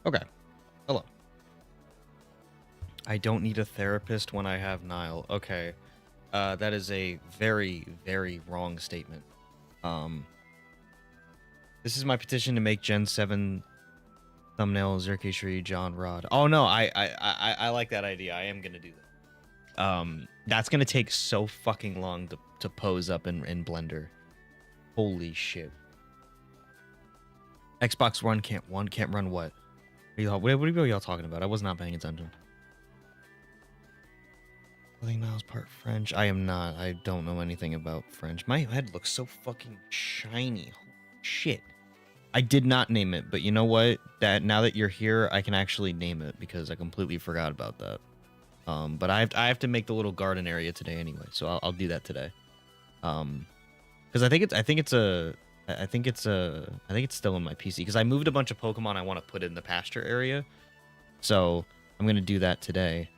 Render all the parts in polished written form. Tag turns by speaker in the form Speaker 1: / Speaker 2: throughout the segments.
Speaker 1: Okay. Hello. I don't need a therapist when I have Nile. Okay. That is a very, very wrong statement. This is my petition to make Gen 7 thumbnail 𝗟𝗓𝗕𝗏 John Rod. Oh no, I like that idea. I am gonna do that. That's gonna take so fucking long to pose up in Blender. Holy shit. Xbox One can't run what? What are y'all talking about? I was not paying attention. I think Nile's part French. I am not. I don't know anything about French. My head looks so fucking shiny. Holy shit. I did not name it, but you know what? Now that you're here, I can actually name it because I completely forgot about that. But I have to make the little garden area today anyway, so I'll do that today. Because I think it's still in my PC because I moved a bunch of Pokemon I want to put in the pasture area, so I'm gonna do that today.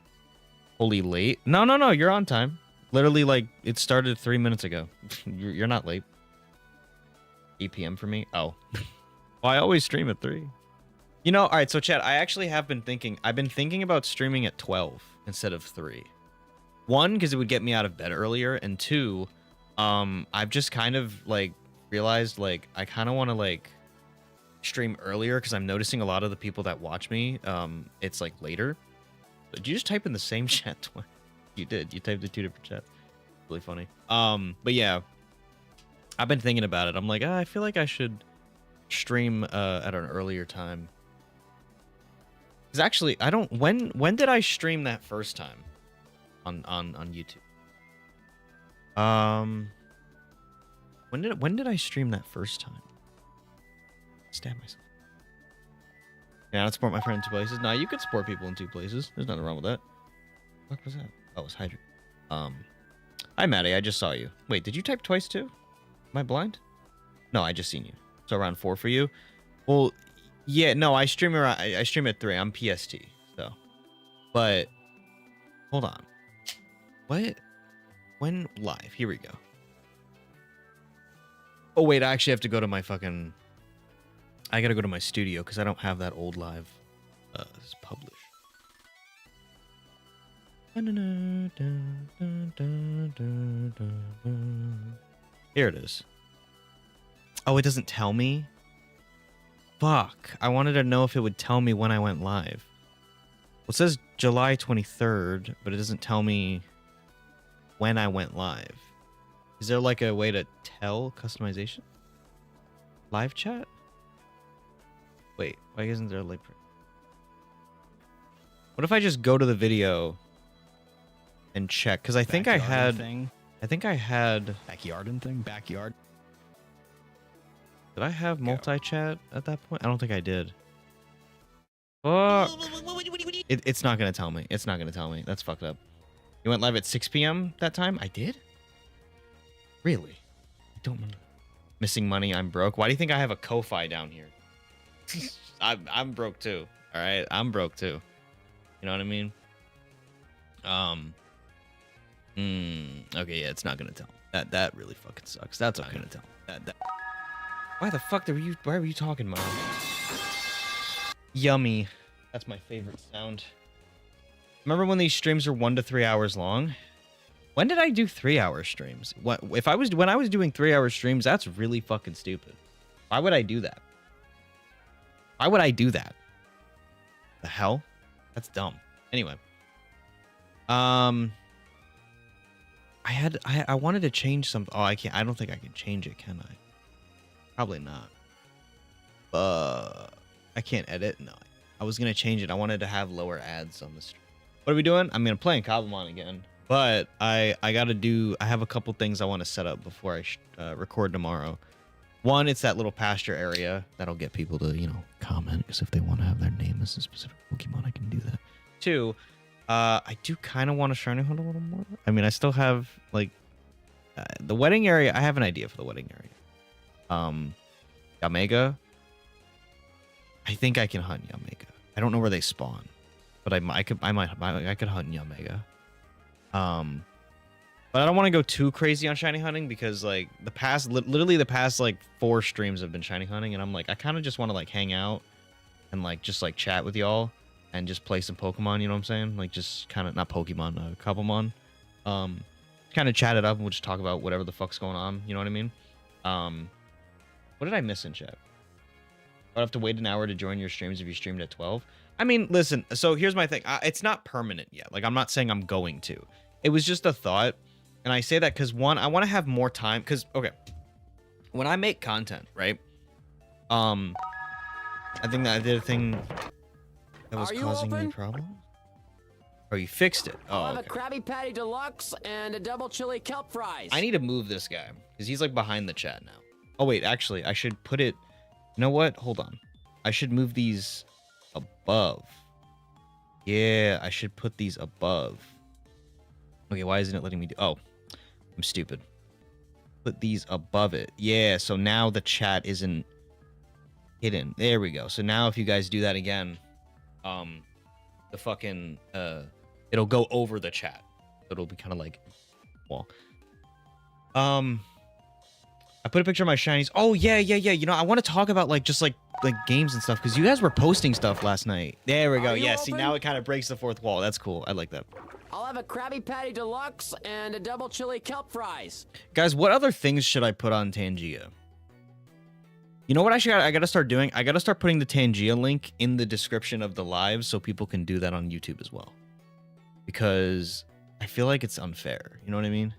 Speaker 1: Holy late? No, you're on time. Literally, like it started 3 minutes ago. You're not late. 8 p.m. for me. Oh. Well, I always stream at 3. You know, all right, so chat, I actually have been thinking. I've been thinking about streaming at 12 instead of 3. 1, because it would get me out of bed earlier, and 2, I've just kind of like realized like I kind of want to like stream earlier because I'm noticing a lot of the people that watch me, it's like later. Did you just type in the same chat twice? You did. You typed in 2 different chats. Really funny. But yeah, I've been thinking about it. I'm like, I feel like I should stream at an earlier time. Because actually, I don't. When did I stream that first time on YouTube? When did I stream that first time? Stab myself. Yeah, I don't support my friend in 2 places. Nah, you could support people in 2 places. There's nothing wrong with that. What was that? Oh, it was Hydrate. Hi, Maddie. I just saw you. Wait, did you type twice too? Am I blind? No, I just seen you. So around 4 for you. Well, yeah, no, I stream at 3. I'm PST. So, but hold on. What? When live? Here we go. Oh wait, I actually have to go to my fucking. I gotta go to my studio because I don't have that old live published. Here it is. Oh, it doesn't tell me? Fuck. I wanted to know if it would tell me when I went live. Well, it says July 23rd, but it doesn't tell me when I went live. Is there like a way to tell customization? Live chat? Wait, why isn't there a link? What if I just go to the video and check? Because I think I had...
Speaker 2: Backyard and thing? Backyard?
Speaker 1: Did I have multi-chat at that point? I don't think I did. Fuck. It's not going to tell me. It's not going to tell me. That's fucked up. You went live at 6 p.m. that time? I did? Really? I don't remember. Missing money, I'm broke. Why do you think I have a Ko-Fi down here? I'm broke too. All right? I'm broke too. You know what I mean? Okay, yeah, it's not going to tell. That really fucking sucks. That's not going to tell. That. Why the fuck why were you talking, Mom? Yummy. That's my favorite sound. Remember when these streams were 1 to 3 hours long? When did I do 3-hour streams? When I was doing 3-hour streams, that's really fucking stupid. Why would I do that? Why would I do that? The hell? That's dumb. Anyway. I wanted to change something. Oh, I can't. I don't think I can change it, can I? Probably not. I can't edit. No. I was going to change it. I wanted to have lower ads on the stream. What are we doing? I'm going to play in Cobblemon again. But I got to do... I have a couple things I want to set up before I record tomorrow. One, it's that little pasture area. That'll get people to, comment. Because if they want to have their name as a specific Pokemon, I can do that. 2, I do kind of want to shiny hunt a little more. I mean, I still have, like... the wedding area... I have an idea for the wedding area. 𝗟𝗡𝗦𝗕𝗏𝗦. I think I can hunt 𝗟𝗡𝗦𝗕𝗏𝗦. I don't know where they spawn, but I could hunt 𝗟𝗡𝗦𝗏𝗦. But I don't want to go too crazy on shiny hunting because like literally the past like 4 streams have been shiny hunting, and I'm like I kind of just want to like hang out and like just like chat with y'all and just play some Pokemon, you know what I'm saying? Like just kind of not Pokemon, Cobblemon. Kind of chat it up and we'll just talk about whatever the fuck's going on, you know what I mean? What did I miss in chat? I'd have to wait an hour to join your streams if you streamed at 12. I mean, listen, so here's my thing. It's not permanent yet. Like, I'm not saying I'm going to. It was just a thought. And I say that because, one, I want to have more time. Because, okay, when I make content, right? I think that I did a thing that was causing me problems. Oh, you fixed it. Oh,
Speaker 2: I'll have a Krabby Patty Deluxe and a double chili kelp fries.
Speaker 1: I need to move this guy because he's like behind the chat now. Oh, wait, actually, I should put it... You know what? Hold on. I should move these above. Yeah, I should put these above. Okay, why isn't it letting me do... Oh, I'm stupid. Put these above it. Yeah, so now the chat isn't hidden. There we go. So now if you guys do that again, the fucking... it'll go over the chat. It'll be kind of like... Well... I put a picture of my shinies. Oh, yeah. You know, I want to talk about, like, just, like games and stuff, because you guys were posting stuff last night. There we go. Yeah, see, now it kind of breaks the fourth wall. That's cool. I like that.
Speaker 2: I'll have a Krabby Patty Deluxe and a double chili kelp fries.
Speaker 1: Guys, what other things should I put on Tangia? You know what I got to start doing? I got to start putting the Tangia link in the description of the live so people can do that on YouTube as well. Because I feel like it's unfair. You know what I mean?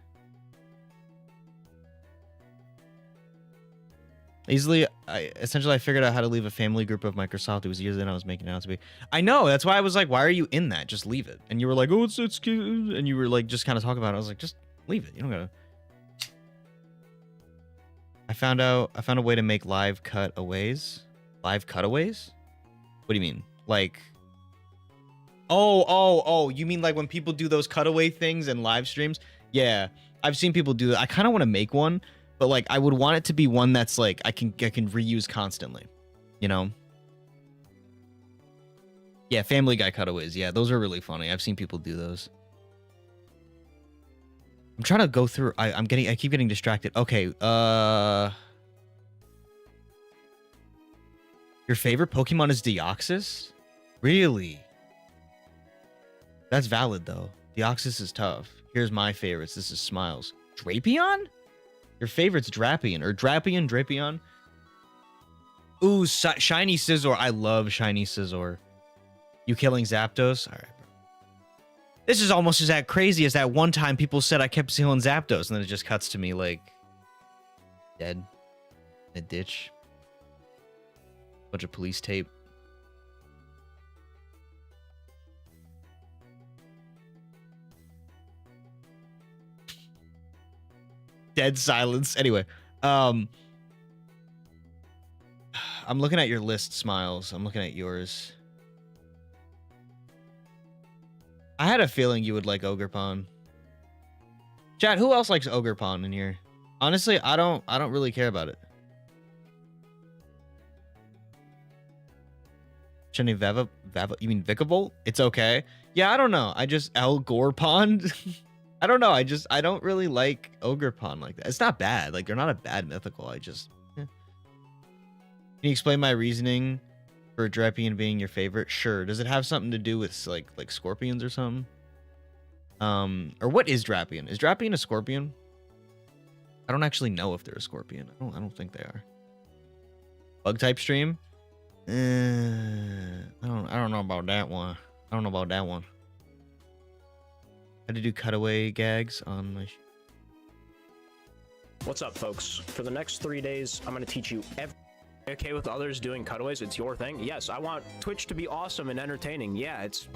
Speaker 1: Essentially, I figured out how to leave a family group of Microsoft. It was easier than I was making it out to be. I know. That's why I was like, why are you in that? Just leave it. And you were like, oh, it's cute. And you were like, just kind of talking about it. I was like, just leave it. You don't gotta. I found a way to make live cutaways. Live cutaways? What do you mean? Like, oh, you mean like when people do those cutaway things in live streams? Yeah, I've seen people do that. I kind of want to make one. But, like, I would want it to be one that's, like, I can reuse constantly. You know? Yeah, Family Guy cutaways. Yeah, those are really funny. I've seen people do those. I'm trying to go through... I keep getting distracted. Okay, Your favorite Pokemon is Deoxys? Really? That's valid, though. Deoxys is tough. Here's my favorites. This is Smiles. Drapion? Your favorite's Drapion, or Drapion? Ooh, Shiny Scizor. I love Shiny Scizor. You killing Zapdos? All right, bro. This is almost as crazy as that one time people said I kept killing Zapdos, and then it just cuts to me, like, dead in a ditch. Bunch of police tape. Dead silence. Anyway, I'm looking at your list, Smiles. I'm looking at yours. I had a feeling you would like Ogerpon. Chat, who else likes Ogerpon in here? Honestly, I don't really care about it. Shiny Vava, you mean Vikavolt? It's okay. Yeah, I don't know. I just Elgorpon. I don't know. I don't really like Ogerpon like that. It's not bad. Like, they're not a bad mythical. Can you explain my reasoning for Drapion being your favorite? Sure. Does it have something to do with like scorpions or something? Or what is Drapion? Is Drapion a scorpion? I don't actually know if they're a scorpion. I don't think they are. Bug type stream? I don't know about that one. Had to do cutaway gags on my...
Speaker 3: What's up, folks? For the next 3 days, I'm going to teach you okay with others doing cutaways. It's your thing. Yes, I want Twitch to be awesome and entertaining. Yeah, it's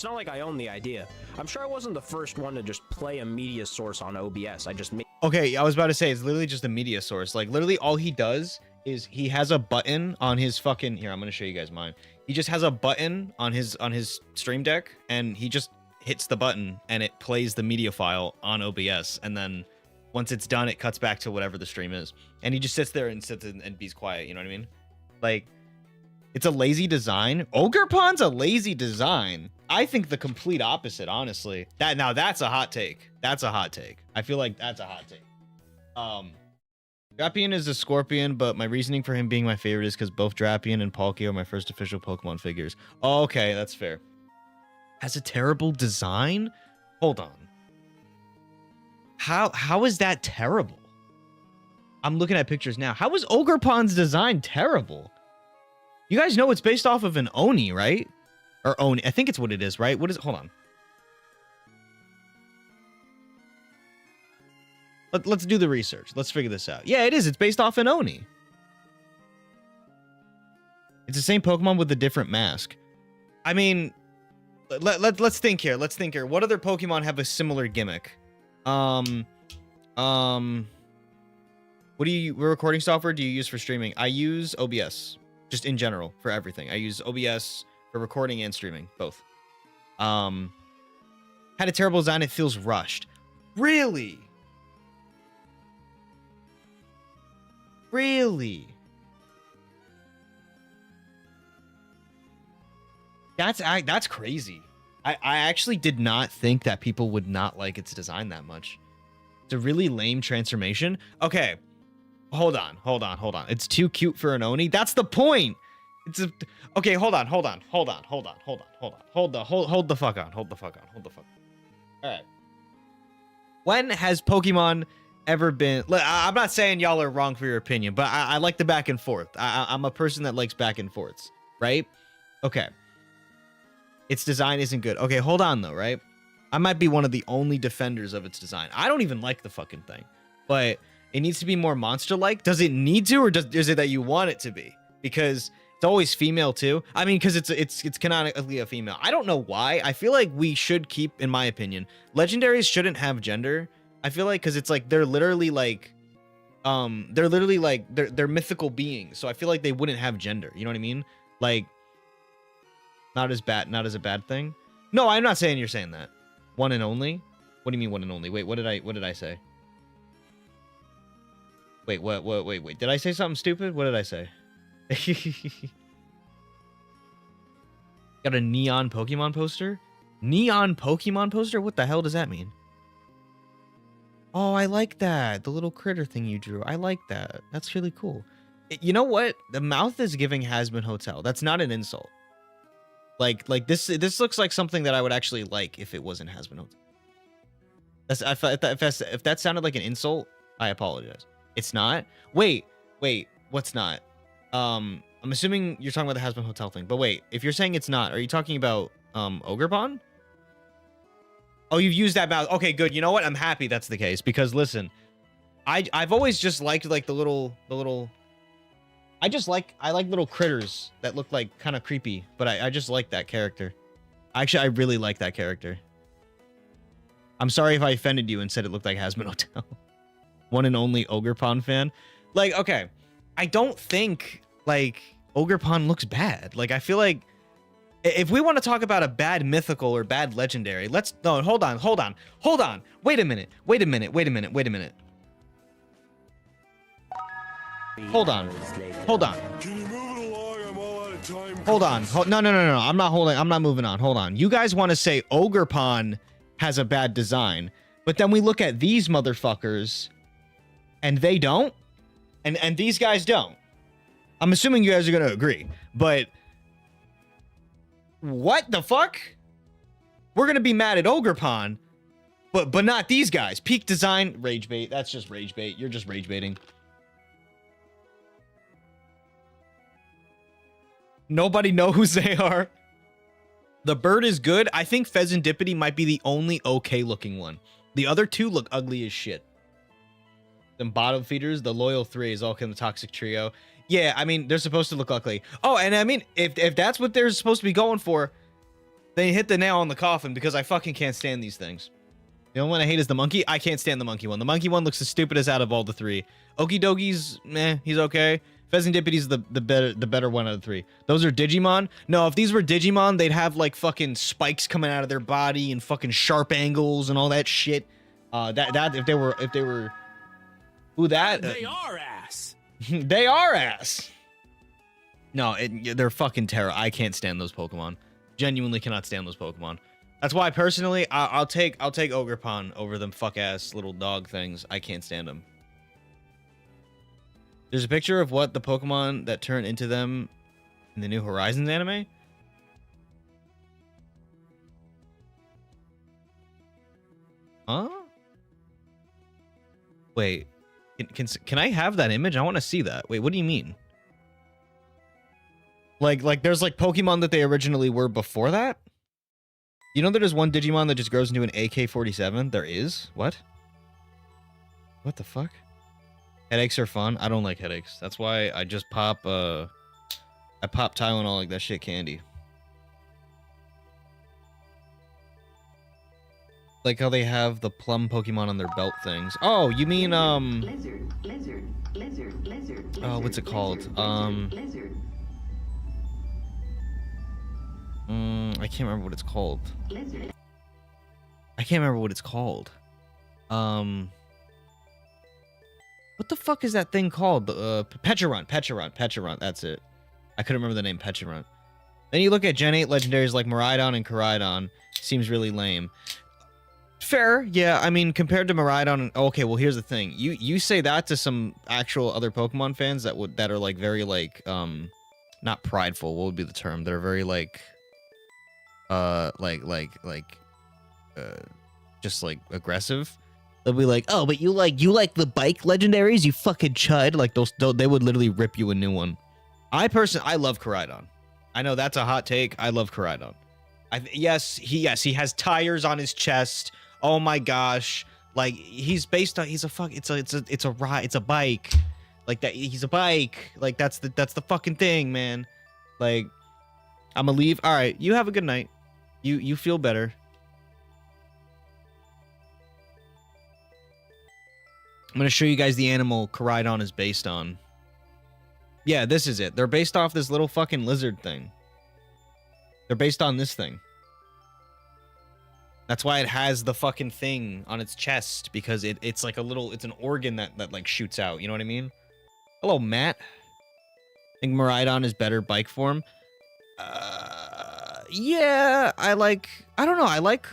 Speaker 3: not like I own the idea. I'm sure I wasn't the first one to just play a media source on OBS. I just made...
Speaker 1: Okay, I was about to say, it's literally just a media source. Like, literally all he does is he has a button on his fucking... Here, I'm going to show you guys mine. He just has a button on his stream deck, and he just hits the button and it plays the media file on OBS, and then once it's done it cuts back to whatever the stream is, and he just sits there and be's quiet. You know what I mean? Like, it's a lazy design. Ogerpon's a lazy design. I think the complete opposite, honestly. That's a hot take. I feel like that's a hot take. Drapion is a Scorpion, but my reasoning for him being my favorite is because both Drapion and Palkia are my first official Pokemon figures. Oh, okay, that's fair. Has a terrible design? Hold on. How is that terrible? I'm looking at pictures now. How is 𝗚𝗛𝗡's design terrible? You guys know it's based off of an Oni, right? Or Oni. I think it's what it is, right? What is it? Hold on. Let's do the research. Let's figure this out. Yeah, it is. It's based off an Oni. It's the same Pokemon with a different mask. I mean, let's think here. Let's think here. What other Pokemon have a similar gimmick? What recording software do you use for streaming? I use OBS, just in general, for everything. I use OBS for recording and streaming, both. Had a terrible design. It feels rushed. Really? Really? That's crazy. I actually did not think that people would not like its design that much. It's a really lame transformation. Okay. Hold on. It's too cute for an Oni. That's the point. Okay, hold the fuck on. All right. When has Pokemon ever been... I'm not saying y'all are wrong for your opinion, but I like the back and forth. I'm a person that likes back and forths, right? Okay. Its design isn't good. Okay, hold on though, right? I might be one of the only defenders of its design. I don't even like the fucking thing, but it needs to be more monster-like. Does it need to, or is it that you want it to be? Because it's always female too. I mean, because it's canonically a female. I don't know why. I feel like we should keep, in my opinion, legendaries shouldn't have gender. I feel like because it's like they're literally like they're mythical beings. So I feel like they wouldn't have gender. You know what I mean? Like not as a bad thing. No, I'm not saying you're saying that. One and only? What do you mean one and only? Wait, what did I say? Wait, wait. Did I say something stupid? What did I say? Got a neon Pokemon poster? Neon Pokemon poster? What the hell does that mean? Oh, I like that. The little critter thing you drew. I like that. That's really cool. You know what? The mouth is giving @𝗏𝗏𝗏𝗏. That's not an insult. Like this looks like something that I would actually like if it wasn't @𝗏𝗏𝗏𝗏. If that sounded like an insult, I apologize. It's not. Wait. What's not? I'm assuming you're talking about the @𝗏𝗏𝗏𝗏 thing. But wait, if you're saying it's not, are you talking about 𝗚𝗛𝗡? Oh, you've used that mouth. Okay, good. You know what? I'm happy that's the case because listen, I've always just liked like the little. I like little critters that look like kind of creepy, but I just like that character. Actually, I really like that character. I'm sorry if I offended you and said it looked like @𝗏𝗏𝗏𝗏. One and only 𝗚𝗛𝗡 fan. Like, okay, I don't think like 𝗚𝗛𝗡 looks bad. Like, I feel like if we want to talk about a bad mythical or bad legendary, hold on. Wait a minute. Hold on.
Speaker 4: Can you move it along? I'm all out of time.
Speaker 1: Hold on. No. I'm not moving on. Hold on. You guys want to say 𝗚𝗛𝗡 has a bad design, but then we look at these motherfuckers and they don't, and these guys don't. I'm assuming you guys are going to agree, but what the fuck? We're going to be mad at 𝗚𝗛𝗡, but not these guys. Peak design, rage bait. That's just rage bait. You're just rage baiting. Nobody know who they are. The bird is good. I think 𝗏𝗏𝗏𝗏𝗏 might be the only okay looking one. The other two look ugly as shit. Them bottom feeders, the loyal 3 is all kind of toxic trio. Yeah, I mean, they're supposed to look ugly. Oh, and I mean, if that's what they're supposed to be going for, they hit the nail on the coffin because I fucking can't stand these things. The only one I hate is the monkey. I can't stand the monkey one. The monkey one looks the stupidest out of all the 3. Okie Dokie's, meh, he's okay. 𝗏𝗏𝗏𝗏𝗏's the better one out of the 3. Those are Digimon. No, if these were Digimon, they'd have like fucking spikes coming out of their body and fucking sharp angles and all that shit. If they were who that?
Speaker 2: They are ass.
Speaker 1: They are ass. No, they're fucking terror. I can't stand those Pokemon. Genuinely cannot stand those Pokemon. That's why personally, I'll take 𝗚𝗛𝗡 over them fuck ass little dog things. I can't stand them. There's a picture of what the Pokemon that turn into them in the New Horizons anime. Huh? Wait, can I have that image? I want to see that. Wait, what do you mean? Like there's like Pokemon that they originally were before that? You know there's one Digimon that just grows into an AK-47? There is? What? What the fuck? Headaches are fun. I don't like headaches. That's why I just pop I pop Tylenol like that shit candy. Like how they have the plum Pokemon on their belt things. Oh, you mean
Speaker 5: Lizard.
Speaker 1: oh, what's it called? I can't remember what it's called. I can't remember what it's called. What the fuck is that thing called? Pecharunt. That's it. I couldn't remember the name. Pecharunt. Then you look at Gen 8 legendaries like Miraidon and Koraidon. Seems really lame. Fair, yeah. I mean, compared to Miraidon, okay. Well, here's the thing. You say that to some actual other Pokemon fans that are like very like not prideful. What would be the term? They're very like just like aggressive. They'll be like, oh, but you like the bike legendaries, you fucking chud. Like those, they would literally rip you a new one. I love Koraidon. I know that's a hot take. I love Koraidon. Yes, he has tires on his chest. Oh my gosh. Like it's a bike. Like that, he's a bike. Like that's the fucking thing, man. Like, I'm gonna leave. All right, you have a good night. You feel better. I'm gonna show you guys the animal Koraidon is based on. Yeah, this is it. They're based off this little fucking lizard thing. They're based on this thing. That's why it has the fucking thing on its chest, because it's like it's an organ that like shoots out. You know what I mean? Hello, Matt. I think Miraidon is better bike form. Yeah, I don't know. I like,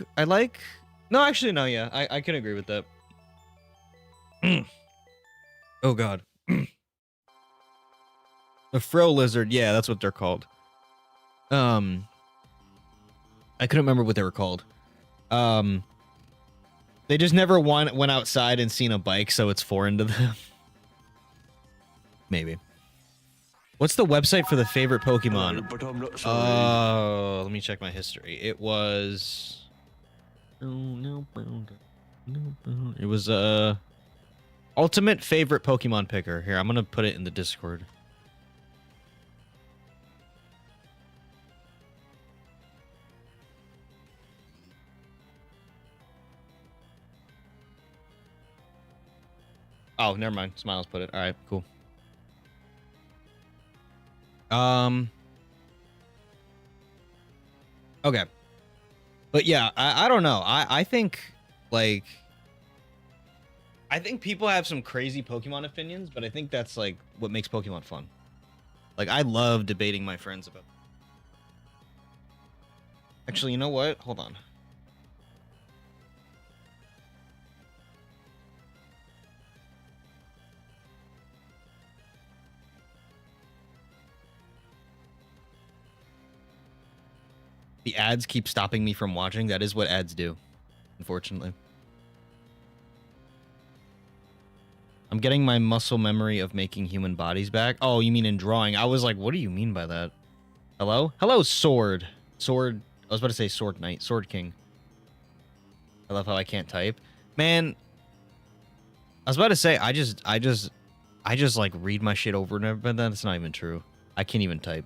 Speaker 1: no, actually, no, yeah. I can agree with that. Oh, God. The Frill Lizard. Yeah, that's what they're called. I couldn't remember what they were called. They just never went outside and seen a bike, so it's foreign to them. Maybe. What's the website for the favorite Pokemon?
Speaker 4: But I'm not sorry.
Speaker 1: Let me check my history. It was... It was, Ultimate Favorite Pokemon Picker. Here, I'm gonna put it in the Discord. Oh, never mind. Smiles put it. All right, cool. Okay. But yeah, I don't know. I think, like... I think people have some crazy Pokemon opinions, but I think that's, like, what makes Pokemon fun. Like, I love debating my friends about... Actually, you know what? Hold on. The ads keep stopping me from watching. That is what ads do, unfortunately. I'm getting my muscle memory of making human bodies back. Oh, you mean in drawing? I was like, what do you mean by that? Hello? Hello, Sword. Sword. I was about to say Sword Knight. Sword King. I love how I can't type. Man, I was about to say, I just like read my shit over and over, but that's not even true. I can't even type.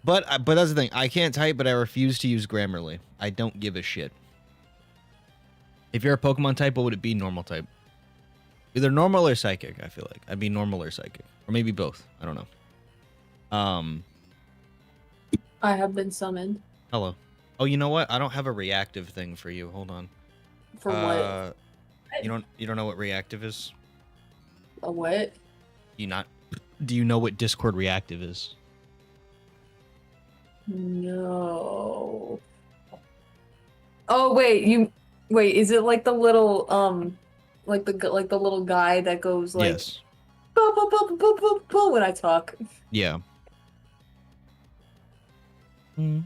Speaker 1: But that's the thing. I can't type, but I refuse to use Grammarly. I don't give a shit. If you're a Pokemon type, what would it be? Normal type. Either normal or psychic, I feel like. I'd be normal or psychic. Or maybe both. I don't know.
Speaker 6: I have been summoned.
Speaker 1: Hello. Oh, you know what? I don't have a reactive thing for you. Hold on.
Speaker 6: For what?
Speaker 1: You don't know what reactive is?
Speaker 6: A what?
Speaker 1: Do you know what Discord reactive is?
Speaker 6: No. Oh wait, is it like the little like the little guy that goes like
Speaker 1: Yes.
Speaker 6: "Boo, boo, boo, boo, boo, boo," when I talk.
Speaker 1: Yeah.
Speaker 6: You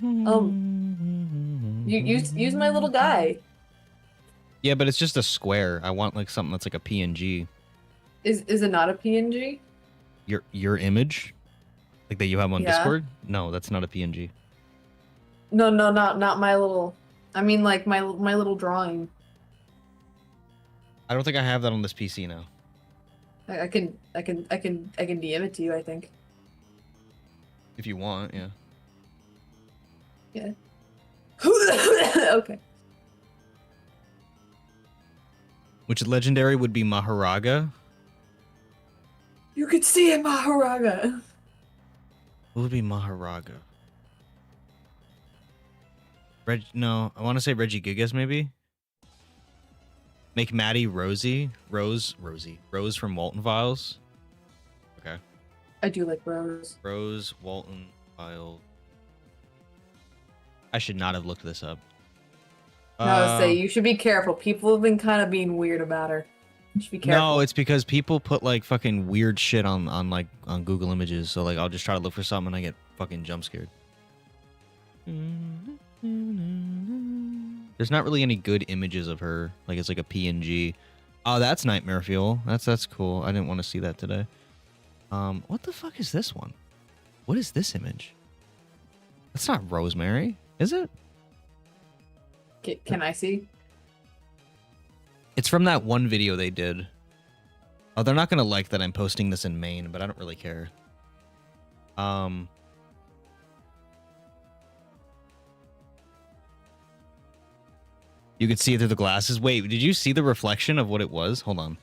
Speaker 6: use my little guy.
Speaker 1: Yeah, but it's just a square. I want like something that's like a PNG.
Speaker 6: Is it not a PNG?
Speaker 1: Your image, like that you have on
Speaker 6: Yeah.
Speaker 1: Discord? No, that's not a PNG.
Speaker 6: No, not my little. I mean, like my little drawing.
Speaker 1: I don't think I have that on this PC now.
Speaker 6: I can DM it to you. I think.
Speaker 1: If you want, yeah.
Speaker 6: Yeah. Okay.
Speaker 1: Which legendary would be Maharaga?
Speaker 6: You could see it, Maharaga.
Speaker 1: What would be Maharaga? No, I want to say Regigigas maybe. Make Maddie Rose from 𝗦𝗨𝗕𝗦𝗖𝗥𝗕𝗘. Okay.
Speaker 6: I do like Rose.
Speaker 1: Rose 𝗦𝗨𝗕𝗦𝗖𝗥𝗕𝗘. I should not have looked this up.
Speaker 6: No, say you should be careful. People have been kind of being weird about her. You should be careful.
Speaker 1: No, it's because people put like fucking weird shit on Google Images. So like I'll just try to look for something and I get fucking jump scared. There's not really any good images of her. Like it's like a PNG. Oh, that's Nightmare Fuel. That's cool. I didn't want to see that today. What the fuck is this one? What is this image? That's not Rosemary, is it?
Speaker 6: Can I see?
Speaker 1: It's from that one video they did. Oh, they're not gonna like that I'm posting this in Maine, but I don't really care. You could see it through the glasses. Wait, did you see the reflection of what it was? Hold on.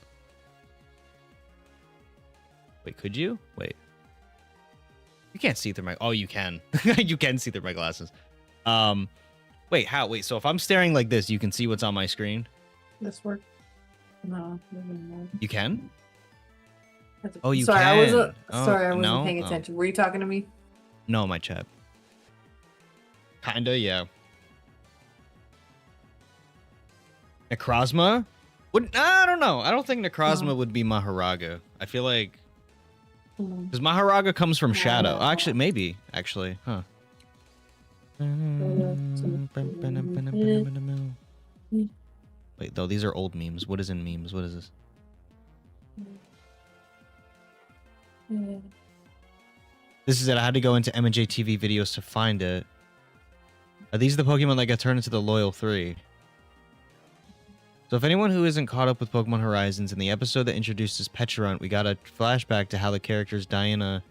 Speaker 1: Wait, could you? Wait. You can't see through my... Oh, you can. You can see through my glasses. Wait, how? Wait, so if I'm staring like this, you can see what's on my screen?
Speaker 6: This work? No.
Speaker 1: You can? Oh, you
Speaker 6: sorry,
Speaker 1: can.
Speaker 6: Sorry, I wasn't
Speaker 1: no?
Speaker 6: paying attention. Were you talking to me?
Speaker 1: No, my chat. Kinda, yeah. 𝗦𝗡𝗏𝗏? I don't know. I don't think 𝗦𝗡𝗏𝗏 would be Maharaga. I feel like... Because Maharaga comes from Shadow. Actually, maybe. Actually, huh. Wait, though, these are old memes. What is in memes? What is this? This is it. I had to go into M&J TV videos to find it. Are these the Pokemon that got turned into the Loyal 3? So if anyone who isn't caught up with Pokemon Horizons, in the episode that introduces 𝗏𝗏𝗏𝗏, we got a flashback to how the characters Diana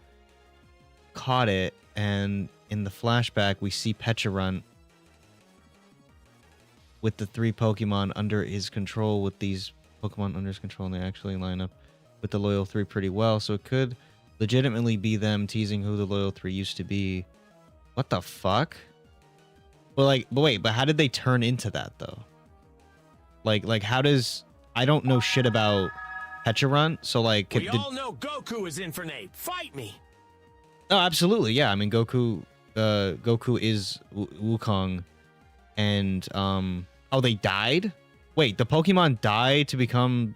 Speaker 1: caught it, and in the flashback we see 𝗏𝗏𝗏𝗏 with the 3 Pokemon under his control, with these Pokemon under his control, and they actually line up with the Loyal 3 pretty well, so it could legitimately be them teasing who the Loyal 3 used to be. What the fuck? But wait, but how did they turn into that though? Like how does... I don't know shit about 𝗏𝗏𝗏𝗏, so like...
Speaker 5: We all know Goku is infinite. Fight me.
Speaker 1: Oh, absolutely, yeah. I mean, Goku is Wukong, and oh, they died? Wait, the Pokemon die to become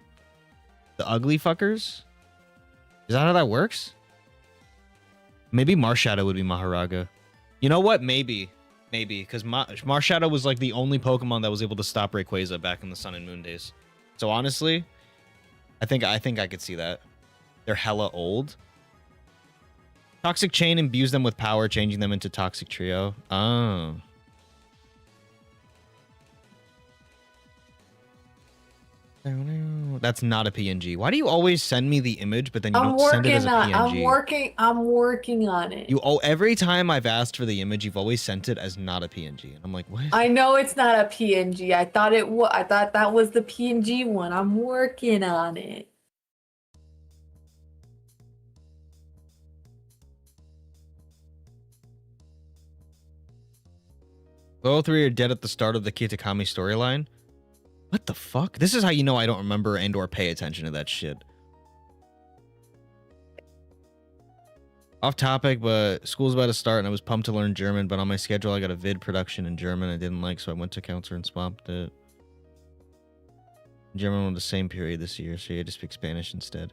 Speaker 1: the ugly fuckers? Is that how that works? Maybe Marshadow would be Maharaga. You know what? Maybe, because Marshadow was like the only Pokemon that was able to stop Rayquaza back in the Sun and Moon days. So honestly, I think I could see that. They're hella old. Toxic Chain imbues them with power, changing them into Toxic Trio. Oh. That's not a PNG. Why do you always send me the image, but then you don't send it as a PNG?
Speaker 6: I'm working on it.
Speaker 1: Every time I've asked for the image, you've always sent it as not a PNG, and I'm like, what?
Speaker 6: I know it's not a PNG. I thought that was the PNG one. I'm working on it.
Speaker 1: All 3 are dead at the start of the Kitakami storyline. What the fuck? This is how you know I don't remember and or pay attention to that shit. Off topic, but school's about to start and I was pumped to learn German, but on my schedule I got a vid production in German I didn't like, so I went to counselor and swapped it. German went the same period this year, so you had to speak Spanish instead.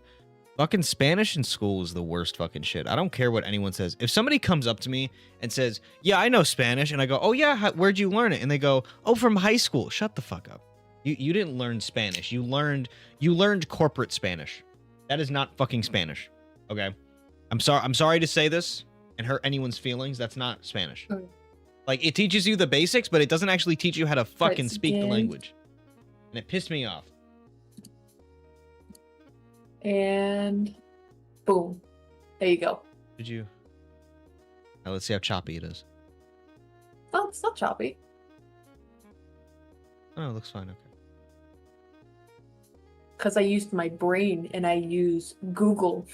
Speaker 1: Fucking Spanish in school is the worst fucking shit. I don't care what anyone says. If somebody comes up to me and says, yeah, I know Spanish, and I go, oh yeah, where'd you learn it? And they go, oh, from high school. Shut the fuck up. You didn't learn Spanish. You learned corporate Spanish. That is not fucking Spanish. Okay? I'm sorry to say this and hurt anyone's feelings. That's not Spanish.
Speaker 6: Okay.
Speaker 1: Like, it teaches you the basics, but it doesn't actually teach you how to fucking speak the
Speaker 6: again.
Speaker 1: language. And it pissed me off.
Speaker 6: And boom. There you go.
Speaker 1: Did you? Now let's see how choppy it is.
Speaker 6: Oh, it's not choppy.
Speaker 1: Oh, it looks fine. Okay.
Speaker 6: Because I used my brain and I use Google.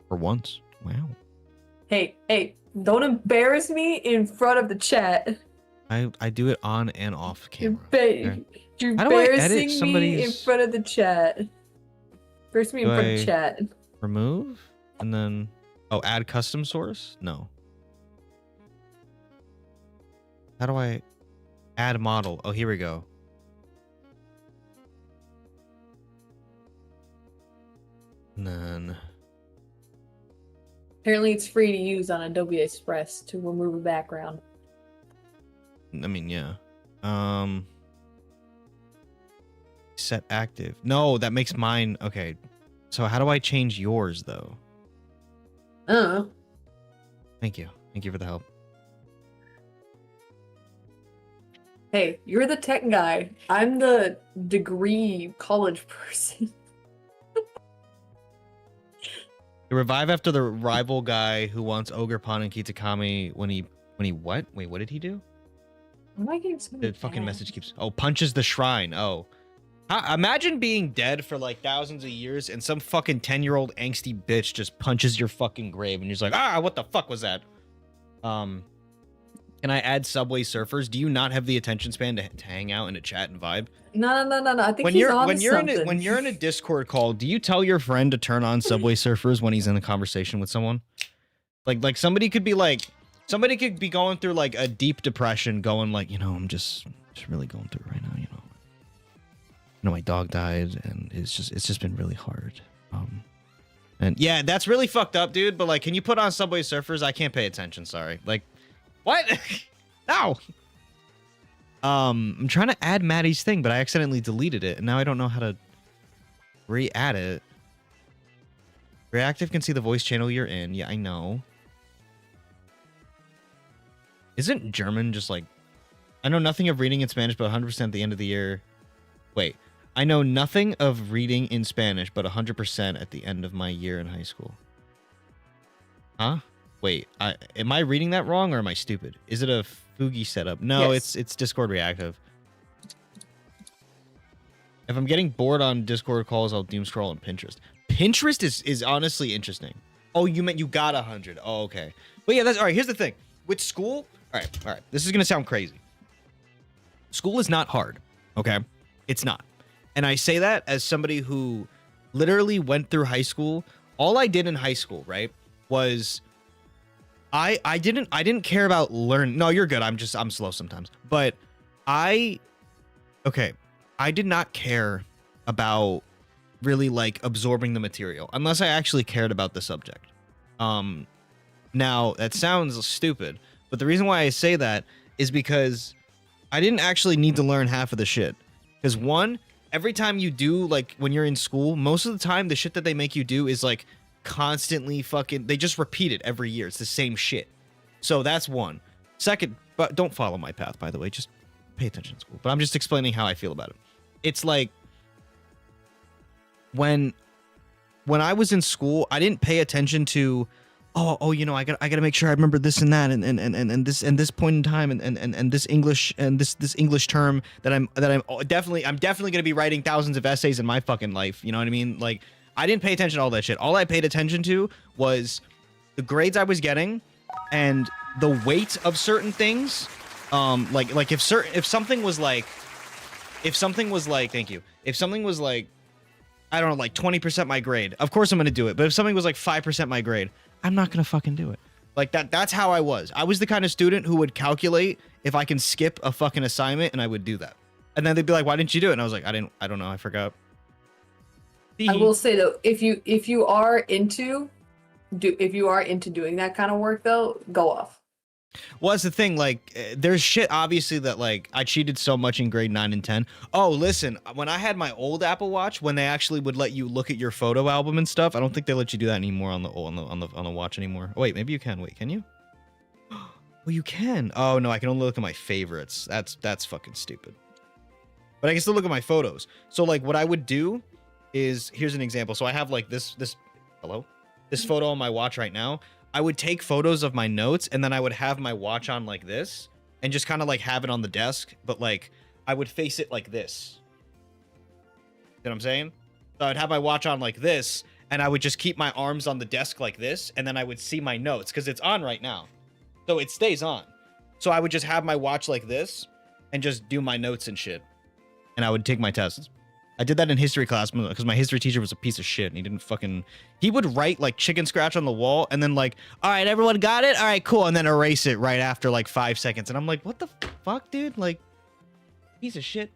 Speaker 1: For once. Wow.
Speaker 6: Hey, don't embarrass me in front of the chat.
Speaker 1: I do it on and off camera.
Speaker 6: You're
Speaker 1: How do I edit
Speaker 6: embarrassing me in
Speaker 1: somebody's-
Speaker 6: front of the chat. Embarrass me in
Speaker 1: Do
Speaker 6: front of
Speaker 1: I-
Speaker 6: the chat.
Speaker 1: Remove and then add custom source? No. How do I add model? Oh, here we go. And then
Speaker 6: Apparently it's free to use on Adobe Express to remove a background.
Speaker 1: I mean, yeah. Set active. No, that makes mine okay. So how do I change yours though? Thank you. Thank you for the help.
Speaker 6: Hey, you're the tech guy. I'm the degree college person.
Speaker 1: Revive after the rival guy who wants 𝗟𝗚𝗕𝗘𝗏𝗦 when he what? Wait, what did he do?
Speaker 6: Am I getting so
Speaker 1: The fucking message keeps punches the shrine. Oh. Imagine being dead for like thousands of years and some fucking 10-year-old angsty bitch just punches your fucking grave and you're just like, what the fuck was that? Can I add Subway Surfers? Do you not have the attention span to hang out in a chat and vibe?
Speaker 6: No. I think
Speaker 1: When
Speaker 6: he's
Speaker 1: you're
Speaker 6: on
Speaker 1: when you're
Speaker 6: something.
Speaker 1: when you're in a Discord call, do you tell your friend to turn on Subway Surfers when he's in a conversation with someone? Like somebody could be going through like a deep depression, going like, I'm just really going through it right now, my dog died and it's just been really hard. And yeah, that's really fucked up, dude, but like, can you put on Subway Surfers? I can't pay attention, sorry. Like, what? No. I'm trying to add Maddie's thing, but I accidentally deleted it, and now I don't know how to re-add it. Reactive can see the voice channel you're in. Yeah, I know. Isn't German just like... I know nothing of reading in Spanish, but 100% at the end of the year... Wait. I know nothing of reading in Spanish, but 100% at the end of my year in high school. Huh? Wait, am I reading that wrong or am I stupid? Is it a Fugi setup? No,
Speaker 6: Yes.
Speaker 1: it's Discord reactive. If I'm getting bored on Discord calls, I'll doom scroll on Pinterest. Pinterest is honestly interesting. Oh, you meant you got 100. Oh, okay. But yeah, that's all right. Here's the thing. With school, all right. This is going to sound crazy. School is not hard, okay? It's not. And I say that as somebody who literally went through high school. All I did in high school, right, was I didn't care about learning. No, you're good. I'm slow sometimes. But I did not care about really like absorbing the material unless I actually cared about the subject. Now that sounds stupid, but the reason why I say that is because I didn't actually need to learn half of the shit. Because one, every time you do, like when you're in school, most of the time the shit that they make you do is like constantly fucking, they just repeat it every year. It's the same shit. So that's one. Second, but don't follow my path, by the way, just pay attention in school. But I'm just explaining how I feel about it. It's like when I was in school, I didn't pay attention to I gotta make sure I remember this and that and this point in time and this English and this English term that I'm definitely gonna be writing thousands of essays in my fucking life. You know what I mean? Like, I didn't pay attention to all that shit. All I paid attention to was the grades I was getting and the weight of certain things. Like if something was like, thank you. If something was like, I don't know, like 20% my grade, of course I'm gonna do it. But if something was like 5% my grade, I'm not gonna fucking do it. Like that's how I was. I was the kind of student who would calculate if I can skip a fucking assignment, and I would do that. And then they'd be like, why didn't you do it? And I was like, I don't know. I forgot.
Speaker 6: I will say though, if you are into doing that kind of work though, go off.
Speaker 1: Well, that's the thing. Like, there's shit obviously that like I cheated so much in grade 9 and 10. Oh, listen, when I had my old Apple Watch, when they actually would let you look at your photo album and stuff, I don't think they let you do that anymore on the watch anymore. Oh, wait, maybe you can. Wait, can you? Well, you can. Oh no, I can only look at my favorites. That's fucking stupid. But I can still look at my photos. So like, what I would do is, here's an example. So I have like this photo on my watch right now. I would take photos of my notes and then I would have my watch on like this and just kind of like have it on the desk, but like I would face it like this. You know what I'm saying? So I'd have my watch on like this and I would just keep my arms on the desk like this and then I would see my notes because it's on right now. So it stays on. So I would just have my watch like this and just do my notes and shit. And I would take my tests. I did that in history class because my history teacher was a piece of shit and he would write like chicken scratch on the wall and then like, all right, everyone got it? All right, cool. And then erase it right after like 5 seconds. And I'm like, what the fuck, dude? Like, piece of shit.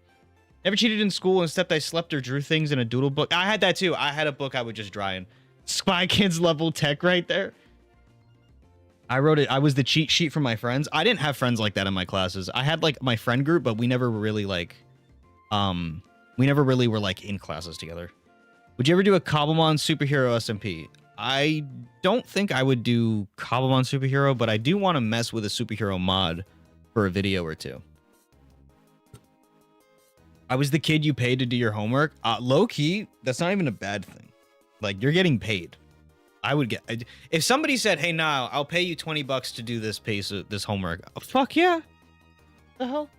Speaker 1: Never cheated in school except I slept or drew things in a doodle book. I had that too. I had a book I would just draw in. Spy Kids level tech right there. I wrote it. I was the cheat sheet for my friends. I didn't have friends like that in my classes. I had like my friend group, but we never really like, we never really were like in classes together. Would you ever do a Cobblemon superhero SMP? I don't think I would do Cobblemon superhero, but I do want to mess with a superhero mod for a video or two. I was the kid you paid to do your homework. Low key, that's not even a bad thing. Like, you're getting paid. I would get, if somebody said, hey, nah, I'll pay you $20 to do this homework. Oh, fuck yeah. The hell?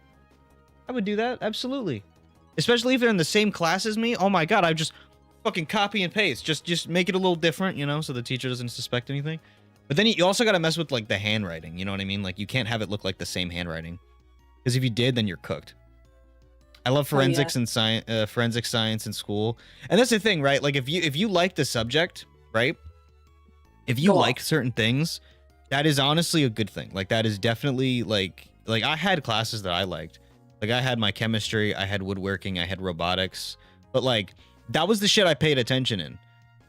Speaker 1: I would do that. Absolutely. Especially if they're in the same class as me. Oh my god, I just fucking copy and paste. Just make it a little different, you know, so the teacher doesn't suspect anything. But then you also got to mess with like the handwriting, you know what I mean? Like you can't have it look like the same handwriting. Because if you did, then you're cooked. I love forensics and science, forensic science in school. And that's the thing, right? Like if you like the subject, right? If you like certain things, that is honestly a good thing. Like that is definitely like I had classes that I liked. Like I had my chemistry, I had woodworking, I had robotics, but like that was the shit I paid attention in.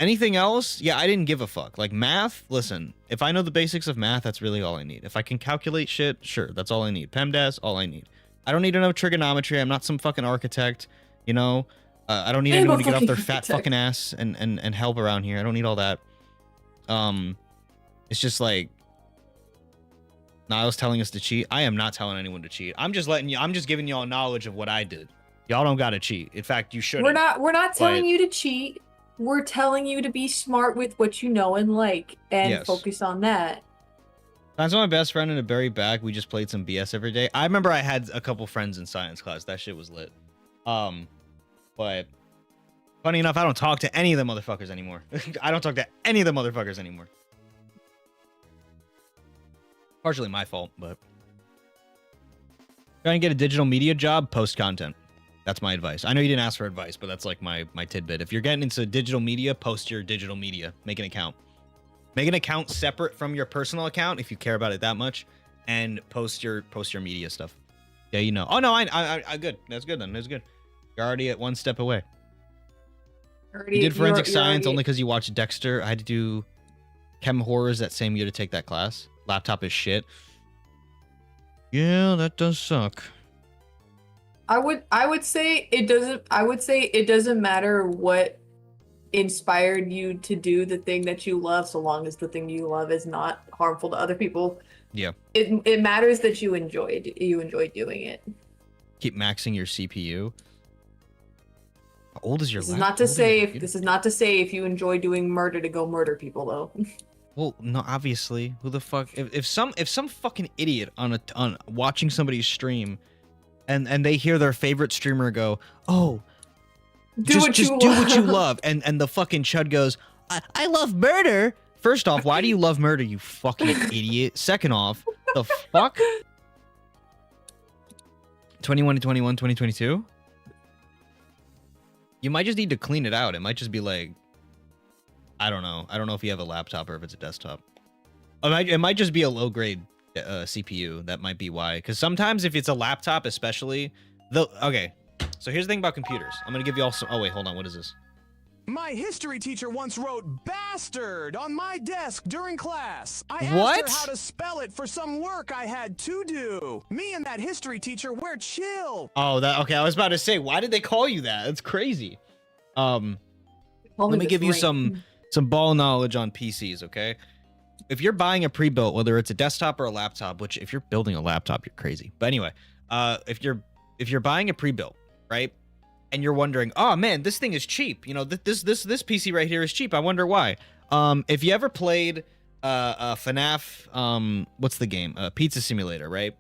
Speaker 1: Anything else? Yeah, I didn't give a fuck. Like math, listen, if I know the basics of math, that's really all I need. If I can calculate shit, sure, that's all I need. PEMDAS, all I need. I don't need to know trigonometry. I'm not some fucking architect, you know? I don't need anyone to get off their fat fucking ass and help around here. I don't need all that. It's just like, Niall's telling us to cheat. I am not telling anyone to cheat. I'm just giving y'all knowledge of what I did. Y'all don't gotta cheat. In fact, you shouldn't.
Speaker 6: We're not telling you to cheat. We're telling you to be smart with what you know and like, and focus on that.
Speaker 1: That's my best friend in the very back. We just played some BS every day. I remember I had a couple friends in science class. That shit was lit. But funny enough, I don't talk to any of the motherfuckers anymore. I don't talk to any of the motherfuckers anymore. Partially my fault, but trying to get a digital media job, post content. That's my advice. I know you didn't ask for advice, but that's like my tidbit. If you're getting into digital media, post your digital media. Make an account. Make an account separate from your personal account if you care about it that much, and post your media stuff. Yeah, you know. Oh no, I good. That's good then. That's good. You're already at one step away. You did forensic science only because you watched Dexter. I had to do chem horrors that same year to take that class. Laptop is shit. Yeah, that does suck.
Speaker 6: I would say it doesn't matter what inspired you to do the thing that you love, so long as the thing you love is not harmful to other people.
Speaker 1: Yeah.
Speaker 6: It matters that you enjoy doing it.
Speaker 1: Keep maxing your CPU. How old is your
Speaker 6: This is not to say if you enjoy doing murder to go murder people though.
Speaker 1: Well, no, obviously. Who the fuck? If some fucking idiot on watching somebody's stream, and they hear their favorite streamer go, "Oh, do what you love," and the fucking chud goes, "I love murder." First off, why do you love murder, you fucking idiot? Second off, the fuck? 21 to 21, 2022. You might just need to clean it out. It might just be like, I don't know. I don't know if you have a laptop or if it's a desktop. It might just be a low grade CPU. That might be why. Because sometimes if it's a laptop, especially, okay, So here's the thing about computers. I'm gonna give you all some. Oh wait, hold on. What is this?
Speaker 5: My history teacher once wrote bastard on my desk during class. I
Speaker 1: What?
Speaker 5: asked her how to spell it for some work I had to do. Me and that history teacher, we're chill.
Speaker 1: Oh, that okay. I was about to say, why did they call you that? That's crazy. Let me give you some ball knowledge on PCs, okay? If you're buying a pre-built, whether it's a desktop or a laptop, which if you're building a laptop, you're crazy. But anyway, if you're buying a pre-built, right? And you're wondering, oh man, this thing is cheap. You know, this PC right here is cheap. I wonder why. If you ever played FNAF, what's the game? Pizza Simulator, right?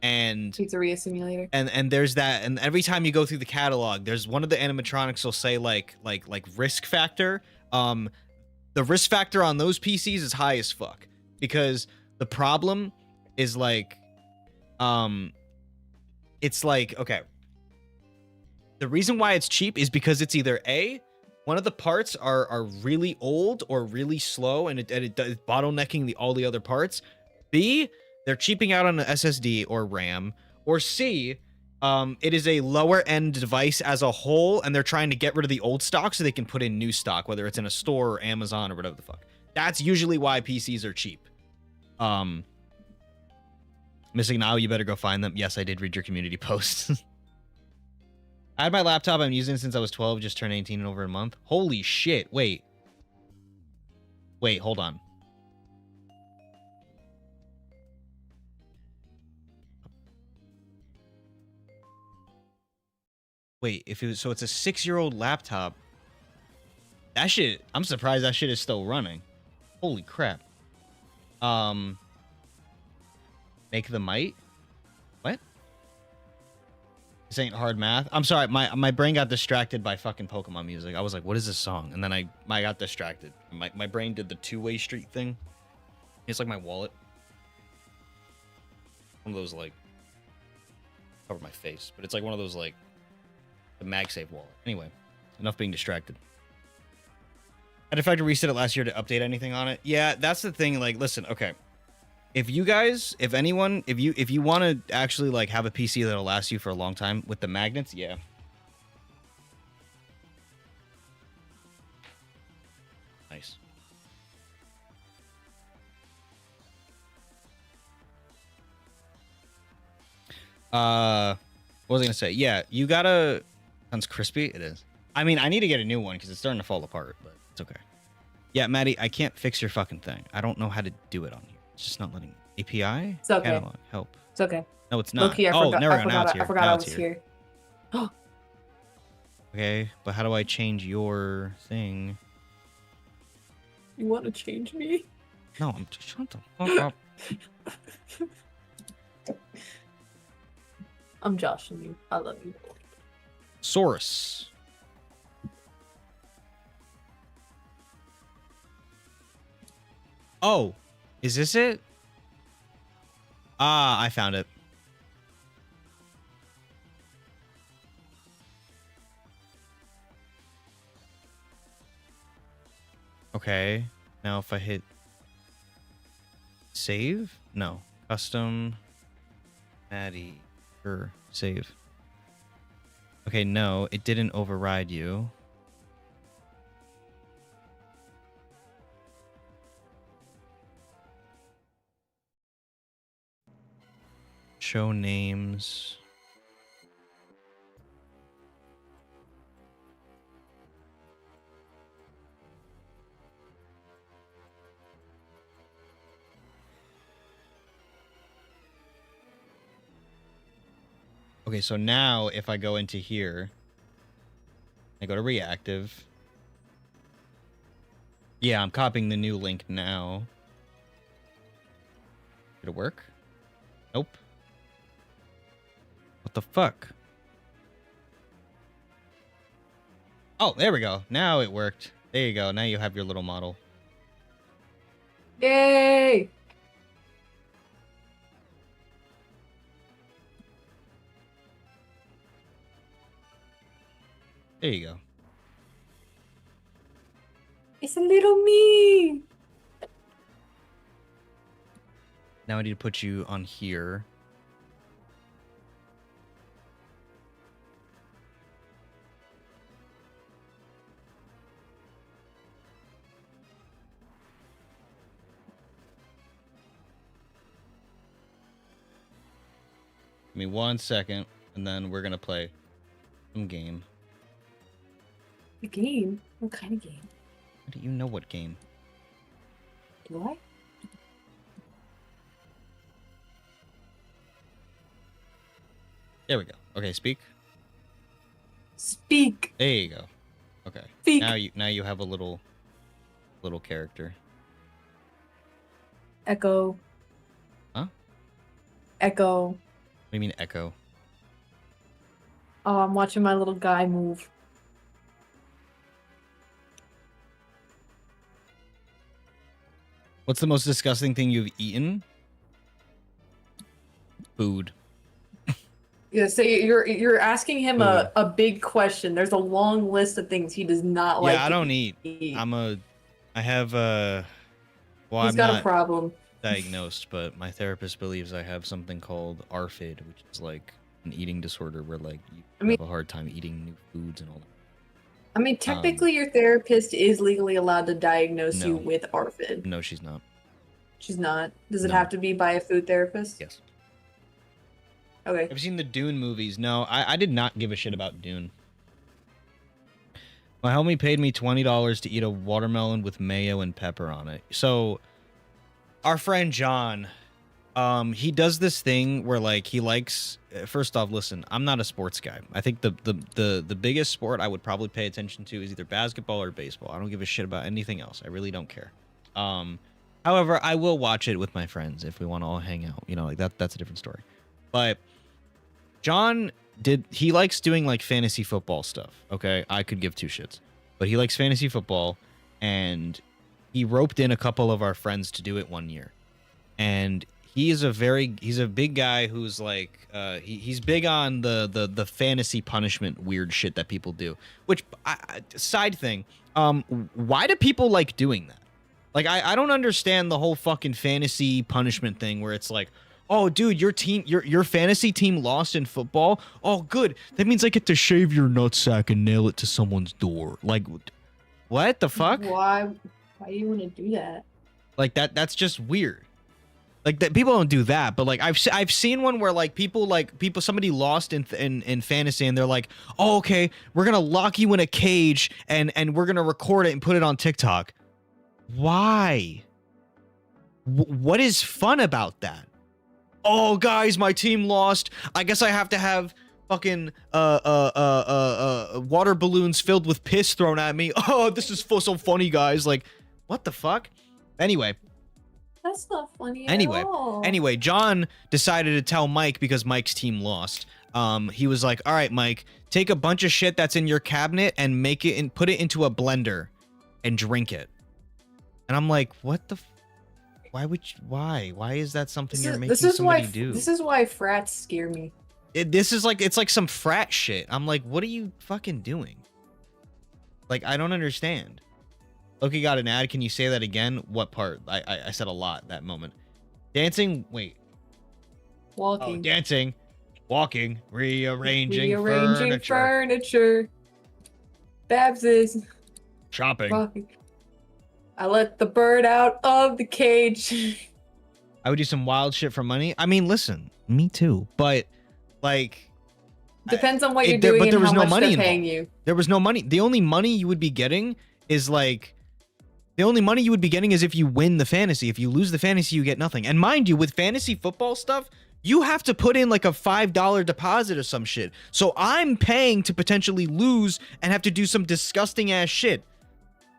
Speaker 1: And
Speaker 6: Pizzeria Simulator.
Speaker 1: And there's that, and every time you go through the catalog, there's one of the animatronics will say like risk factor. The risk factor on those PCs is high as fuck because the problem is like, it's like, okay. The reason why it's cheap is because it's either A, one of the parts are really old or really slow and it's bottlenecking all the other parts. B, they're cheaping out on an SSD or RAM. Or C, it is a lower end device as a whole and they're trying to get rid of the old stock so they can put in new stock, whether it's in a store or Amazon or whatever the fuck. That's usually why PCs are cheap. Missing now, you better go find them. Yes, I did read your community post. I had my laptop. I'm using it since I was 12. Just turned 18 in over a month. Holy shit. Wait, hold on. Wait, if it was, so it's a 6-year-old laptop. That shit, I'm surprised that shit is still running. Holy crap. Make the might? What? This ain't hard math. I'm sorry, my brain got distracted by fucking Pokemon music. I was like, what is this song? And then I got distracted. My brain did the two-way street thing. It's like my wallet. One of those like cover my face, but it's like one of those like the MagSafe wallet. Anyway, enough being distracted. I'd have to reset it last year to update anything on it. Yeah, that's the thing. Like, listen, okay. If you guys, if anyone, if you want to actually like have a PC that'll last you for a long time with the magnets, yeah. Nice. What was I gonna say? Yeah, you gotta. Sounds crispy. It is. I mean, I need to get a new one because it's starting to fall apart, but it's okay. Yeah, Maddie, I can't fix your fucking thing. I don't know how to do it on here. It's just not letting me. API?
Speaker 6: It's okay.
Speaker 1: Catalog. Help.
Speaker 6: It's okay.
Speaker 1: No, it's not.
Speaker 6: Low-key,
Speaker 1: Oh, never go. Now it's here.
Speaker 6: I forgot
Speaker 1: now
Speaker 6: I
Speaker 1: it's
Speaker 6: was
Speaker 1: here.
Speaker 6: here.
Speaker 1: Okay, but how do I change your thing?
Speaker 6: You want to change me?
Speaker 1: No, I'm just shut the fuck up.
Speaker 6: I'm joshing you. I love you.
Speaker 1: Source. Oh, is this it? Ah, I found it. Okay, now if I hit save, no, custom, Maddie, sure, save. Okay, no, it didn't override you. Show names. Okay, so now if I go into here, I go to reactive. Yeah, I'm copying the new link now. Did it work? Nope. What the fuck? Oh, there we go. Now it worked. There you go. Now you have your little model.
Speaker 6: Yay!
Speaker 1: There you go.
Speaker 6: It's a little me.
Speaker 1: Now I need to put you on here. me 1 second, and then we're gonna play some game.
Speaker 6: A game? What kind of game?
Speaker 1: How do you know what game?
Speaker 6: Do I?
Speaker 1: There we go. Okay, speak.
Speaker 6: Speak.
Speaker 1: There you go. Okay.
Speaker 6: Speak.
Speaker 1: Now you have a little character.
Speaker 6: Echo.
Speaker 1: Huh?
Speaker 6: Echo.
Speaker 1: What do you mean echo?
Speaker 6: Oh, I'm watching my little guy move.
Speaker 1: What's the most disgusting thing you've eaten? Food.
Speaker 6: Yeah, so you're asking him a big question. There's a long list of things he does not like.
Speaker 1: Yeah, I don't eat. I have well,
Speaker 6: He's
Speaker 1: I'm
Speaker 6: got
Speaker 1: not
Speaker 6: a problem.
Speaker 1: diagnosed, but my therapist believes I have something called 𝗟𝗡𝗕𝗘, which is like an eating disorder where like you have a hard time eating new foods and all that.
Speaker 6: I mean, technically, your therapist is legally allowed to diagnose you with 𝗟𝗡𝗕𝗦.
Speaker 1: No, she's not.
Speaker 6: She's not. Does it
Speaker 1: No.
Speaker 6: have to be by a food therapist?
Speaker 1: Yes.
Speaker 6: Okay.
Speaker 1: I've seen the Dune movies. No, I did not give a shit about Dune. My homie paid me $20 to eat a watermelon with mayo and pepper on it. So, our friend John, he does this thing where like he likes. First off, listen, I'm not a sports guy. I think the biggest sport I would probably pay attention to is either basketball or baseball. I don't give a shit about anything else. I really don't care. However, I will watch it with my friends if we want to all hang out. You know, like that's a different story. But John he likes doing like fantasy football stuff. Okay, I could give two shits, but he likes fantasy football, and he roped in a couple of our friends to do it one year. And he's a big guy who's like he's big on the fantasy punishment weird shit that people do. Which side thing, why do people like doing that? Like I don't understand the whole fucking fantasy punishment thing where it's like, oh, dude, your fantasy team lost in football. Oh, good. That means I get to shave your nutsack and nail it to someone's door. Like, what the fuck?
Speaker 6: Why do you want to do that?
Speaker 1: Like that's just weird. Like that people don't do that, but like I've seen one where like somebody lost in fantasy and they're like, oh, okay, we're gonna lock you in a cage and we're gonna record it and put it on TikTok. Why? What is fun about that? Oh, guys, my team lost. I guess I have to have fucking water balloons filled with piss thrown at me. Oh, this is so funny, guys. Like, what the fuck? Anyway.
Speaker 6: That's not funny at all.
Speaker 1: Anyway, John decided to tell Mike because Mike's team lost. He was like, all right, Mike, take a bunch of shit that's in your cabinet and make it and put it into a blender and drink it. And I'm like, what the why is that something you're making somebody do?
Speaker 6: This is why frats scare me.
Speaker 1: It's like some frat shit. I'm like, what are you fucking doing? Like, I don't understand. Loki got an ad. Can you say that again? What part? I said a lot that moment. Dancing. Wait.
Speaker 6: Walking.
Speaker 1: Oh, dancing. Walking. Rearranging
Speaker 6: furniture. Babs is
Speaker 1: shopping.
Speaker 6: Walking. I let the bird out of the cage.
Speaker 1: I would do some wild shit for money. I mean, listen, me too. But like,
Speaker 6: depends on what you're doing and how much they're paying you.
Speaker 1: There was no money. The only money you would be getting is like, if you win the fantasy. If you lose the fantasy, you get nothing. And mind you, with fantasy football stuff, you have to put in like a $5 deposit or some shit. So I'm paying to potentially lose and have to do some disgusting ass shit.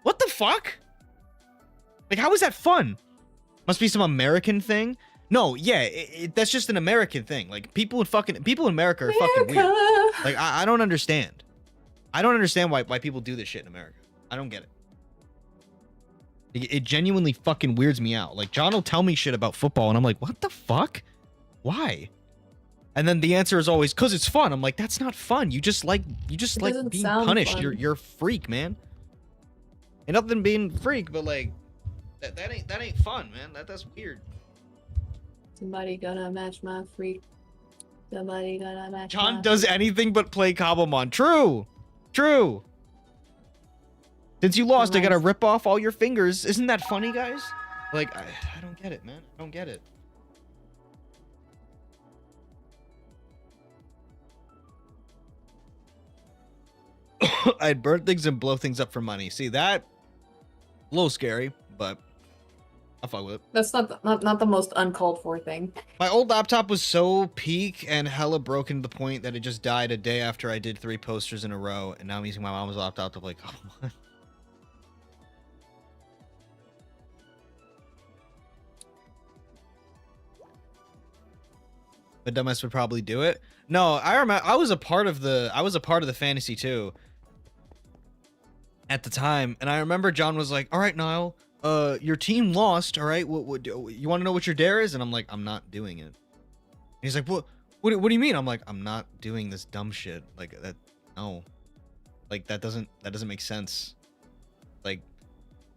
Speaker 1: What the fuck? Like, how is that fun? Must be some American thing. No, yeah, that's just an American thing. Like, people in America are fucking weird. Like, I don't understand. I don't understand why people do this shit in America. I don't get it. It genuinely fucking weirds me out. Like, John will tell me shit about football, and I'm like, what the fuck? Why? And then the answer is always, because it's fun. I'm like, that's not fun. You just like being punished.
Speaker 6: Fun.
Speaker 1: You're a freak, man. And nothing being freak, but like, that ain't fun, man. That's weird.
Speaker 6: Somebody gonna match my freak. Somebody gonna match.
Speaker 1: John does anything but play Cobblemon. True. Since you lost, I gotta rip off all your fingers. Isn't that funny, guys? Like, I don't get it, man. I don't get it. I'd burn things and blow things up for money. See that? A little scary, but I fuck with it.
Speaker 6: That's not the most uncalled for thing.
Speaker 1: My old laptop was so peak and hella broken to the point that it just died a day after I did 3 posters in a row, and now I'm using my mom's laptop to play Cobblemon. But Dumbass would probably do it. No, I remember I was a part of the fantasy too at the time, and I remember John was like, "All right, Niall, your team lost. All right, what you want to know what your dare is?" And I'm like, "I'm not doing it." And he's like, "What do you mean?" I'm like, "I'm not doing this dumb shit. Like that, no, like that doesn't make sense. Like,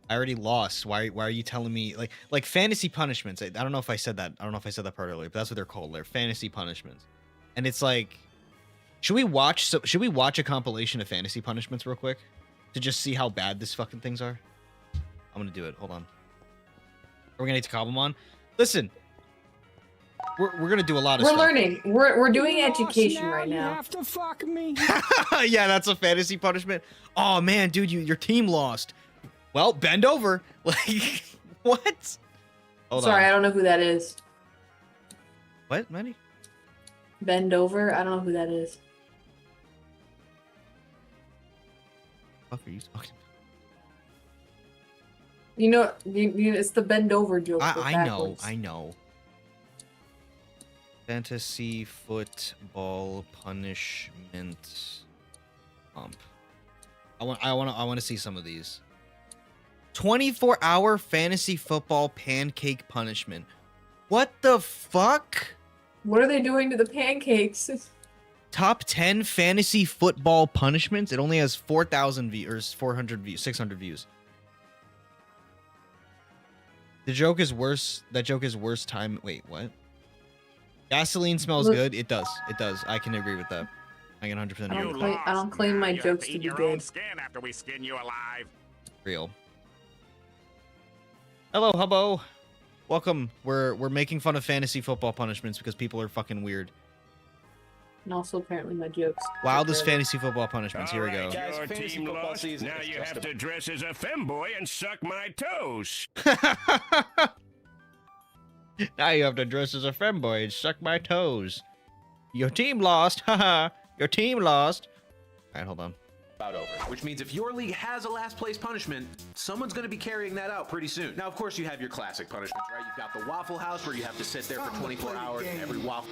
Speaker 1: I already lost. Why are you telling me like fantasy punishments? I don't know if I said that. I don't know if I said that part earlier, but that's what they're called. They're fantasy punishments. And it's like, should we watch a compilation of fantasy punishments real quick to just see how bad this fucking things are? I'm gonna do it. Hold on. We're gonna get to Cobblemon. Listen, we're gonna do a lot of stuff.
Speaker 6: We're learning. We're doing education right now.
Speaker 2: You have to fuck me.
Speaker 1: Yeah, that's a fantasy punishment. Oh man, dude, your team lost. Well, bend over. Like, what? Hold
Speaker 6: Sorry,
Speaker 1: on.
Speaker 6: I don't know who that is.
Speaker 1: What, Maddie?
Speaker 6: Bend over. I don't know who that is.
Speaker 1: What the fuck are you talking
Speaker 6: You know, it's the bend over joke.
Speaker 1: about?
Speaker 6: but
Speaker 1: I know.
Speaker 6: backwards.
Speaker 1: I know. Fantasy football punishment pump. I want to see some of these. 24-hour fantasy football pancake punishment. What the fuck?
Speaker 6: What are they doing to the pancakes?
Speaker 1: Top 10 fantasy football punishments. It only has 4,000 views, or 400 views, 600 views. The joke is worse. That joke is worse time. Wait, what? Gasoline smells
Speaker 6: Look.
Speaker 1: good. It does. It does. I can agree with that. I can 100% agree.
Speaker 6: I don't claim my jokes to be good.
Speaker 7: Skin after we skin you alive.
Speaker 1: Real. Hello, hubbo. Welcome. We're making fun of fantasy football punishments because people are fucking weird.
Speaker 6: And also apparently my jokes.
Speaker 1: Wildest fantasy football punishments. Here we go.
Speaker 3: Guys,
Speaker 7: Your
Speaker 3: fantasy
Speaker 7: team
Speaker 3: football
Speaker 7: lost.
Speaker 3: season
Speaker 7: Now
Speaker 3: is
Speaker 7: you
Speaker 3: just
Speaker 7: have to dress as a femboy and suck my toes.
Speaker 1: Now you have to dress as a femboy and suck my toes. Your team lost. Haha. Your team lost. All right, hold on.
Speaker 8: About over, which means if your league has a last place punishment, someone's going to be carrying that out pretty soon. Now, of course, you have your classic punishments, right? You've got the Waffle House where you have to sit there for 24 hours and every waffle.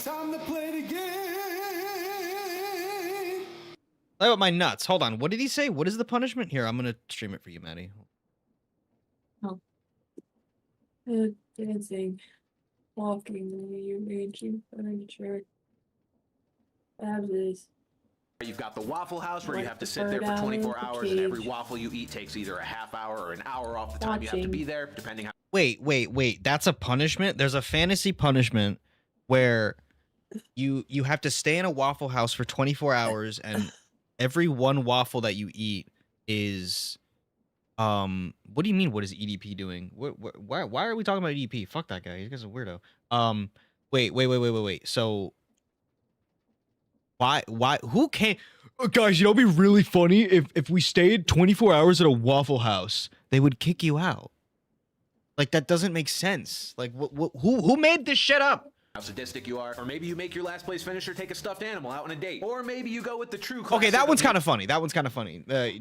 Speaker 4: Time to play the game.
Speaker 1: Play with my nuts. Hold on. What did he say? What is the punishment? Here, I'm gonna stream it for you, Maddie.
Speaker 6: Dancing, walking, rearranging furniture. Fabulous.
Speaker 8: You've got the Waffle House where you
Speaker 6: Like
Speaker 8: have to
Speaker 6: the
Speaker 8: sit there
Speaker 6: bird
Speaker 8: for
Speaker 6: out
Speaker 8: 24
Speaker 6: of the
Speaker 8: hours and every
Speaker 6: cage.
Speaker 8: waffle you eat takes either a half hour or an hour off the time you have to
Speaker 6: Watching.
Speaker 8: be there, depending how.
Speaker 1: Wait. That's a punishment? There's a fantasy punishment where you have to stay in a Waffle House for 24 hours and every one waffle that you eat is what do you mean what is EDP doing? Why are we talking about EDP? Fuck that guy. You guys are a weirdo. Wait. So why who can't guys, you know, it'd be really funny if we stayed 24 hours at a Waffle House. They would kick you out. Like, that doesn't make sense. Like, who made this shit up?
Speaker 8: How sadistic you are, or maybe you make your last place finisher take a stuffed animal out on a date, or maybe you go with the true.
Speaker 1: Okay, that one's kind of funny.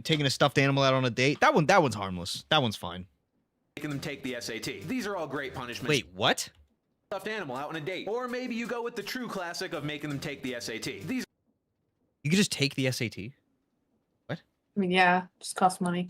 Speaker 1: Taking a stuffed animal out on a date. That one's harmless. That one's fine.
Speaker 8: Making them take the SAT. These are all great punishments.
Speaker 1: Wait, what?
Speaker 8: Stuffed animal out on a date, or maybe you go with the true classic of making them take the SAT. These.
Speaker 1: You could just take the SAT? What?
Speaker 6: I mean, yeah, just costs money.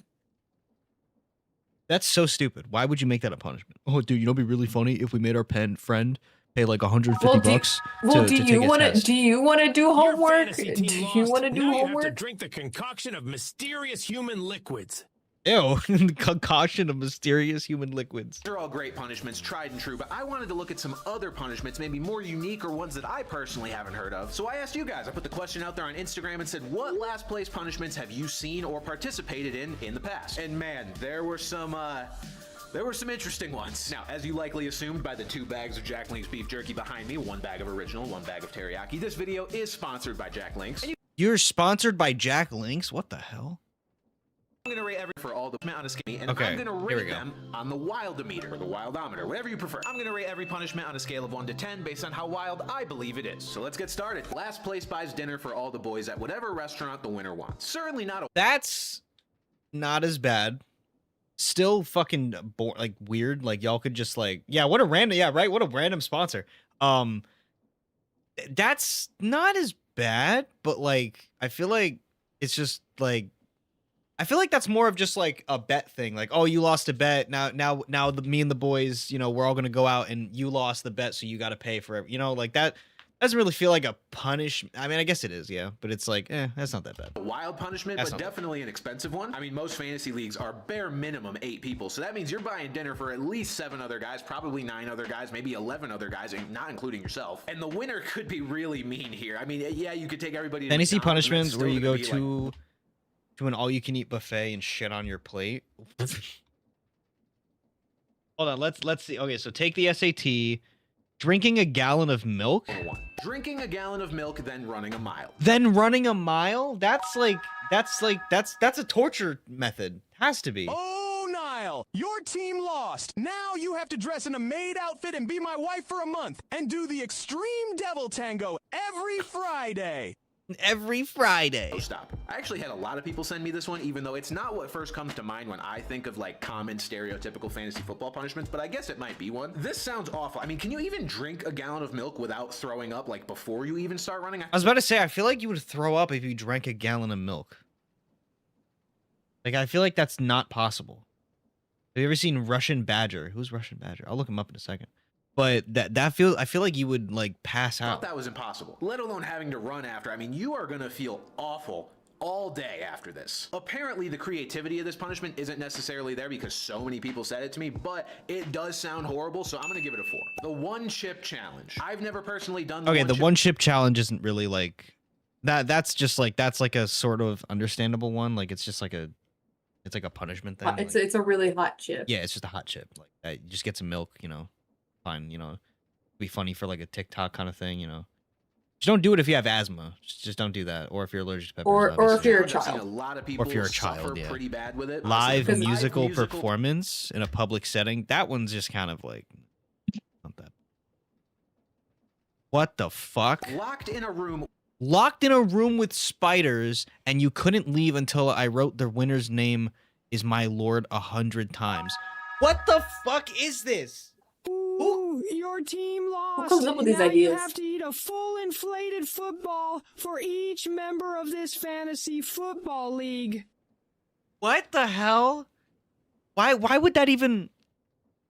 Speaker 1: That's so stupid. Why would you make that a punishment? Oh, dude, you know, it'd be really funny if we made our friend pay like 150 bucks to take a test.
Speaker 6: Do you want to do homework?
Speaker 2: Fantasy
Speaker 6: Do
Speaker 2: team
Speaker 6: you
Speaker 2: lost.
Speaker 6: want to do
Speaker 2: Now you have to
Speaker 6: homework?
Speaker 2: drink the concoction of mysterious human liquids.
Speaker 1: Ew, concoction of mysterious human liquids.
Speaker 8: They're all great punishments, tried and true, but I wanted to look at some other punishments, maybe more unique or ones that I personally haven't heard of. So I asked you guys, I put the question out there on Instagram and said, what last place punishments have you seen or participated in the past? And man, there were some there were some interesting ones. Now, as you likely assumed by the 2 bags of Jack Link's beef jerky behind me, 1 bag of original, 1 bag of teriyaki, this video is sponsored by Jack Link's.
Speaker 1: You're sponsored by Jack Link's? What the hell?
Speaker 8: I'm gonna rate every for all the on a scale, and
Speaker 1: Okay,
Speaker 8: I'm gonna
Speaker 1: here we
Speaker 8: rate
Speaker 1: go.
Speaker 8: them on the wildometer or the wildometer, whatever you prefer. I'm gonna rate every punishment on a scale of 1 to 10 based on how wild I believe it is. So let's get started. Last place buys dinner for all the boys at whatever restaurant the winner wants. Certainly not a
Speaker 1: That's not as bad. Still fucking like weird. Like y'all could just like, yeah, what a random, yeah, right? What a random sponsor. That's not as bad, but like I feel like it's just like I feel like that's more of just like a bet thing. Like, oh, you lost a bet. Now me and the boys, you know, we're all gonna go out and you lost the bet, so you got to pay for it. You know, like that doesn't really feel like a punish. I mean, I guess it is, yeah, but it's like, that's not that bad.
Speaker 8: wild punishment,
Speaker 1: That's
Speaker 8: but
Speaker 1: not
Speaker 8: definitely an expensive one. I mean, most fantasy leagues are bare minimum 8 people, so that means you're buying dinner for at least 7 other guys, probably 9 other guys, maybe 11 other guys, and not including yourself. And the winner could be really mean here. I mean, yeah, you could take everybody to
Speaker 1: Fantasy
Speaker 8: McDonald's, and
Speaker 1: punishment
Speaker 8: that's still
Speaker 1: where you
Speaker 8: gonna
Speaker 1: go
Speaker 8: be, like,
Speaker 1: to an all-you-can-eat buffet and shit on your plate. Hold on, let's see. Okay, so take the SAT. Drinking a gallon of milk,
Speaker 8: 101. Drinking a gallon of milk, then running a mile.
Speaker 1: then running a mile. That's a torture method. Has to be.
Speaker 5: Oh, Niall, your team lost. Now you have to dress in a maid outfit and be my wife for a month and do the extreme devil tango every Friday.
Speaker 1: Every Friday.
Speaker 8: Oh, stop. I actually had a lot of people send me this one, even though it's not what first comes to mind when I think of like common stereotypical fantasy football punishments, but I guess it might be one. This sounds awful. I mean, can you even drink a gallon of milk without throwing up like before you even start running?
Speaker 1: I was about to say, I feel like you would throw up if you drank a gallon of milk. Like, I feel like that's not possible. Have you ever seen Russian Badger? Who's Russian Badger? I'll look him up in a second. But I feel like you would like pass
Speaker 8: I thought
Speaker 1: out.
Speaker 8: that was impossible, let alone having to run after. I mean, you are gonna feel awful all day after this. Apparently, the creativity of this punishment isn't necessarily there because so many people said it to me, but it does sound horrible, so I'm gonna give it a 4. The 1 chip challenge. I've never personally done the
Speaker 1: Okay,
Speaker 8: one
Speaker 1: the
Speaker 8: chip
Speaker 1: 1 chip challenge isn't really like that. That's like a sort of understandable one. Like it's like a punishment thing. Like,
Speaker 6: It's a really hot chip.
Speaker 1: yeah, it's just a hot chip. Like you just get some milk, you know. Fine, you know, be funny for like a TikTok kind of thing, you know. Just don't do it if you have asthma. Just don't do that, or if you're allergic to peppers.
Speaker 6: Or if
Speaker 1: obviously.
Speaker 6: you're a
Speaker 8: I've seen
Speaker 6: child.
Speaker 8: a lot of people
Speaker 1: Or if you're a
Speaker 8: suffer
Speaker 1: child, yeah.
Speaker 8: pretty bad with it.
Speaker 1: Live
Speaker 8: Honestly,
Speaker 1: musical performance in a public setting. That one's just kind of like not that. What the fuck?
Speaker 8: Locked in a room.
Speaker 1: Locked in a room with spiders, and you couldn't leave until I wrote the winner's name is my lord 100 times. What the fuck is this?
Speaker 9: Ooh, your team lost.
Speaker 6: comes up with these
Speaker 9: Now
Speaker 6: ideas?
Speaker 9: You have to eat a full inflated football for each member of this fantasy football league.
Speaker 1: What the hell? Why would that even?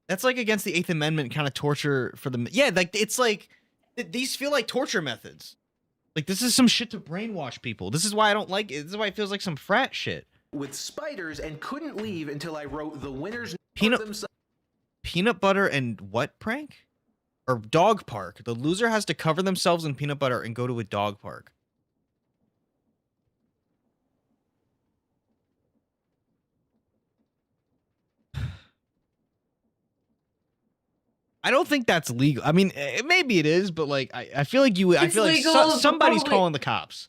Speaker 1: That's like against the 8th Amendment kind of torture for the. Yeah, like it's like these feel like torture methods. Like this is some shit to brainwash people. This is why I don't like it. This is why it feels like some frat shit.
Speaker 8: With spiders and couldn't leave until I wrote the winner's
Speaker 1: Peanut butter and what prank? Or dog park. The loser has to cover themselves in peanut butter and go to a dog park. I don't think that's legal. I mean, maybe it is, but like, I feel like you. I feel like
Speaker 6: legal, but
Speaker 1: somebody's
Speaker 6: probably-
Speaker 1: calling the cops.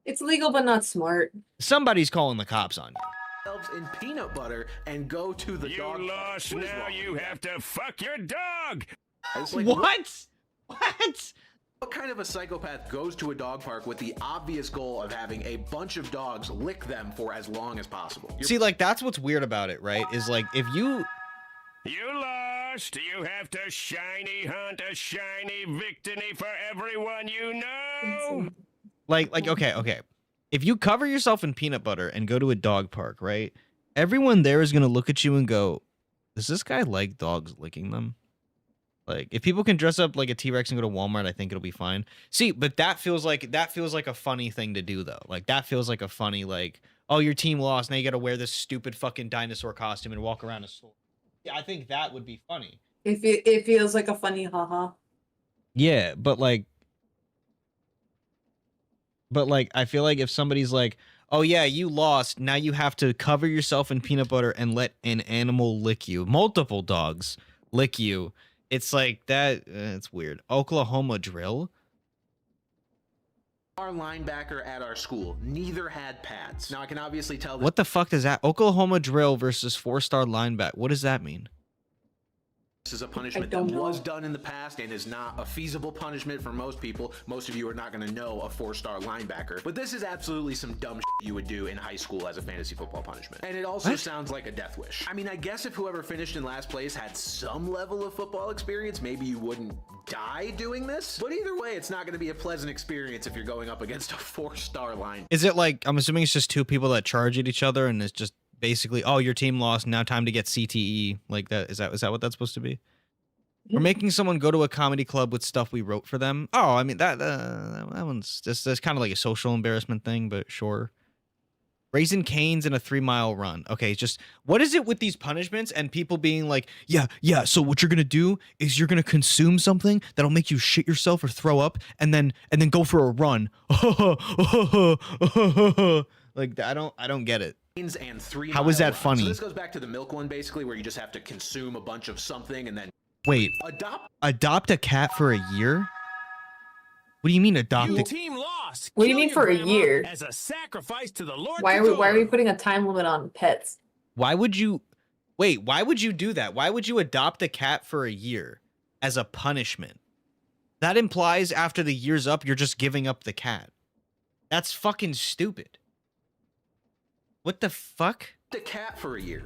Speaker 6: It's legal, but not smart.
Speaker 1: Somebody's calling the cops on you.
Speaker 8: in peanut butter and go to the
Speaker 7: You
Speaker 8: dog.
Speaker 7: lost,
Speaker 8: What is
Speaker 7: now
Speaker 8: wrong
Speaker 7: you
Speaker 8: with that?
Speaker 7: have to fuck your dog!
Speaker 8: It's like,
Speaker 1: What?
Speaker 8: What kind of a psychopath goes to a dog park with the obvious goal of having a bunch of dogs lick them for as long as possible?
Speaker 1: See, like, that's what's weird about it, right? Is like, if you...
Speaker 7: You lost! You have to shiny hunt a shiny victory for everyone you know!
Speaker 1: Like, okay. If you cover yourself in peanut butter and go to a dog park, right? Everyone there is going to look at you and go, does this guy like dogs licking them? Like, if people can dress up like a T-Rex and go to Walmart, I think it'll be fine. See, but that feels like a funny thing to do, though. Like, that feels like a funny, like, oh, your team lost. Now you got to wear this stupid fucking dinosaur costume and walk around a store. Yeah, I think that would be funny.
Speaker 6: It feels like a funny haha.
Speaker 1: Yeah, but like, I feel like if somebody's like, Oh yeah, you lost. Now you have to cover yourself in peanut butter and let an animal lick you. Multiple dogs lick you. It's like that. It's weird. Oklahoma drill.
Speaker 8: Our linebacker at our school, neither had pads. Now I can obviously tell that
Speaker 1: What the fuck does that? Oklahoma drill versus 4-star linebacker. What does that mean?
Speaker 8: this is a punishment that was done in the past and is not a feasible punishment for most people. Most of you are not going to know a 4-star linebacker, but this is absolutely some dumb shit you would do in high school as a fantasy football punishment. And it also sounds like a death wish. I mean, I guess if whoever finished in last place had some level of football experience, maybe you wouldn't die doing this. But either way, it's not going to be a pleasant experience if you're going up against a 4-star line.
Speaker 1: Is it like, I'm assuming it's just two people that charge at each other and it's just basically, oh, your team lost, now time to get CTE, like that? Is that what that's supposed to be? We're making someone go to a comedy club with stuff we wrote for them. Oh, I mean, that one's just, that's kind of like a social embarrassment thing, but sure. Raising Cane's in a 3-mile run. Okay, just what is it with these punishments and people being like, yeah, so what you're gonna do is you're gonna consume something that'll make you shit yourself or throw up and then go for a run. Like, I don't get it.
Speaker 8: And 3
Speaker 1: How is that
Speaker 8: mile
Speaker 1: funny?
Speaker 8: So this goes back to the milk one, basically, where you just have to consume a bunch of something and then
Speaker 1: Wait, adopt a cat for a year? What do you mean adopt a
Speaker 10: team lost.
Speaker 6: What do you mean for a year?
Speaker 10: As a sacrifice to the Lord.
Speaker 6: Why are we putting a time limit on pets?
Speaker 1: Why would you do that? Why would you adopt a cat for a year as a punishment? That implies after the year's up, you're just giving up the cat. That's fucking stupid. What the fuck?
Speaker 8: the cat for a year.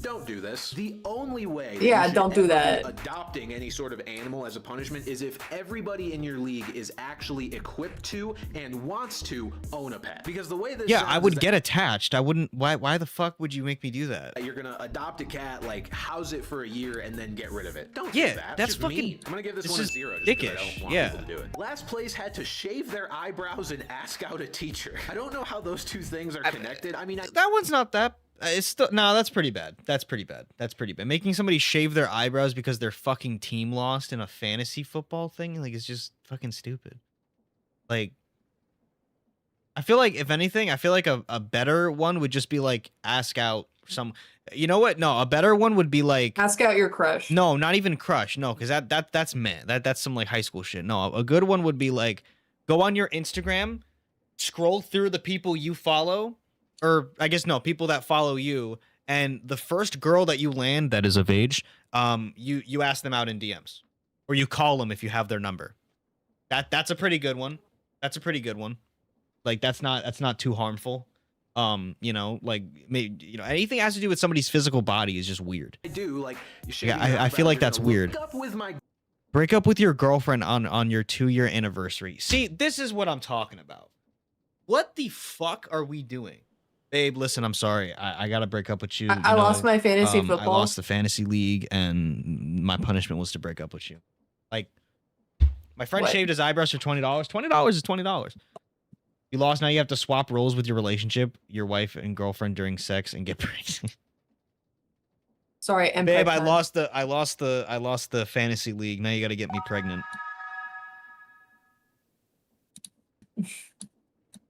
Speaker 8: Don't do this. The only way
Speaker 6: don't do that.
Speaker 8: Adopting any sort of animal as a punishment is if everybody in your league is actually equipped to and wants to own a pet. Because the way this
Speaker 1: I would get attached. I wouldn't. Why the fuck would you make me do that?
Speaker 8: You're gonna adopt a cat, like house it for a year and then get rid of it. Don't do that.
Speaker 1: That's
Speaker 8: just
Speaker 1: fucking
Speaker 8: mean. I'm gonna give this one a 0 just because I don't want people to do it. Last place had to shave their eyebrows and ask out a teacher. I don't know how those two things are connected. I mean,
Speaker 1: that one's not that. It's still that's pretty bad. That's pretty bad. Making somebody shave their eyebrows because their fucking team lost in a fantasy football thing, like, it's just fucking stupid. Like, I feel like if anything, a better one would just be like ask out some. You know what? No, a better one would be like
Speaker 6: ask out your crush.
Speaker 1: No, not even crush. No, because that's man. That's some like high school shit. No, a good one would be like go on your Instagram, scroll through the people you follow. Or I guess no, people that follow you, and the first girl that you land that is of age, you ask them out in DMs, or you call them if you have their number. That's a pretty good one. Like that's not too harmful. Like anything that has to do with somebody's physical body is just weird.
Speaker 8: I do like.
Speaker 1: I feel like that's weird. Break up with your girlfriend on your 2-year anniversary. See, this is what I'm talking about. What the fuck are we doing? Babe, listen, I'm sorry. I gotta break up with you.
Speaker 6: I lost my fantasy football.
Speaker 1: I lost the fantasy league, and my punishment was to break up with you. Like, my friend shaved his eyebrows for $20. $20 is $20. You lost. Now you have to swap roles with your relationship, your wife and girlfriend during sex, and get pregnant.
Speaker 6: Sorry, and
Speaker 1: babe, I lost the fantasy league. Now you got to get me pregnant.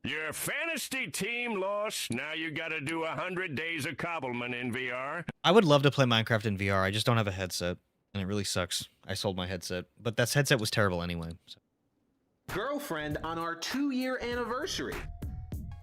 Speaker 7: Your fantasy team lost. Now you gotta do 100 days of Cobblemon in VR.
Speaker 1: I would love to play Minecraft in VR. I just don't have a headset, and it really sucks. I sold my headset, but that headset was terrible anyway. So.
Speaker 8: Girlfriend on our 2-year anniversary.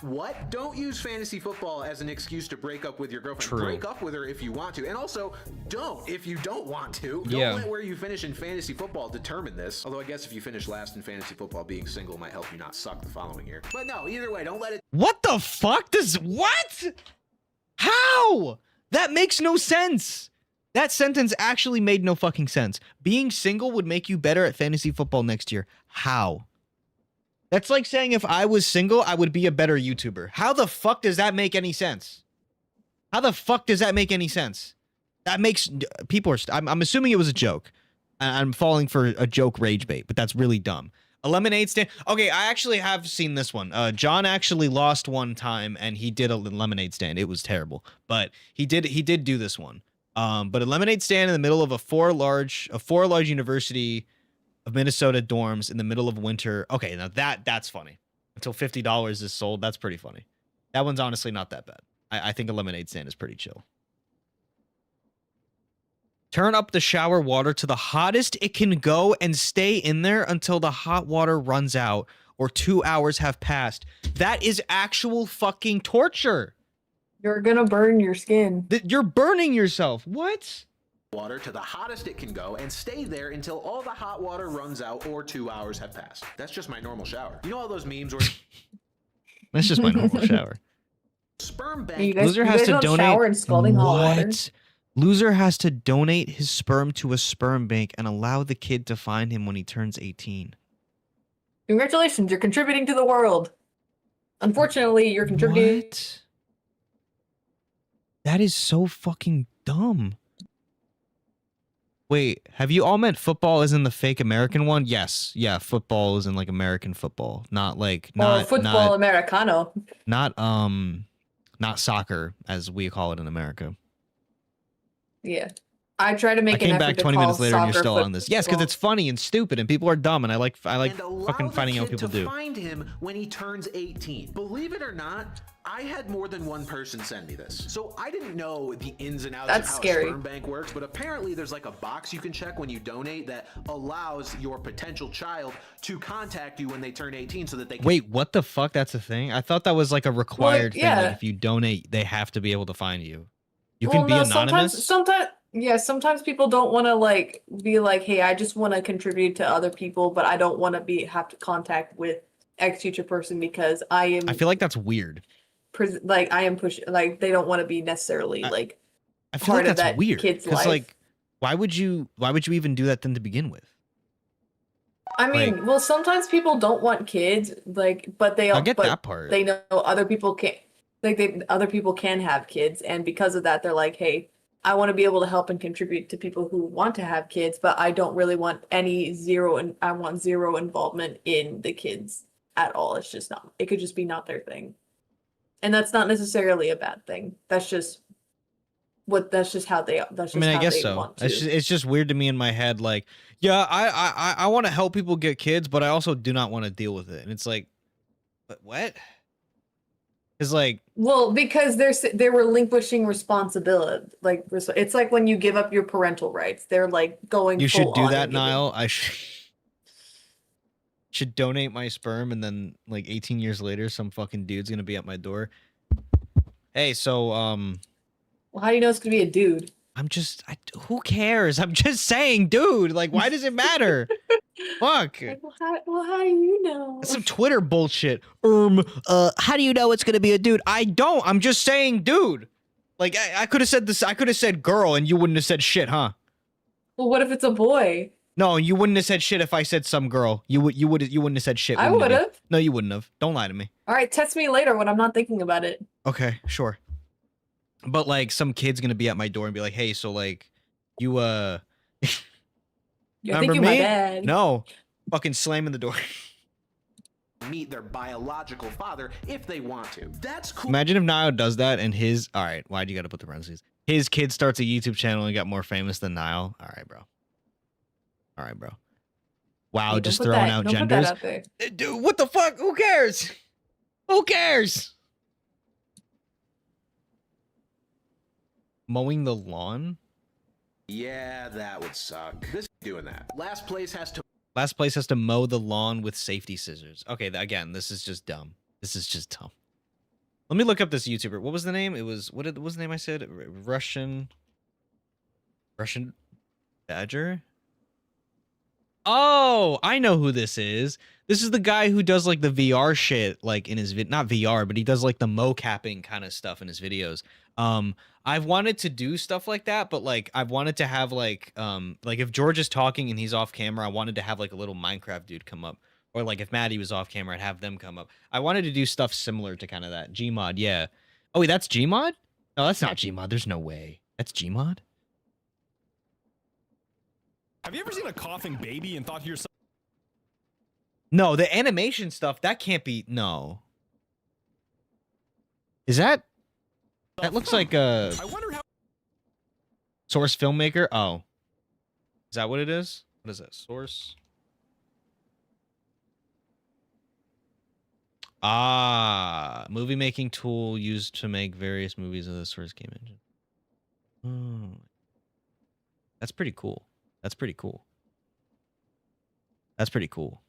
Speaker 8: What? Don't use fantasy football as an excuse to break up with your girlfriend.
Speaker 1: True.
Speaker 8: Break up with her if you want to. And also, don't if you don't want to. Don't let where you finish in fantasy football determine this. Although I guess if you finish last in fantasy football, being single might help you not suck the following year. But no, either way, don't let it.
Speaker 1: What the fuck does what? How? That makes no sense. That sentence actually made no fucking sense. Being single would make you better at fantasy football next year. How? That's like saying if I was single, I would be a better YouTuber. How the fuck does that make any sense? That makes people are. I'm assuming it was a joke. I'm falling for a joke rage bait, but that's really dumb. A lemonade stand. Okay, I actually have seen this one. John actually lost one time, and he did a lemonade stand. It was terrible, but he did do this one. But a lemonade stand in the middle of a four large University of Minnesota dorms in the middle of winter. Okay, now that's funny. until $50 is sold. That's pretty funny. That one's honestly not that bad. I think a lemonade stand is pretty chill. Turn up the shower water to the hottest it can go and stay in there until the hot water runs out or 2 hours have passed. That is actual fucking torture.
Speaker 6: You're gonna burn your skin.
Speaker 1: You're burning yourself. What?
Speaker 8: Water to the hottest it can go and stay there until all the hot water runs out or 2 hours have passed. That's just my normal shower. You know all those memes where
Speaker 1: That's just my normal shower.
Speaker 8: sperm bank
Speaker 6: You guys,
Speaker 1: Loser
Speaker 6: you
Speaker 1: has
Speaker 6: guys
Speaker 1: to
Speaker 6: don't
Speaker 1: donate.
Speaker 6: shower in scalding hot water?
Speaker 1: What? Loser has to donate his sperm to a sperm bank and allow the kid to find him when he turns 18.
Speaker 6: Congratulations, you're contributing to the world. Unfortunately, you're contributing.
Speaker 1: What? That is so fucking dumb. Wait, have you all meant football is in the fake American one? Yes. Yeah, football is in like American football. Not like not
Speaker 6: football Americano.
Speaker 1: not soccer as we call it in America.
Speaker 6: Yeah. I try to
Speaker 1: I
Speaker 6: make
Speaker 1: came
Speaker 6: an effort
Speaker 1: back
Speaker 6: to
Speaker 1: 20
Speaker 6: call
Speaker 1: minutes later and you're
Speaker 6: soccer
Speaker 1: still on this. Yes, because
Speaker 6: football.
Speaker 1: it's funny and stupid and people are dumb and I like
Speaker 8: and allow
Speaker 1: fucking
Speaker 8: the
Speaker 1: finding out what
Speaker 8: kid
Speaker 1: people
Speaker 8: to
Speaker 1: do.
Speaker 8: find him when he turns 18. Believe it or not, I had more than one person send me this. So I didn't know the ins and outs
Speaker 6: That's
Speaker 8: of how
Speaker 6: scary.
Speaker 8: a sperm bank works, but apparently there's like a box you can check when you donate that allows your potential child to contact you when they turn 18 so that they can
Speaker 1: Wait, what the fuck? That's a thing? I thought that was like a required thing.
Speaker 6: yeah.
Speaker 1: Like if you donate, they have to be able to find you. You can be anonymous.
Speaker 6: Sometimes people don't want to like be like, hey, I just want to contribute to other people, but I don't want to have to contact with X future person because I
Speaker 1: feel like that's weird.
Speaker 6: I am pushing, like they don't want to be necessarily like
Speaker 1: I feel
Speaker 6: part
Speaker 1: like
Speaker 6: of
Speaker 1: that's
Speaker 6: that
Speaker 1: weird.
Speaker 6: kid's
Speaker 1: Because
Speaker 6: life.
Speaker 1: like, why would you even do that then to begin with?
Speaker 6: I mean, well, sometimes people don't want kids, like, but
Speaker 1: I get that part.
Speaker 6: They know other people can't, other people can have kids, and because of that, they're like, hey, I want to be able to help and contribute to people who want to have kids, but I don't really want I want zero involvement in the kids at all. It's just not, it could just be not their thing. And that's not necessarily a bad thing. That's just how they, that's just
Speaker 1: I mean, I
Speaker 6: how
Speaker 1: guess
Speaker 6: they
Speaker 1: so.
Speaker 6: want to.
Speaker 1: It's just weird to me in my head. Like, yeah, I want to help people get kids, but I also do not want to deal with it. And it's like, but what? It's like,
Speaker 6: Well, because they're relinquishing responsibility. Like it's like when you give up your parental rights. They're like going.
Speaker 1: you should
Speaker 6: full
Speaker 1: do
Speaker 6: on
Speaker 1: that,
Speaker 6: and giving-
Speaker 1: Niall. I should donate my sperm, and then like 18 years later, some fucking dude's gonna be at my door. Hey, so
Speaker 6: Well, how do you know it's gonna be a dude?
Speaker 1: who cares? I'm just saying, dude. Like, why does it matter? Fuck.
Speaker 6: Like, well, how do you know?
Speaker 1: That's some Twitter bullshit. How do you know it's gonna be a dude? I don't. I'm just saying, dude. Like, I could have said this. I could have said girl, and you wouldn't have said shit, huh?
Speaker 6: Well, what if it's a boy?
Speaker 1: No, you wouldn't have said shit if I said some girl. You wouldn't have said shit.
Speaker 6: I
Speaker 1: wouldn't you?
Speaker 6: would have.
Speaker 1: No, you wouldn't have. Don't lie to me.
Speaker 6: All right, test me later when I'm not thinking about it.
Speaker 1: Okay, sure. But like, some kid's gonna be at my door and be like, "Hey, so like, you
Speaker 6: You're
Speaker 1: remember
Speaker 6: thinking
Speaker 1: me?
Speaker 6: my dad.
Speaker 1: No, fucking slamming the door."
Speaker 8: meet their biological father if they want to. That's cool.
Speaker 1: Imagine if Niall does that and his. All right, why'd you gotta put the parentheses? His kid starts a YouTube channel and got more famous than Niall. All right, bro. All right, bro. Wow,
Speaker 6: Hey,
Speaker 1: just
Speaker 6: don't put
Speaker 1: throwing
Speaker 6: that-
Speaker 1: out
Speaker 6: don't put
Speaker 1: genders.
Speaker 6: that out there.
Speaker 1: Dude, what the fuck? Who cares? Who cares? Mowing the lawn?
Speaker 8: Yeah, that would suck. This doing that. Last place has to
Speaker 1: mow the lawn with safety scissors. Okay, again, this is just dumb. This is just dumb. Let me look up this YouTuber. What was the name? It was what was the name I said? Russian Badger? Oh, I know who this is. This is the guy who does like the VR shit, like in his not VR, but he does like the mocapping kind of stuff in his videos. I've wanted to do stuff like that, but like I've wanted to have like if George is talking and he's off camera, I wanted to have like a little Minecraft dude come up, or like if Maddie was off camera, I'd have them come up. I wanted to do stuff similar to kind of that Gmod, yeah. Oh wait, that's Gmod? No, that's not Gmod. There's no way. That's Gmod.
Speaker 5: Have you ever seen a coughing baby and thought to yourself,
Speaker 1: No, the animation stuff, that can't be, no. Is that looks like a
Speaker 5: I wonder how
Speaker 1: Source filmmaker? Oh. Is that what it is? What is that? Source? Ah, movie making tool used to make various movies of the source game engine. Oh. That's pretty cool. That's pretty cool. That's pretty cool.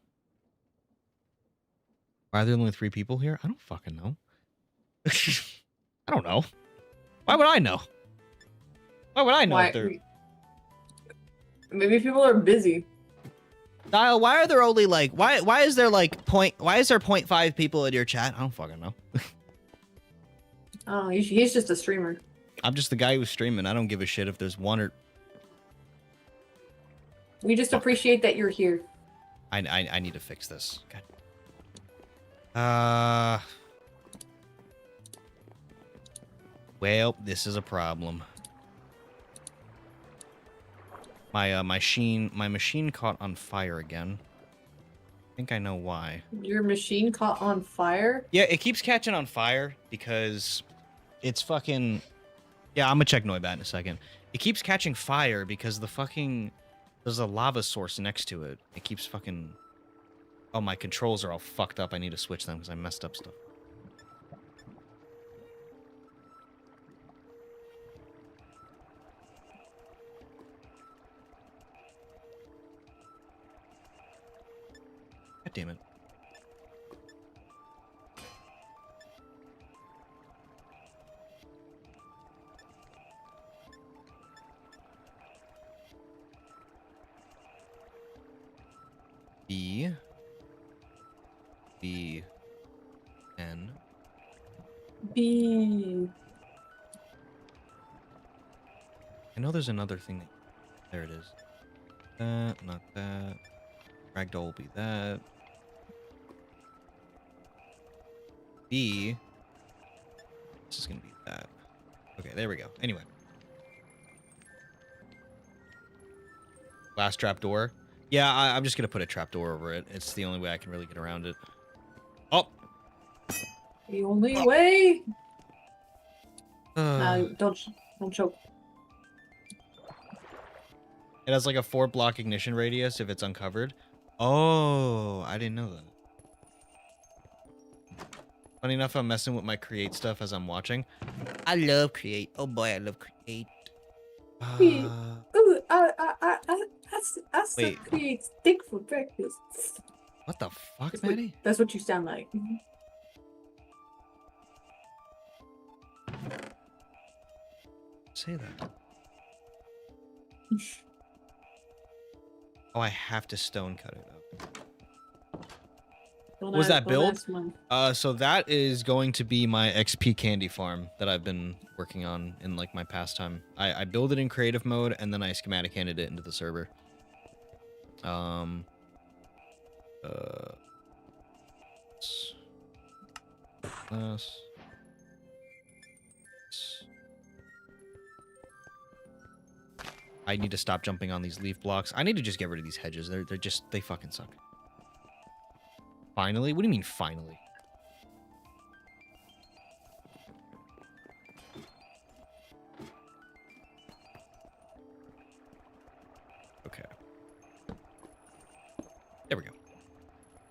Speaker 1: Why are there only 3 people here? I don't fucking know. I don't know. Why would I know? Why would I know if they're...
Speaker 6: Maybe people are busy.
Speaker 1: Dial, why are there only like... Why is there like why is there 0.5 people in your chat? I don't fucking know.
Speaker 6: Oh, he's just a streamer.
Speaker 1: I'm just the guy who's streaming. I don't give a shit if there's 1 or...
Speaker 6: We just appreciate that you're here.
Speaker 1: I need to fix this. God. Well, this is a problem. My machine caught on fire again. I think I know why.
Speaker 6: Your machine caught on fire?
Speaker 1: Yeah, it keeps catching on fire because it's fucking... Yeah, I'm gonna check 𝗦𝗏𝗕𝗏𝗦 in a second. It keeps catching fire because the fucking... There's a lava source next to it. It keeps fucking... Oh, my controls are all fucked up. I need to switch them because I messed up stuff. God damn it. B N
Speaker 6: B.
Speaker 1: I know there's another thing that... There it is. That, not that. Ragdoll will be that. B. This is gonna be that. Okay, there we go. Anyway. Last trapdoor. Yeah, I'm just gonna put a trapdoor over it. It's the only way I can really get around it. Oh!
Speaker 6: The only way? Don't choke.
Speaker 1: It has like a 4-block ignition radius if it's uncovered. Oh, I didn't know that. Funny enough, I'm messing with my create stuff as I'm watching. I love create. Oh boy, I love create.
Speaker 6: Ooh, I
Speaker 1: Wait.
Speaker 6: create steak for breakfast.
Speaker 1: What the fuck, Maddie?
Speaker 6: That's what you sound like.
Speaker 1: Say that. Oh, I have to stone cut it up. What was that build? So that is going to be my XP candy farm that I've been working on in like my pastime. I build it in creative mode and then I schematic handed it into the server. I need to stop jumping on these leaf blocks. I need to just get rid of these hedges. They fucking suck. Finally? What do you mean finally? Okay. There we go.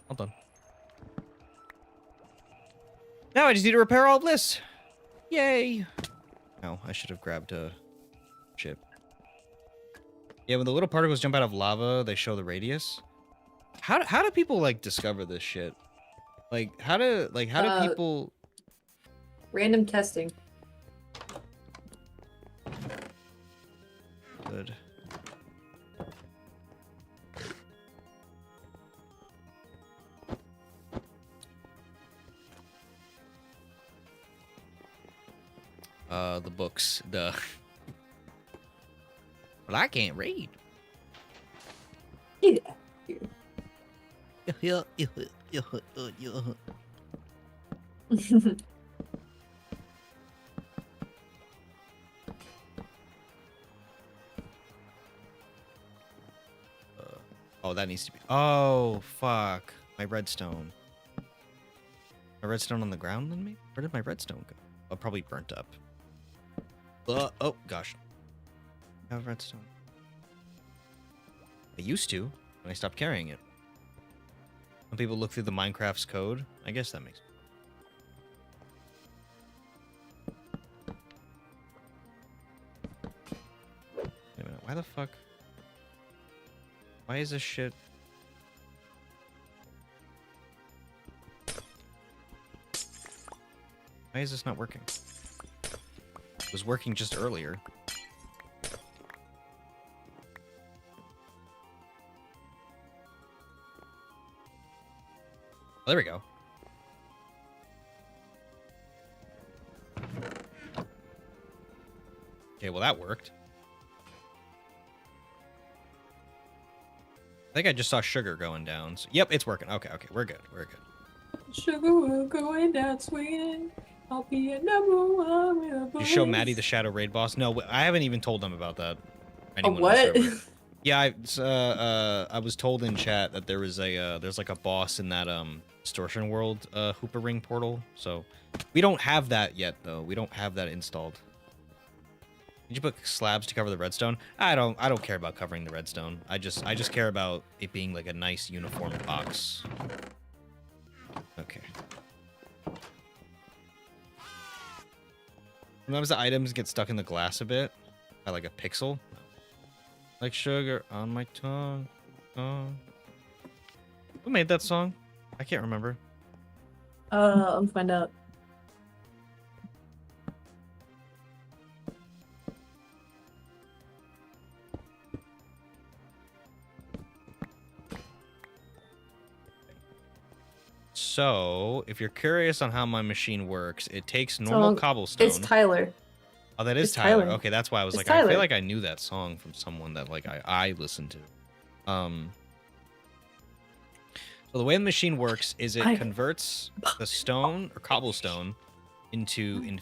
Speaker 1: All done. Now I just need to repair all of this. Yay. Oh, I should have grabbed a chip. Yeah, when the little particles jump out of lava, they show the radius. How do people like discover this shit? Like how do people
Speaker 6: Random testing.
Speaker 1: Good. The books, Well, I can't read.
Speaker 6: Get out of here.
Speaker 1: Oh, that needs to be... Oh, fuck. My redstone. My redstone on the ground, then maybe? Where did my redstone go? Oh, probably burnt up. Oh, gosh. I have redstone. I used to, when I stopped carrying it. When people look through the Minecraft's code, I guess that makes sense. Why the fuck? Why is this shit? Why is this not working? It was working just earlier. Oh, there we go. Okay, well that worked. I think I just saw sugar going down. So, yep, it's working. Okay, we're good. We're good.
Speaker 6: Sugar will going down swinging. I'll be a number one with a
Speaker 1: You show
Speaker 6: voice.
Speaker 1: Maddie the Shadow Raid boss? No, I haven't even told them about that.
Speaker 6: A what?
Speaker 1: Yeah, I was told in chat that there was there's like a boss in that Distortion World Hooper Ring portal. So we don't have that yet though. We don't have that installed. Did you put slabs to cover the redstone? I don't care about covering the redstone. I just care about it being like a nice uniform box. Okay. Sometimes the items get stuck in the glass a bit by like a pixel. Like sugar on my tongue. Who made that song? I can't remember.
Speaker 6: I'll find out.
Speaker 1: So, if you're curious on how my machine works, it takes normal cobblestone.
Speaker 6: It's Tyler.
Speaker 1: Oh, that is
Speaker 6: It's
Speaker 1: Tyler.
Speaker 6: Tyler.
Speaker 1: Okay, that's why I was
Speaker 6: It's
Speaker 1: like, I
Speaker 6: Tyler.
Speaker 1: feel like I knew that song from someone that like I listened to. So the way the machine works is it converts the stone or cobblestone into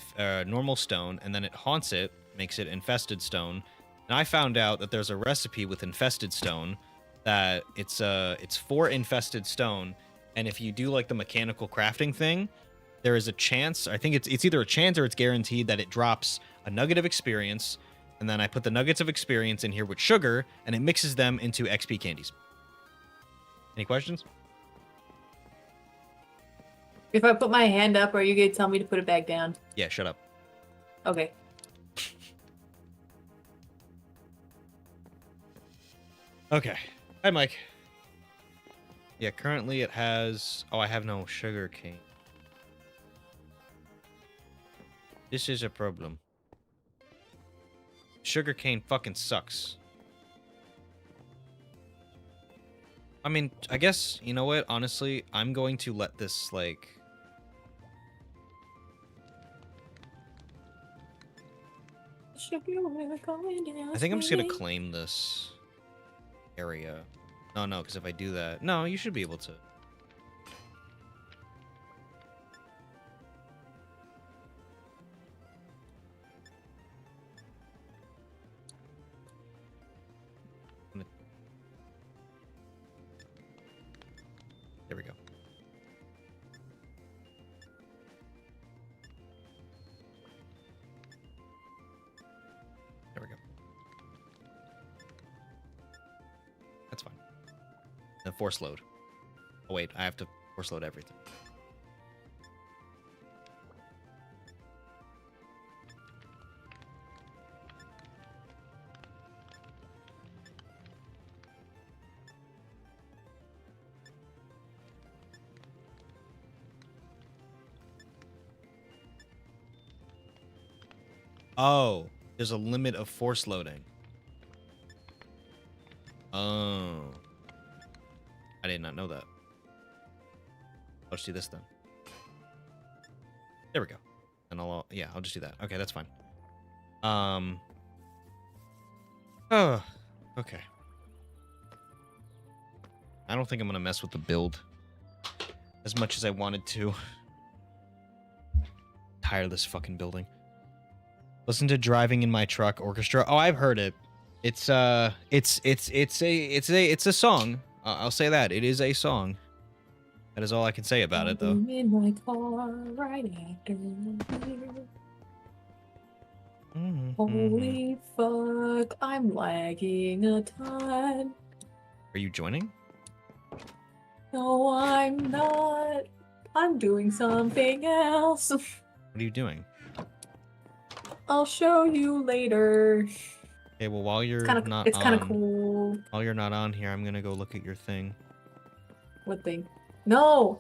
Speaker 1: normal stone, and then it haunts it, makes it infested stone. And I found out that there's a recipe with infested stone that it's 4 infested stone, and if you do like the mechanical crafting thing, there is a chance. I think it's either a chance or it's guaranteed that it drops a nugget of experience, and then I put the nuggets of experience in here with sugar, and it mixes them into XP candies. Any questions?
Speaker 6: If I put my hand up, are you gonna tell me to put it back down?
Speaker 1: Yeah, shut up.
Speaker 6: Okay.
Speaker 1: Okay. Hi, Mike. Yeah, currently it has... Oh, I have no sugar cane. This is a problem. Sugar cane fucking sucks. I mean, I guess, you know what? Honestly, I'm going to let this, like... I think I'm just gonna claim this area. No, because if I do that... No, you should be able to. There we go. There we go. That's fine. Then force load. Oh wait, I have to force load everything. Oh, there's a limit of force loading. Oh. I did not know that. Let's do this then. There we go. And I'll just do that. Okay, that's fine. Oh, okay. I don't think I'm gonna mess with the build as much as I wanted to. Tired of this fucking building. Listen to Driving in My Truck Orchestra. Oh, I've heard it. It's a song. I'll say that. It is a song. That is all I can say about it, though.
Speaker 6: I'm in my car right after Holy fuck, I'm lagging a ton.
Speaker 1: Are you joining?
Speaker 6: No, I'm not. I'm doing something else.
Speaker 1: What are you doing?
Speaker 6: I'll show you later.
Speaker 1: Okay, well, while you're not
Speaker 6: It's kind of
Speaker 1: on,
Speaker 6: cool.
Speaker 1: while you're not on here, I'm gonna go look at your thing.
Speaker 6: What thing? No.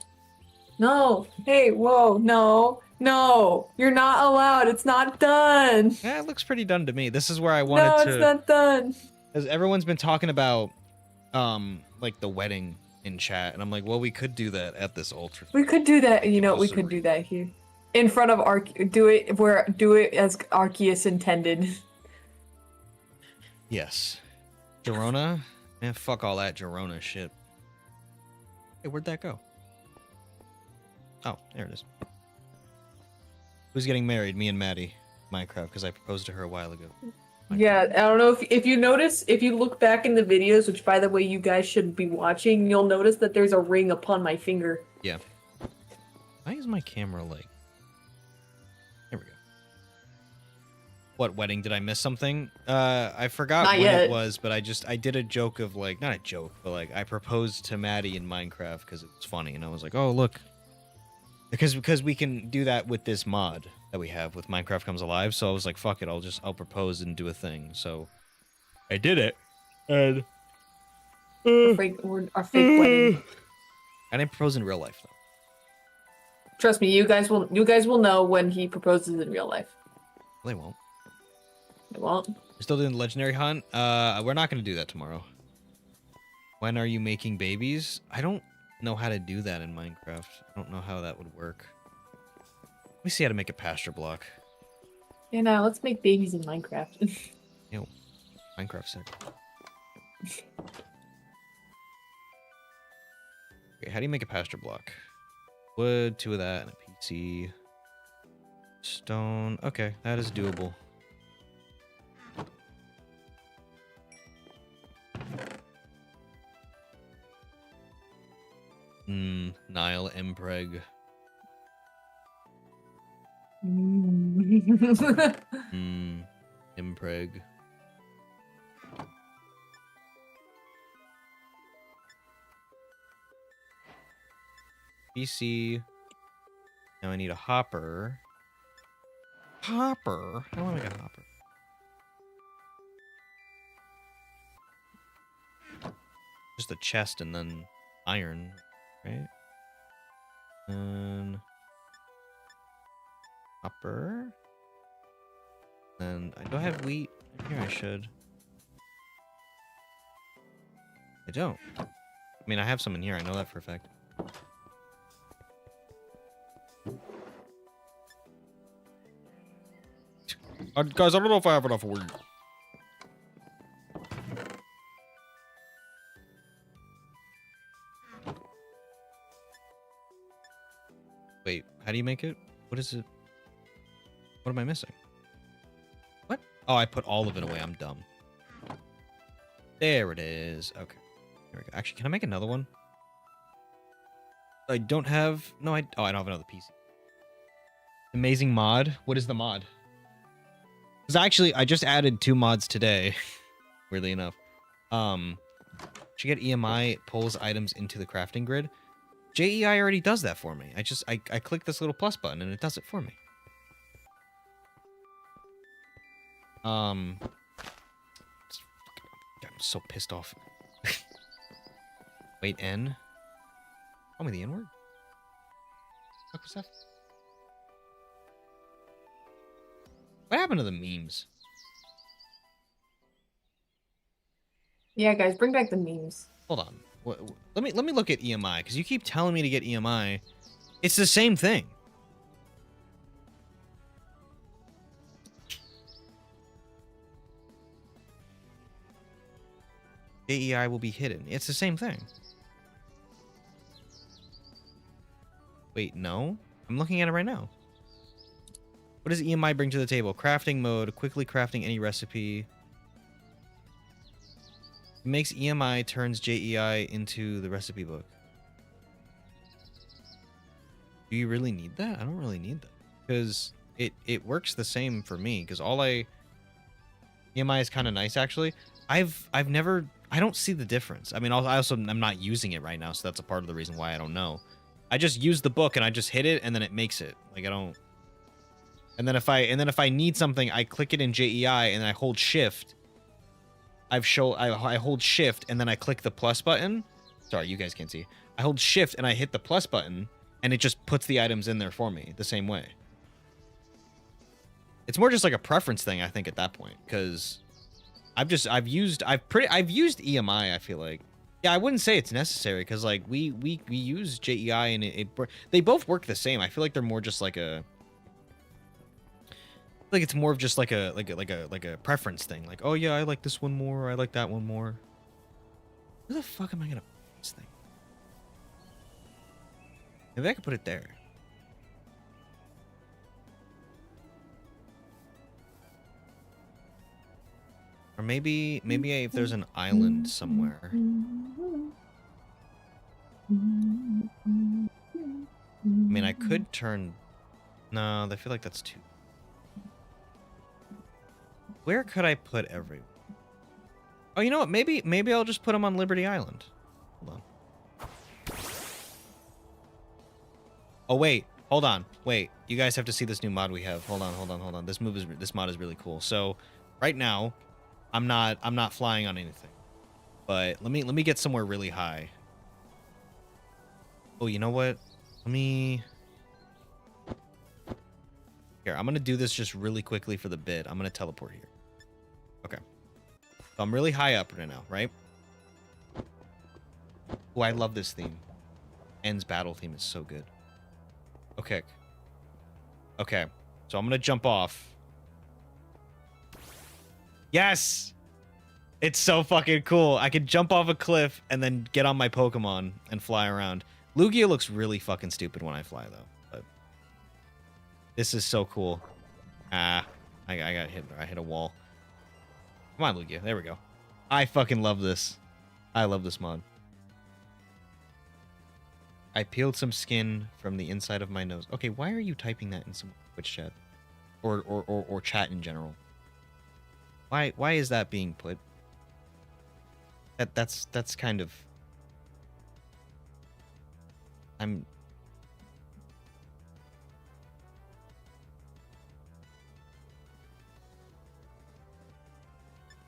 Speaker 6: No. Hey, whoa, no. No. You're not allowed. It's not done.
Speaker 1: Yeah, it looks pretty done to me. This is where I wanted
Speaker 6: No,
Speaker 1: to...
Speaker 6: it's not done.
Speaker 1: Because everyone's been talking about, like, the wedding in chat, and I'm like, well, we could do that at this altar.
Speaker 6: We could do that. You know, we could do that here. In front of do it as Arceus intended.
Speaker 1: Yes. Girona? Man, fuck all that Girona shit. Hey, where'd that go? Oh, there it is. Who's getting married? Me and Maddie. Minecraft, because I proposed to her a while ago.
Speaker 6: Yeah, I don't know if you notice, if you look back in the videos, which by the way you guys should be watching, you'll notice that there's a ring upon my finger.
Speaker 1: Yeah. Why is my camera like... There we go. What wedding? Did I miss something? I forgot
Speaker 6: Not
Speaker 1: when
Speaker 6: yet.
Speaker 1: it was, but I did a joke of like, not a joke, but like I proposed to Maddie in Minecraft because it was funny, and I was like, oh look, because we can do that with this mod that we have with Minecraft Comes Alive. So I was like, fuck it, I'll propose and do a thing. So I did it, and
Speaker 6: Our fake wedding.
Speaker 1: I didn't propose in real life though.
Speaker 6: Trust me, you guys will know when he proposes in real life.
Speaker 1: Well, they won't.
Speaker 6: They won't.
Speaker 1: We're still doing the legendary hunt. We're not going to do that tomorrow. When are you making babies? I don't know how to do that in Minecraft. I don't know how that would work. Let me see how to make a pasture block.
Speaker 6: Yeah, now let's make babies in Minecraft.
Speaker 1: Yo, Minecraft sick. Okay, how do you make a pasture block? Wood, 2 of that, and a PC. Stone. Okay, that is doable. 𝗦𝗨𝗕𝗦𝗦𝗕𝗦𝗦. Impreg. PC. Now I need a hopper. Hopper? How do I make a hopper? Just a chest and then iron, right? And hopper. And do I have wheat? Here I should. I don't. I mean, I have some in here. I know that for a fact. Guys, I don't know if I have enough wheat. Wait, how do you make it? What is it? What am I missing? What? Oh, I put all of it away. I'm dumb. There it is. Okay. Here we go. Actually, can I make another one? I don't have... No, I don't have another PC. Amazing mod. What is the mod? Because actually, I just added 2 mods today. Weirdly enough. To get EMI, it pulls items into the crafting grid. JEI already does that for me. I click this little plus button and it does it for me. I'm so pissed off. Wait, N? Call me the N-word? What was that? What happened to the memes?
Speaker 6: Yeah, guys, bring back the memes.
Speaker 1: Hold on. Let me look at EMI, because you keep telling me to get EMI. It's the same thing. AEI will be hidden. It's the same thing. Wait, no? I'm looking at it right now. What does EMI bring to the table? Crafting mode, quickly crafting any recipe. It makes EMI turns JEI into the recipe book. Do you really need that? I don't really need that. Because it works the same for me. Because EMI is kind of nice, actually. I've never... I don't see the difference. I mean, I'm not using it right now, so that's a part of the reason why I don't know. I just use the book and I just hit it and then it makes it. Like, I don't... And then if I need something, I click it in JEI and I hold shift I hold shift and then I click the plus button. Sorry, you guys can't see. I hold shift and I hit the plus button and it just puts the items in there for me the same way. It's more just like a preference thing, I think, at that point, because I've used 𝗬𝗓𝗓, I feel like. Yeah, I wouldn't say it's necessary because like we use JEI and they both work the same. I feel like they're more just like a it's more of just like a preference thing. Like, oh yeah, I like this one more, or I like that one more. Where the fuck am I gonna put this thing? Maybe I could put it there. Or maybe if there's an island somewhere. I mean, I could turn... No, I feel like that's too... Where could I put everyone? Oh, you know what? Maybe I'll just put them on Liberty Island. Hold on. Oh, wait. Hold on. Wait. You guys have to see this new mod we have. Hold on. This mod is really cool. So, right now... I'm not flying on anything. But let me get somewhere really high. Oh, you know what? Here, I'm gonna do this just really quickly for the bit. I'm gonna teleport here. Okay. So I'm really high up right now, right? Oh, I love this theme. End's battle theme is so good. Okay. Okay. So I'm gonna jump off. Yes! It's so fucking cool. I could jump off a cliff and then get on my Pokemon and fly around. Lugia looks really fucking stupid when I fly, though. But this is so cool. Ah, I got hit. I hit a wall. Come on, Lugia. There we go. I fucking love this. I love this mod. I peeled some skin from the inside of my nose. Okay, why are you typing that in some Twitch chat? Or chat in general? Why is that being put? That's kind of...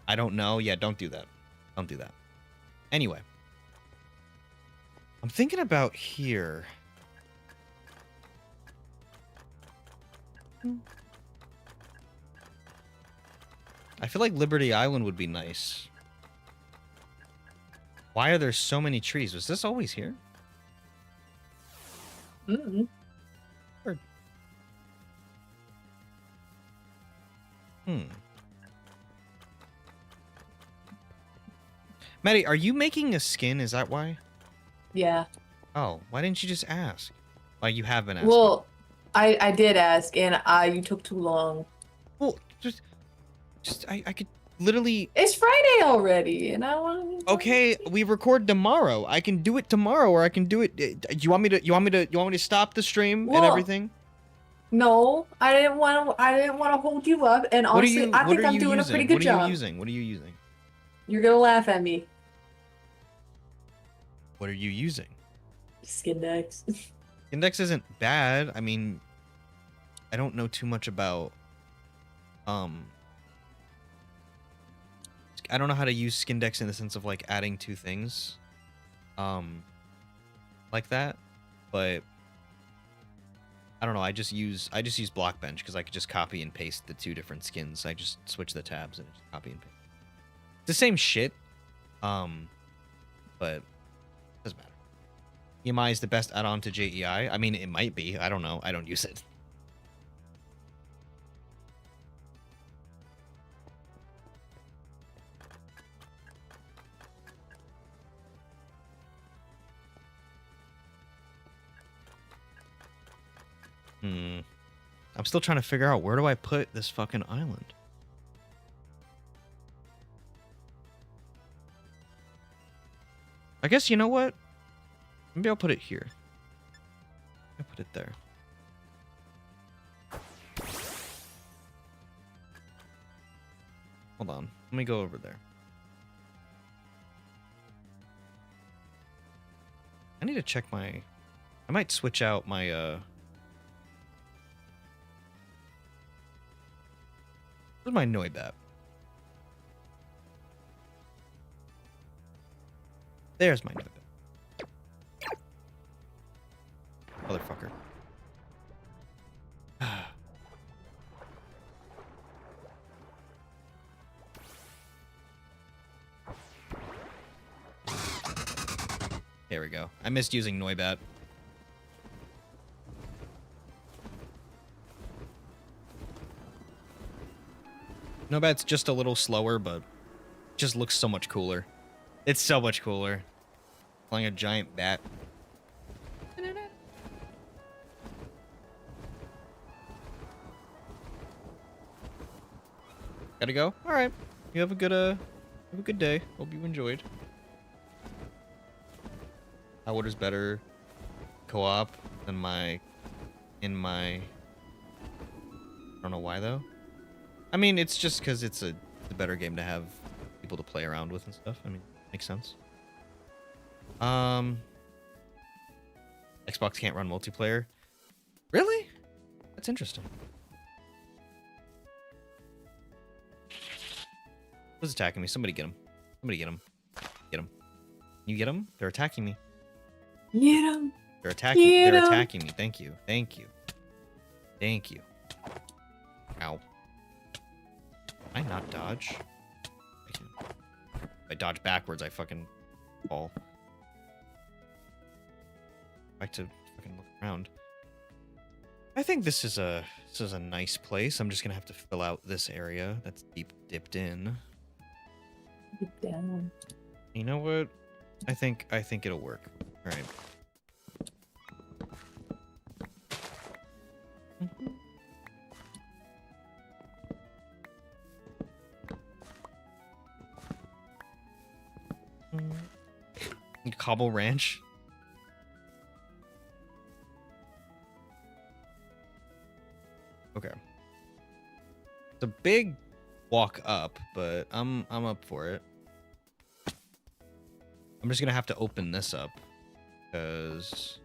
Speaker 1: I don't know. Yeah, don't do that. Don't do that. Anyway. I'm thinking about here. I feel like Liberty Island would be nice. Why are there so many trees? Was this always here?
Speaker 6: Mm-hmm.
Speaker 1: Maddie, are you making a skin? Is that why?
Speaker 6: Yeah.
Speaker 1: Oh, why didn't you just ask? Like, you have been asking.
Speaker 6: Well, I did ask, and you took too long.
Speaker 1: Well, I could literally...
Speaker 6: It's Friday already, and I want to...
Speaker 1: Okay, we record tomorrow. I can do it tomorrow, or I can do it... You want me to stop the stream and everything?
Speaker 6: No, I didn't want to hold you up, and honestly, I think I'm doing a pretty good job.
Speaker 1: What are you using? What are you using?
Speaker 6: You're gonna laugh at me.
Speaker 1: What are you using?
Speaker 6: Skindex.
Speaker 1: Skindex isn't bad. I mean, I don't know too much about... I don't know how to use Skindex in the sense of like adding two things, like that. But I don't know. I just use Blockbench because I could just copy and paste the two different skins. I just switch the tabs and just copy and paste. It's the same shit, but it doesn't matter. EMI is the best add-on to JEI. I mean, it might be. I don't know. I don't use it. I'm still trying to figure out where do I put this fucking island. I guess, you know what? Maybe I'll put it here. I'll put it there. Hold on. Let me go over there. I need to check my... I might switch out my, Where's my 𝗦𝗨𝗕𝗏𝗏? There's my nugget. Motherfucker. There we go. I missed using 𝗦𝗦𝗕𝗏𝗦. 𝗦𝗏𝗕𝗏𝗏's just a little slower, but just looks so much cooler. It's so much cooler. Playing a giant bat. Gotta go? Alright. You have a good day. Hope you enjoyed. What is better co-op than I don't know why though. I mean, it's just because it's a better game to have people to play around with and stuff. I mean, makes sense. Xbox can't run multiplayer. Really? That's interesting. Who's attacking me? Somebody get him. Somebody get him. Get him. You get him? They're attacking me.
Speaker 6: Get him.
Speaker 1: They're attacking. They're attacking me. Thank you. Thank you. Thank you. Ow. Can I not dodge? I can. If I dodge backwards, I fucking fall. I like to fucking look around. I think this is a nice place. I'm just gonna have to fill out this area that's dipped in.
Speaker 6: Deep down.
Speaker 1: You know what? I think it'll work. All right. Cobble Ranch. Okay. It's a big walk up, but I'm up for it. I'm just gonna have to open this up because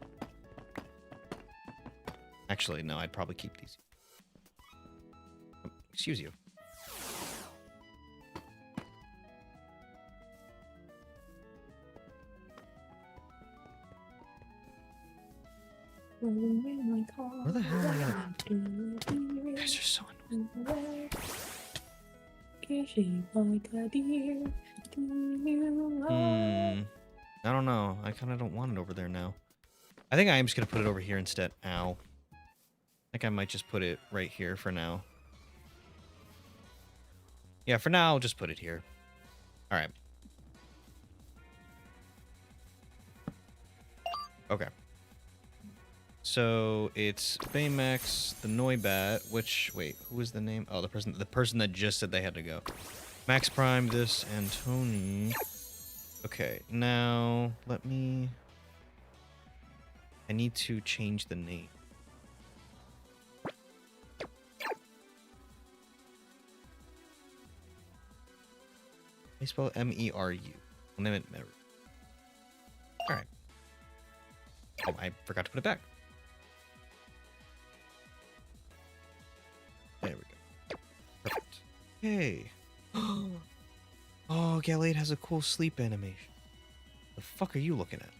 Speaker 1: actually no, I'd probably keep these. Oh, excuse you. Where the hell am I gonna? You guys are so annoying. I don't know. I kind of don't want it over there now. I think I am just gonna put it over here instead. Ow. I think I might just put it right here for now. Yeah, for now, I'll just put it here. All right. Okay. So it's Baymax, the 𝗦𝗏𝗕𝗏𝗏, which wait, who was the name? Oh, the person that just said they had to go. Max Prime, this, and Tony. Okay, now let me. I need to change the name. How do you spell MERU? I'll name it Meru. All right. Oh, I forgot to put it back. There we go. Perfect. Hey. Oh, 𝗟𝗏𝗕𝗏𝗏 has a cool sleep animation. The fuck are you looking at?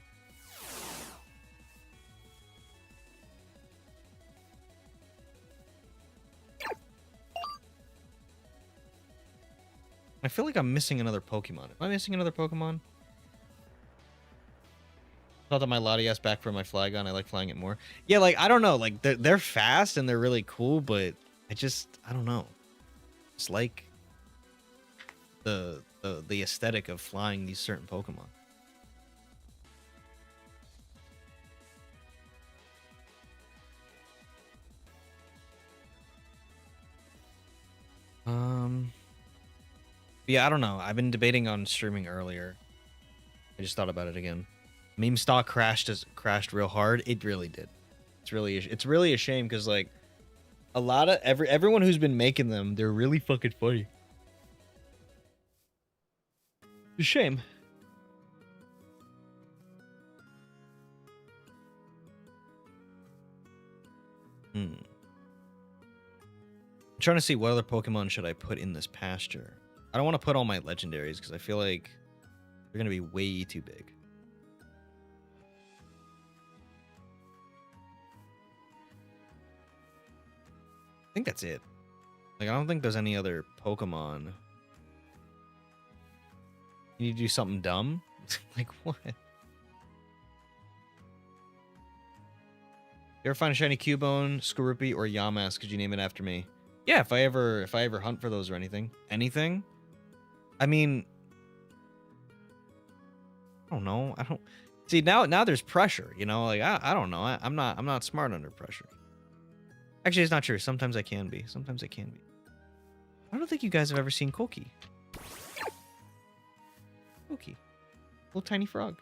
Speaker 1: I feel like I'm missing another Pokemon. Am I missing another Pokemon? Not that my Latias back for my Flygon. I like flying it more. Yeah, like, I don't know. Like, they're fast and they're really cool, but I don't know. It's like the aesthetic of flying these certain Pokemon. Yeah, I don't know. I've been debating on streaming earlier. I just thought about it again. Meme stock crashed real hard. It really did. It's really a shame because like a lot of everyone who's been making them, they're really fucking funny. It's a shame. I'm trying to see what other Pokemon should I put in this pasture. I don't want to put all my legendaries because I feel like they're gonna be way too big. think that's it. Like, I don't think there's any other Pokemon. You need to do something dumb? Like, what? You ever find a shiny Cubone, 𝗬𝗓𝗡𝗦, or Yamask? Could you name it after me? Yeah, if I ever hunt for those or anything. Anything? I mean, I don't know. I don't see now there's pressure, you know, like I don't know. I'm not smart under pressure. Actually, it's not true. Sometimes I can be. Sometimes I can be. I don't think you guys have ever seen Koki. Koki. Little tiny frog.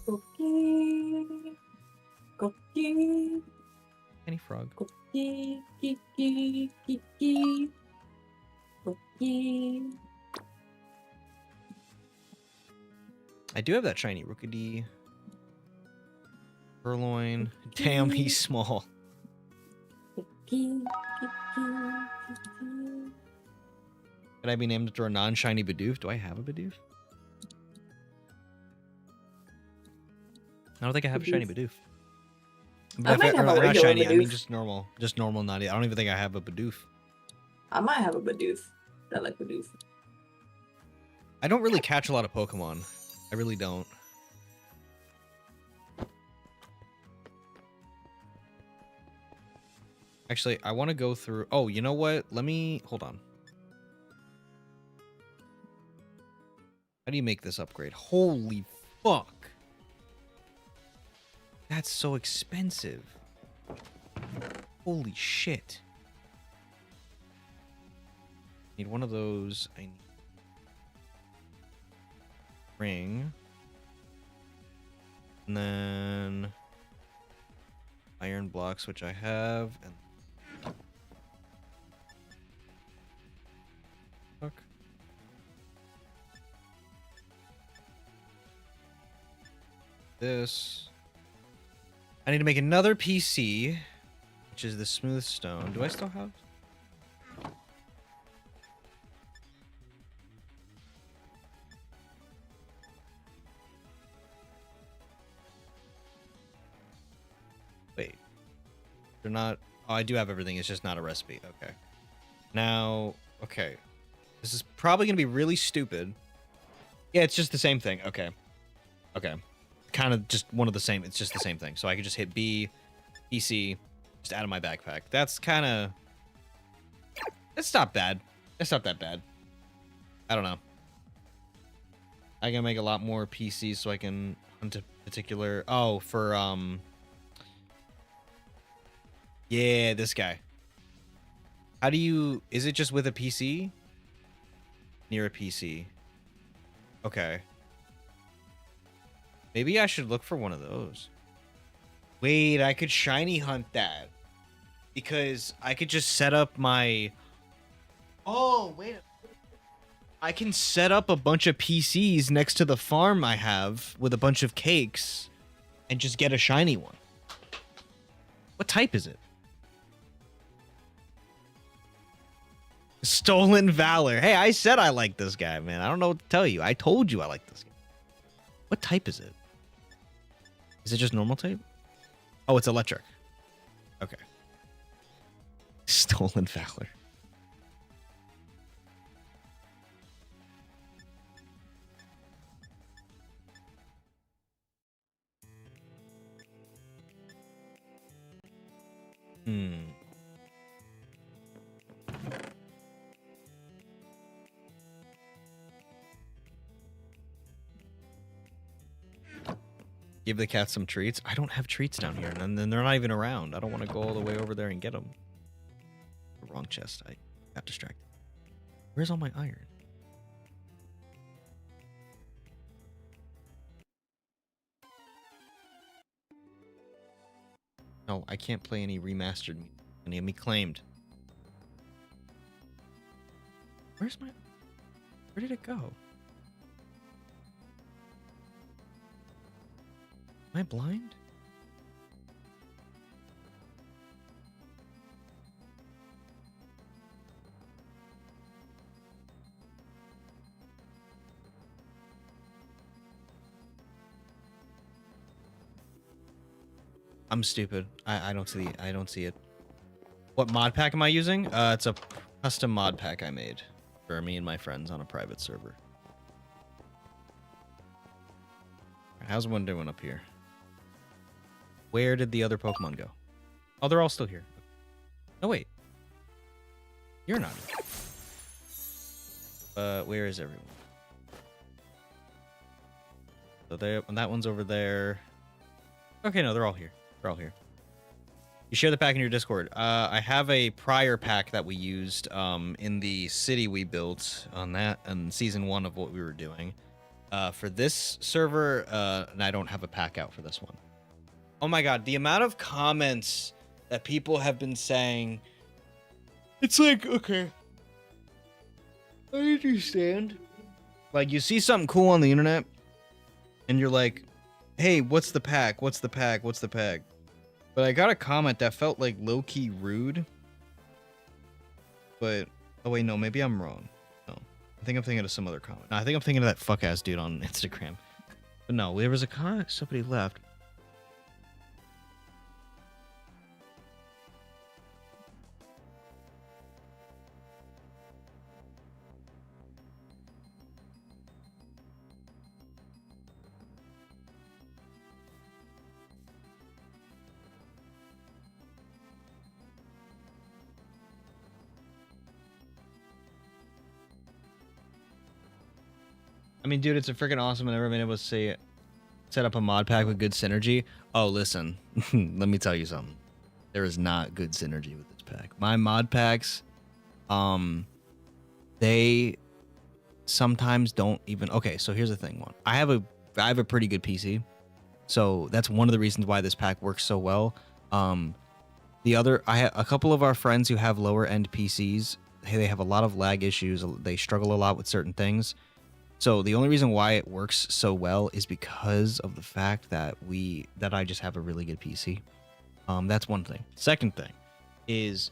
Speaker 6: Cookie. Cookie.
Speaker 1: Tiny frog.
Speaker 6: Cookie. Kiki. Kiki. Cookie.
Speaker 1: I do have that shiny Rookidee. Purloin. Damn, he's small.
Speaker 6: Cookie.
Speaker 1: Could I be named after a non-shiny Bidoof? Do I have a Bidoof? I don't think I have a shiny Bidoof.
Speaker 6: I might have a
Speaker 1: not
Speaker 6: regular
Speaker 1: shiny, I mean
Speaker 6: Bidoof.
Speaker 1: just normal, not. I don't even think I have a Bidoof.
Speaker 6: I might have a Bidoof. I like Bidoof.
Speaker 1: I don't really catch a lot of Pokemon. I really don't. Actually, I want to go through... Oh, you know what? Let me... Hold on. How do you make this upgrade? Holy fuck. That's so expensive. Holy shit. Need one of those. I need ring. And then iron blocks, which I have. And fuck. This. I need to make another PC, which is the smooth stone. Do I still have? Wait. They're not... Oh, I do have everything. It's just not a recipe. Okay. Now, okay. This is probably going to be really stupid. Yeah, it's just the same thing. Okay. Okay. Kind of just one of the same. It's just the same thing. So I could just hit B, PC, just out of my backpack. That's kind of... It's not bad. It's not that bad. I don't know. I can make a lot more PCs so I can hunt a particular... Oh, for, yeah, this guy. How do you... Is it just with a PC? Near a PC. Okay. Maybe I should look for one of those. Wait, I could shiny hunt that. Because I could just set up my... Oh, wait. I can set up a bunch of PCs next to the farm I have with a bunch of cakes and just get a shiny one. What type is it? Stolen Valor. Hey, I said I like this guy, man. I don't know what to tell you. I told you I like this guy. What type is it? Is it just normal type? Oh, it's electric. Okay. Stolen Valor. Give the cat some treats. I don't have treats down here, and then they're not even around. I don't want to go all the way over there and get them. The wrong chest. I got distracted. Where's all my iron? No, I can't play any remastered. Any of me claimed. Where's my... Where did it go? Am I blind? I'm stupid. I don't see it. What mod pack am I using? It's a custom mod pack I made for me and my friends on a private server. How's one doing up here? Where did the other Pokemon go? Oh, they're all still here. No, wait. You're not. Where is everyone? So there, and that one's over there. Okay, no, they're all here. They're all here. You share the pack in your Discord. I have a prior pack that we used in the city we built on that in season 1 of what we were doing. For this server, and I don't have a pack out for this one. Oh my god, the amount of comments that people have been saying. It's like, okay, I understand. Like, you see something cool on the internet, and you're like, hey, what's the pack? What's the pack? What's the pack? But I got a comment that felt like low-key rude. But, oh wait, no, maybe I'm wrong. No, I think I'm thinking of some other comment. No, I think I'm thinking of that fuck-ass dude on Instagram. But no, there was a comment, somebody left. I mean, dude, it's a freaking awesome. I've never been able to say it. Set up a mod pack with good synergy. Oh, listen, let me tell you something. There is not good synergy with this pack. My mod packs, they sometimes don't even. Okay, so here's the thing. One, I have a pretty good PC, so that's one of the reasons why this pack works so well. The other, I have a couple of our friends who have lower end PCs. They have a lot of lag issues. They struggle a lot with certain things. So the only reason why it works so well is because of the fact that I just have a really good PC. That's one thing. Second thing is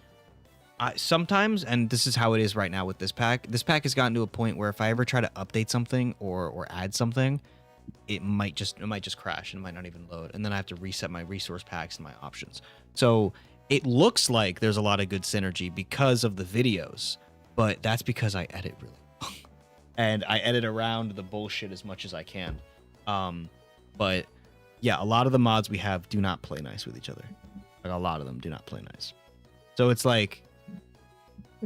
Speaker 1: sometimes, and this is how it is right now with this pack has gotten to a point where if I ever try to update something or add something, it might just crash and it might not even load. And then I have to reset my resource packs and my options. So it looks like there's a lot of good synergy because of the videos, but that's because I edit really well. And I edit around the bullshit as much as I can. But yeah, a lot of the mods we have do not play nice with each other. Like, a lot of them do not play nice. So it's like,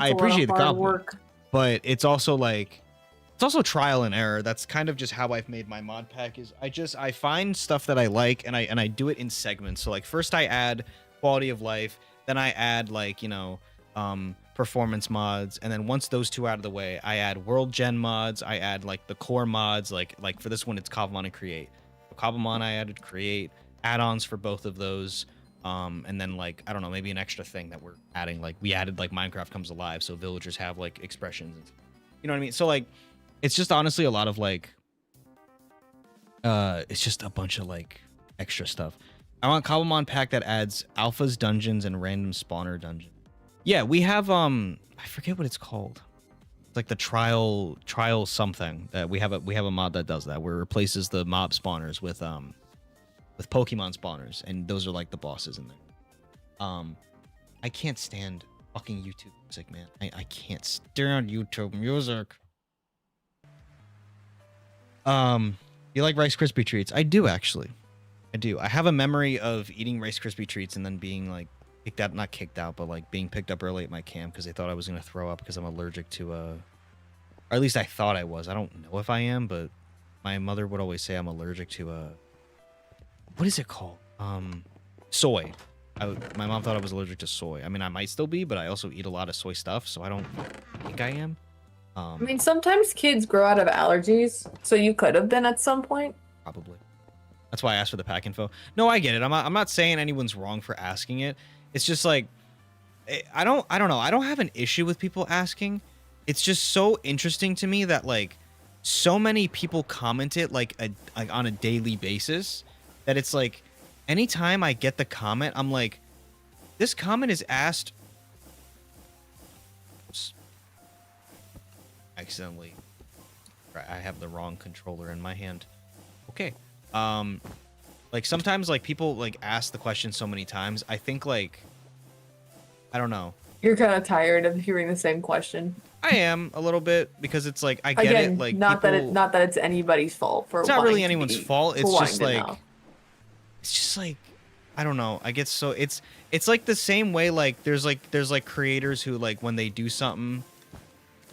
Speaker 1: I appreciate the compliment, but it's also like, it's also trial and error. That's kind of just how I've made my mod pack. Is I find stuff that I like and I do it in segments. So like, first I add quality of life, then I add like, you know, performance mods, and then once those two out of the way, I add world gen mods. I add like the core mods, like for this one it's Cobblemon and 𝗏𝗏𝗕𝗏𝗏. For Cobblemon I added 𝗏𝗏𝗏𝗏𝗏, add-ons for both of those, and then like, I don't know, maybe an extra thing that we're adding, like we added like Minecraft Comes Alive, so villagers have like expressions, you know what I mean? So like, it's just honestly a lot of like, it's just a bunch of like extra stuff. I want Cobblemon pack that adds alphas, dungeons, and random spawner dungeons. Yeah, we have I forget what it's called. It's like the trial something that we have a mod that does that, where it replaces the mob spawners with Pokemon spawners, and those are like the bosses in there. I can't stand fucking YouTube music, man. I can't stand YouTube music. You like Rice Krispie treats? I do, actually. I do. I have a memory of eating Rice Krispie treats and then being like not kicked out, but like being picked up early at my camp because they thought I was going to throw up because I'm allergic to, or at least I thought I was. I don't know if I am, but my mother would always say I'm allergic to, what is it called? Soy. My mom thought I was allergic to soy. I mean, I might still be, but I also eat a lot of soy stuff, so I don't think I am.
Speaker 6: I mean, sometimes kids grow out of allergies, so you could have been at some point.
Speaker 1: Probably. That's why I asked for the pack info. No, I get it. I'm not saying anyone's wrong for asking it. It's just like, I don't know. I don't have an issue with people asking. It's just so interesting to me that like so many people comment it like on a daily basis that it's like anytime I get the comment, I'm like, this comment is asked. Oops. Accidentally, I have the wrong controller in my hand. Okay. Like sometimes like people like ask the question so many times, I think like I don't know.
Speaker 6: You're kind of tired of hearing the same question.
Speaker 1: I am a little bit because it's like I get
Speaker 6: Again,
Speaker 1: it. Like
Speaker 6: not that it's anybody's fault for.
Speaker 1: It's not really
Speaker 6: wanting to
Speaker 1: anyone's
Speaker 6: be-
Speaker 1: fault.
Speaker 6: for
Speaker 1: It's
Speaker 6: wanting
Speaker 1: just
Speaker 6: to
Speaker 1: like
Speaker 6: know.
Speaker 1: it's just like I don't know. I get so it's like the same way like there's like creators who like when they do something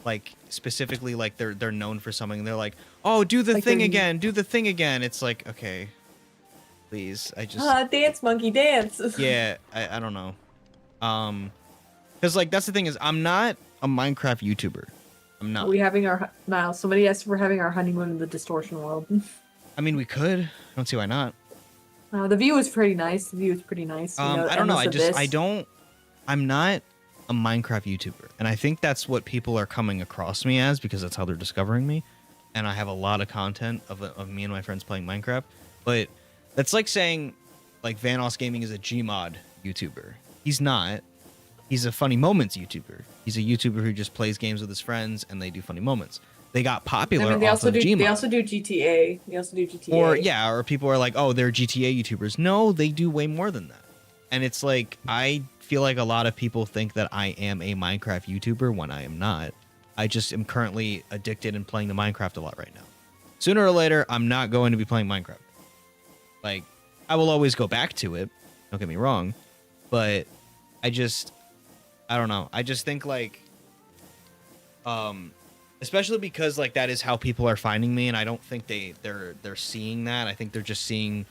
Speaker 1: like specifically like they're known for something and they're like, "Oh, do the
Speaker 6: Like
Speaker 1: thing
Speaker 6: they're-
Speaker 1: again. Do the thing again." It's like, "Okay. Please. I just
Speaker 6: Dance monkey dance.
Speaker 1: yeah, I don't know. Cuz like that's the thing is I'm not a Minecraft YouTuber. I'm not.
Speaker 6: Are we having our now? Somebody asked if we're having our honeymoon in the distortion world.
Speaker 1: I mean, we could. I don't see why not.
Speaker 6: The view is pretty nice. The view is pretty nice. You know,
Speaker 1: I don't know.
Speaker 6: endless abyss.
Speaker 1: I'm not a Minecraft YouTuber. And I think that's what people are coming across me as because that's how they're discovering me. And I have a lot of content of me and my friends playing Minecraft. But that's like saying like Vanoss Gaming is a Gmod YouTuber. He's not. He's a funny moments YouTuber. He's a YouTuber who just plays games with his friends and they do funny moments. They got popular
Speaker 6: I mean, they
Speaker 1: off
Speaker 6: also
Speaker 1: of
Speaker 6: do.
Speaker 1: Gmod.
Speaker 6: They also do GTA. They also do GTA.
Speaker 1: Or yeah, or people are like, oh, they're GTA YouTubers. No, they do way more than that. And it's like I feel like a lot of people think that I am a Minecraft YouTuber when I am not. I just am currently addicted and playing the Minecraft a lot right now. Sooner or later, I'm not going to be playing Minecraft. Like, I will always go back to it. Don't get me wrong, but I don't know. I just think like, especially because like that is how people are finding me, and I don't think they're seeing that. I think they're just seeing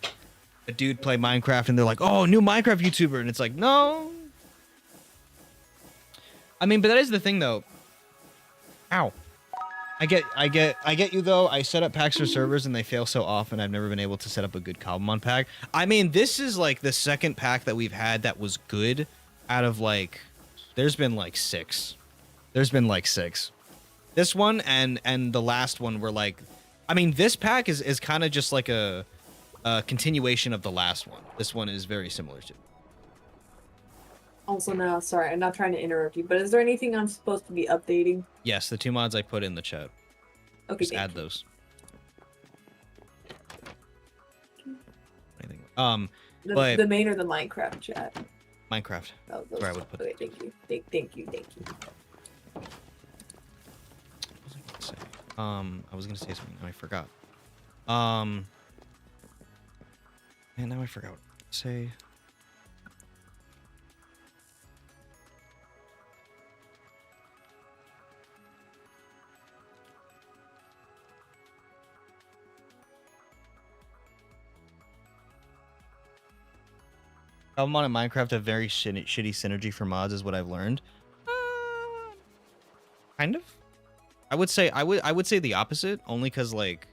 Speaker 1: a dude play Minecraft, and they're like, "Oh, new Minecraft YouTuber," and it's like, no. I mean, but that is the thing, though. Ow. I get you though. I set up packs for servers and they fail so often. I've never been able to set up a good Cobblemon pack. I mean, this is like the second pack that we've had that was good out of like. There's been like 6. There's been like 6. This one and the last one were like, I mean, this pack is kind of just like a continuation of the last one. This one is very similar to.
Speaker 6: Also, no, sorry, I'm not trying to interrupt you, but is there anything I'm supposed to be updating?
Speaker 1: Yes, the 2 mods I put in the chat.
Speaker 6: Okay,
Speaker 1: Just
Speaker 6: thank
Speaker 1: add
Speaker 6: you.
Speaker 1: those. Anything. But
Speaker 6: The main or the Minecraft chat?
Speaker 1: Minecraft.
Speaker 6: Oh, those
Speaker 1: Where I would put.
Speaker 6: okay, thank you. Thank you.
Speaker 1: What was I gonna say? I was gonna say something. Now I forgot. Man, now I forgot what to say. Cobblemon and Minecraft have very shitty synergy for mods, is what I've learned. Kind of. I would say the opposite, only because like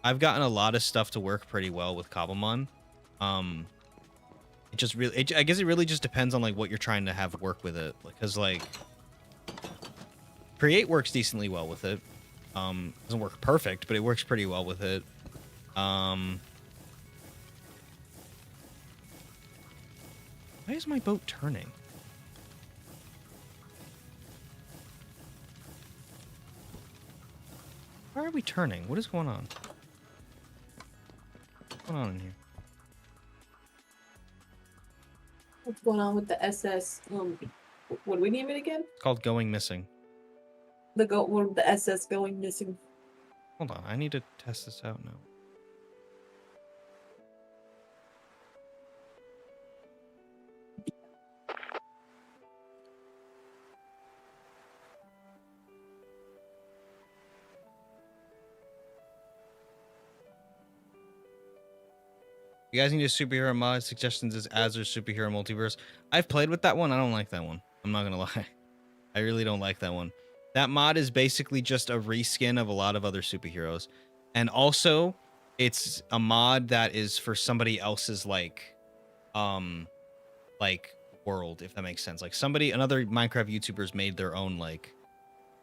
Speaker 1: I've gotten a lot of stuff to work pretty well with Cobblemon. It just really, I guess it really just depends on like what you're trying to have work with it, because like Create works decently well with it. Doesn't work perfect, but it works pretty well with it. Why is my boat turning? Why are we turning? What is going on? What's going on in here?
Speaker 6: What's going on with the SS? What do we name it again?
Speaker 1: It's called Going Missing.
Speaker 6: The SS going missing.
Speaker 1: Hold on, I need to test this out now. You guys need a superhero mod. Suggestions is Azure Superhero Multiverse. I've played with that one. I don't like that one. I'm not gonna lie. I really don't like that one. That mod is basically just a reskin of a lot of other superheroes. And also, it's a mod that is for somebody else's like world, if that makes sense. Like another Minecraft YouTubers made their own like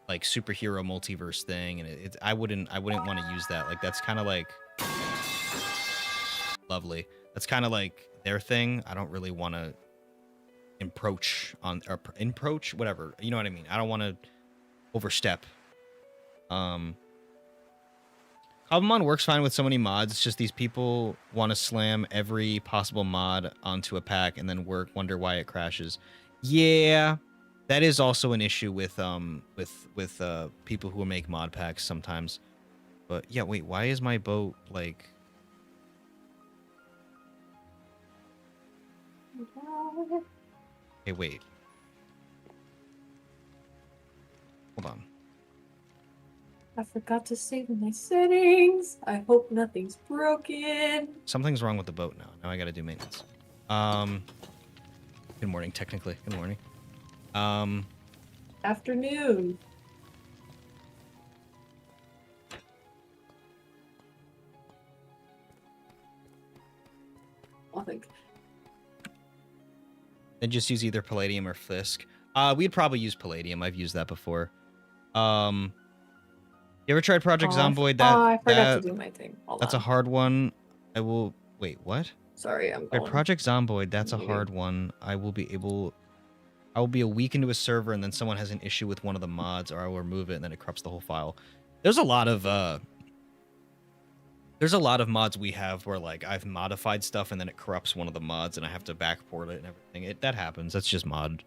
Speaker 1: superhero multiverse thing, and I wouldn't want to use that. Like that's kind of like lovely. That's kind of like their thing. I don't really want to encroach, whatever. You know what I mean? I don't want to overstep. Cobblemon works fine with so many mods. It's just these people want to slam every possible mod onto a pack and then wonder why it crashes. Yeah, that is also an issue with people who make mod packs sometimes. But yeah, wait, why is my boat like? Hey, wait. Hold on.
Speaker 6: I forgot to save my settings. I hope nothing's broken.
Speaker 1: Something's wrong with the boat now. Now I gotta do maintenance. Good morning, technically. Good morning.
Speaker 6: Afternoon. I think.
Speaker 1: Then just use either Palladium or Fisk. We'd probably use Palladium. I've used that before. You ever tried Project Zomboid?
Speaker 6: I forgot to do my thing. Hold
Speaker 1: that's
Speaker 6: on.
Speaker 1: a hard one. I will wait. What?
Speaker 6: Sorry, I'm
Speaker 1: Okay,
Speaker 6: going.
Speaker 1: Project Zomboid. That's a hard one. I will be a week into a server, and then someone has an issue with one of the mods, or I will remove it, and then it corrupts the whole file. There's a lot of mods we have where like I've modified stuff, and then it corrupts one of the mods, and I have to backport it and everything. That happens. That's just mod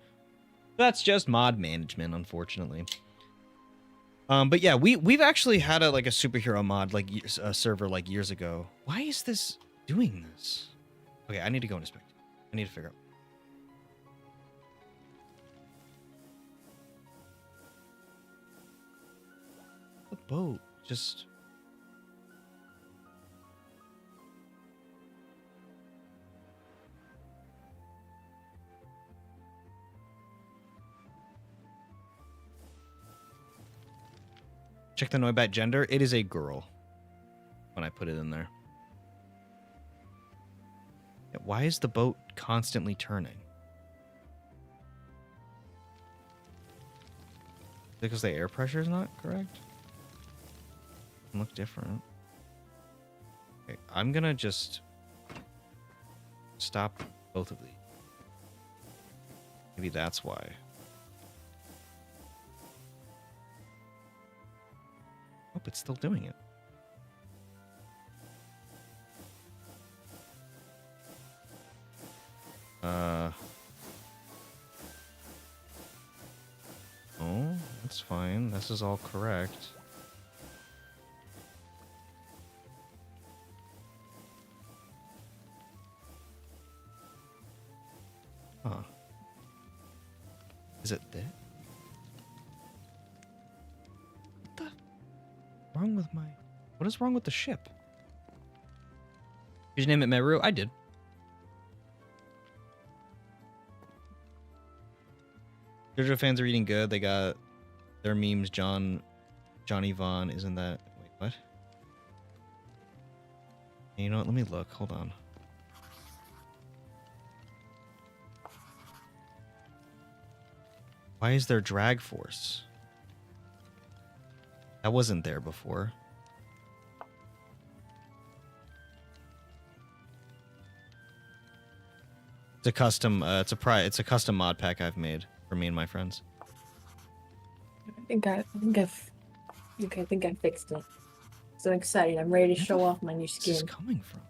Speaker 1: management, unfortunately. But yeah, we've actually had a superhero mod a server like years ago. Why is this doing this? Okay, I need to go inspect it. I need to figure out. The boat just. Check the Noibat gender. It is a girl. When I put it in there. Yeah, why is the boat constantly turning? Because the air pressure is not correct? It look different. Okay, I'm gonna just stop both of these. Maybe that's why. Oh, it's still doing it. Oh, that's fine. This is all correct. Huh. Is it that? What the? Wrong with my... What is wrong with the ship? Did you name it Meru? I did. JoJo fans are eating good. They got their memes. Johnny Vaughn, isn't that... Wait, what? Hey, you know what? Let me look. Hold on. Why is there drag force? That wasn't there before. It's a custom. It's a custom mod pack I've made for me and my friends.
Speaker 6: I think I fixed it. So excited! I'm ready to show off my new skin.
Speaker 1: Where's this coming from?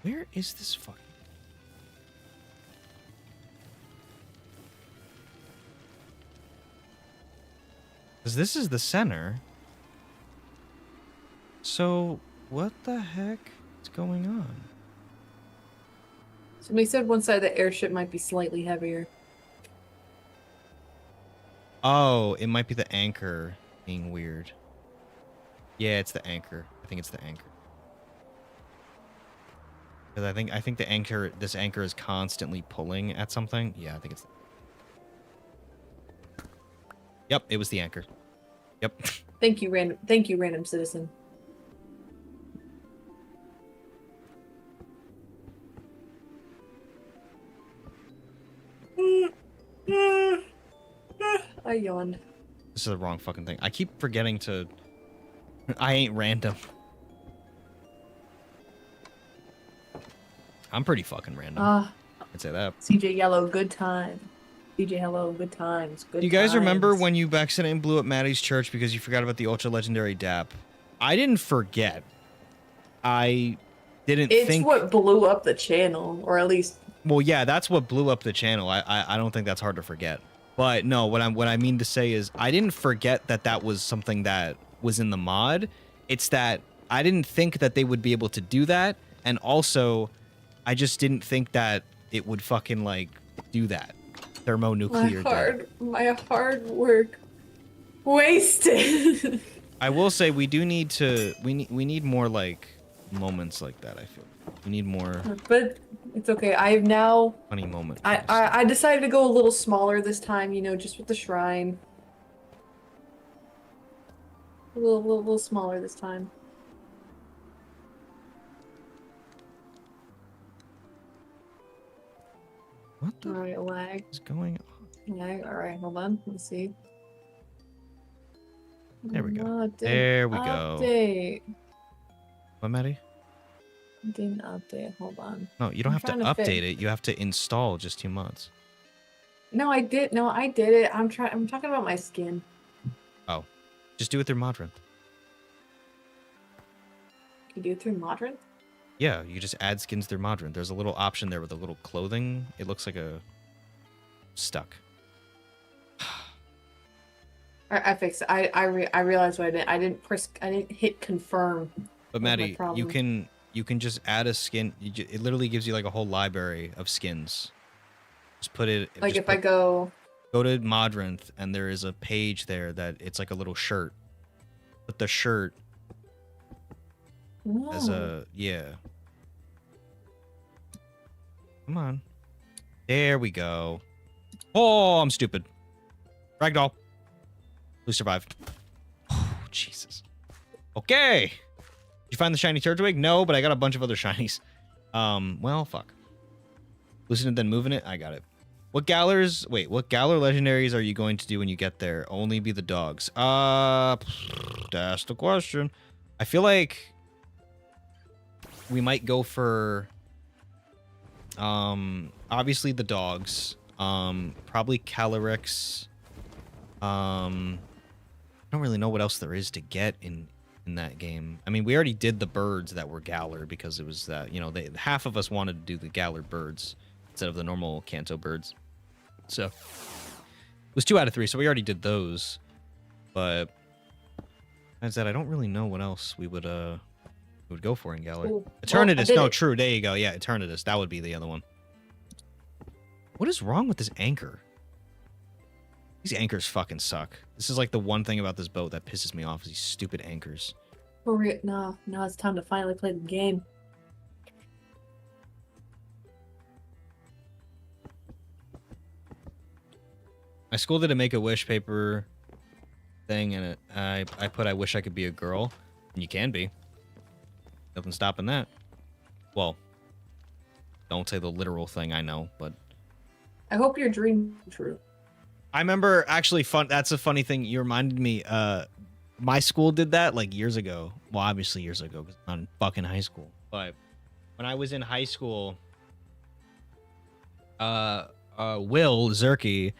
Speaker 1: Where is this fucking? Because this is the center. So, what the heck is going on?
Speaker 6: Somebody said one side of the airship might be slightly heavier.
Speaker 1: Oh, it might be the anchor being weird. Yeah, it's the anchor. I think it's the anchor. Because I think the anchor, this anchor is constantly pulling at something. Yeah, I think it's. Yep, it was the anchor. Yep.
Speaker 6: Thank you, random citizen. I yawned.
Speaker 1: This is the wrong fucking thing. I keep forgetting to. I ain't random. I'm pretty fucking random. I'd say that.
Speaker 6: CJ Yellow, good time. CJ Hello, good times. Good
Speaker 1: Do you guys remember
Speaker 6: times.
Speaker 1: when you accidentally blew up Maddie's church because you forgot about the ultra legendary DAP? I didn't forget. I didn't
Speaker 6: It's
Speaker 1: think.
Speaker 6: what blew up the channel, or at least.
Speaker 1: Well, yeah, that's what blew up the channel. I don't think that's hard to forget. But no, what I mean to say is I didn't forget that that was something that was in the mod. It's that I didn't think that they would be able to do that, and also I just didn't think that it would fucking like do that. Thermonuclear death.
Speaker 6: My hard work wasted.
Speaker 1: I will say we do need to we need more like moments like that. I feel we need more
Speaker 6: But it's okay. I've now.
Speaker 1: funny moments.
Speaker 6: I decided to go a little smaller this time. You know, just with the shrine. A little smaller this time.
Speaker 1: What the
Speaker 6: Alright, lag.
Speaker 1: is going on?
Speaker 6: Lag. Alright, hold on. Let's see.
Speaker 1: There we go.
Speaker 6: Didn't
Speaker 1: There we go.
Speaker 6: Update.
Speaker 1: What, Maddie?
Speaker 6: Didn't update. Hold on.
Speaker 1: No, you don't
Speaker 6: I'm
Speaker 1: have to
Speaker 6: trying to fit-
Speaker 1: update it. You have to install just 2 mods.
Speaker 6: No, I did. No, I did it. I'm talking about my skin.
Speaker 1: Oh, just do it through Modern.
Speaker 6: You do it through Modern?
Speaker 1: Yeah, you just add skins through Modern. There's a little option there with a little clothing. It looks like a stuck.
Speaker 6: I fixed it. I realized what I did. I didn't hit confirm.
Speaker 1: But
Speaker 6: my
Speaker 1: Maddie,
Speaker 6: problem.
Speaker 1: you can just add a skin. It literally gives you like a whole library of skins. Just put it.
Speaker 6: Like
Speaker 1: just
Speaker 6: if I go
Speaker 1: to Modrinth and there is a page there that it's like a little shirt. Put the shirt as a yeah. Come on. There we go. Oh, I'm stupid. Ragdoll. Who survived? Oh, Jesus. Okay. Did you find the shiny Turtwig? No, but I got a bunch of other shinies. Well, fuck. Loosen it, then moving it? I got it. What Galar legendaries are you going to do when you get there? Only be the dogs. That's the question. I feel like we might go for obviously the dogs. Probably Calyrex. I don't really know what else there is to get in that game. I mean, we already did the birds that were Galar because it was that, you know, half of us wanted to do the Galar birds instead of the normal Kanto birds. So it was 2 out of 3, so we already did those. But as that, I don't really know what else we would go for in Galar.
Speaker 6: Ooh.
Speaker 1: Eternatus,
Speaker 6: Well,
Speaker 1: no, true. There you go. Yeah, Eternatus. That would be the other one. What is wrong with this anchor? These anchors fucking suck. This is like the one thing about this boat that pisses me off is these stupid anchors.
Speaker 6: no, it's time to finally play the game.
Speaker 1: My school did a Make-A-Wish paper thing, and I put I wish I could be a girl, and you can be. Nothing stopping that. Well, don't say the literal thing, I know, but
Speaker 6: I hope your dream is true.
Speaker 1: I remember actually that's a funny thing. You reminded me, my school did that like years ago. Well, obviously years ago, because I'm in fucking high school. But when I was in high school, Will Zerky,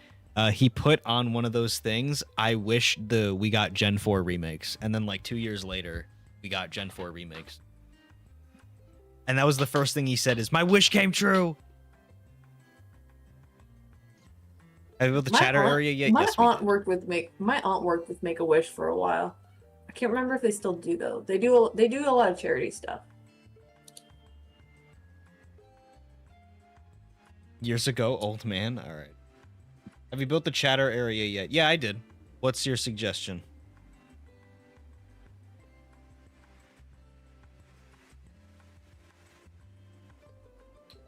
Speaker 1: he put on one of those things. I wish we got Gen 4 remakes. And then like 2 years later, we got Gen 4 remakes. And that was the first thing he said is, my wish came true. Have you built the chatter area yet?
Speaker 6: My
Speaker 1: Yes,
Speaker 6: aunt worked with Make-A-Wish for a while. I can't remember if they still do though. They do a lot of charity stuff.
Speaker 1: Years ago, old man. All right. Have you built the chatter area yet? Yeah, I did. What's your suggestion?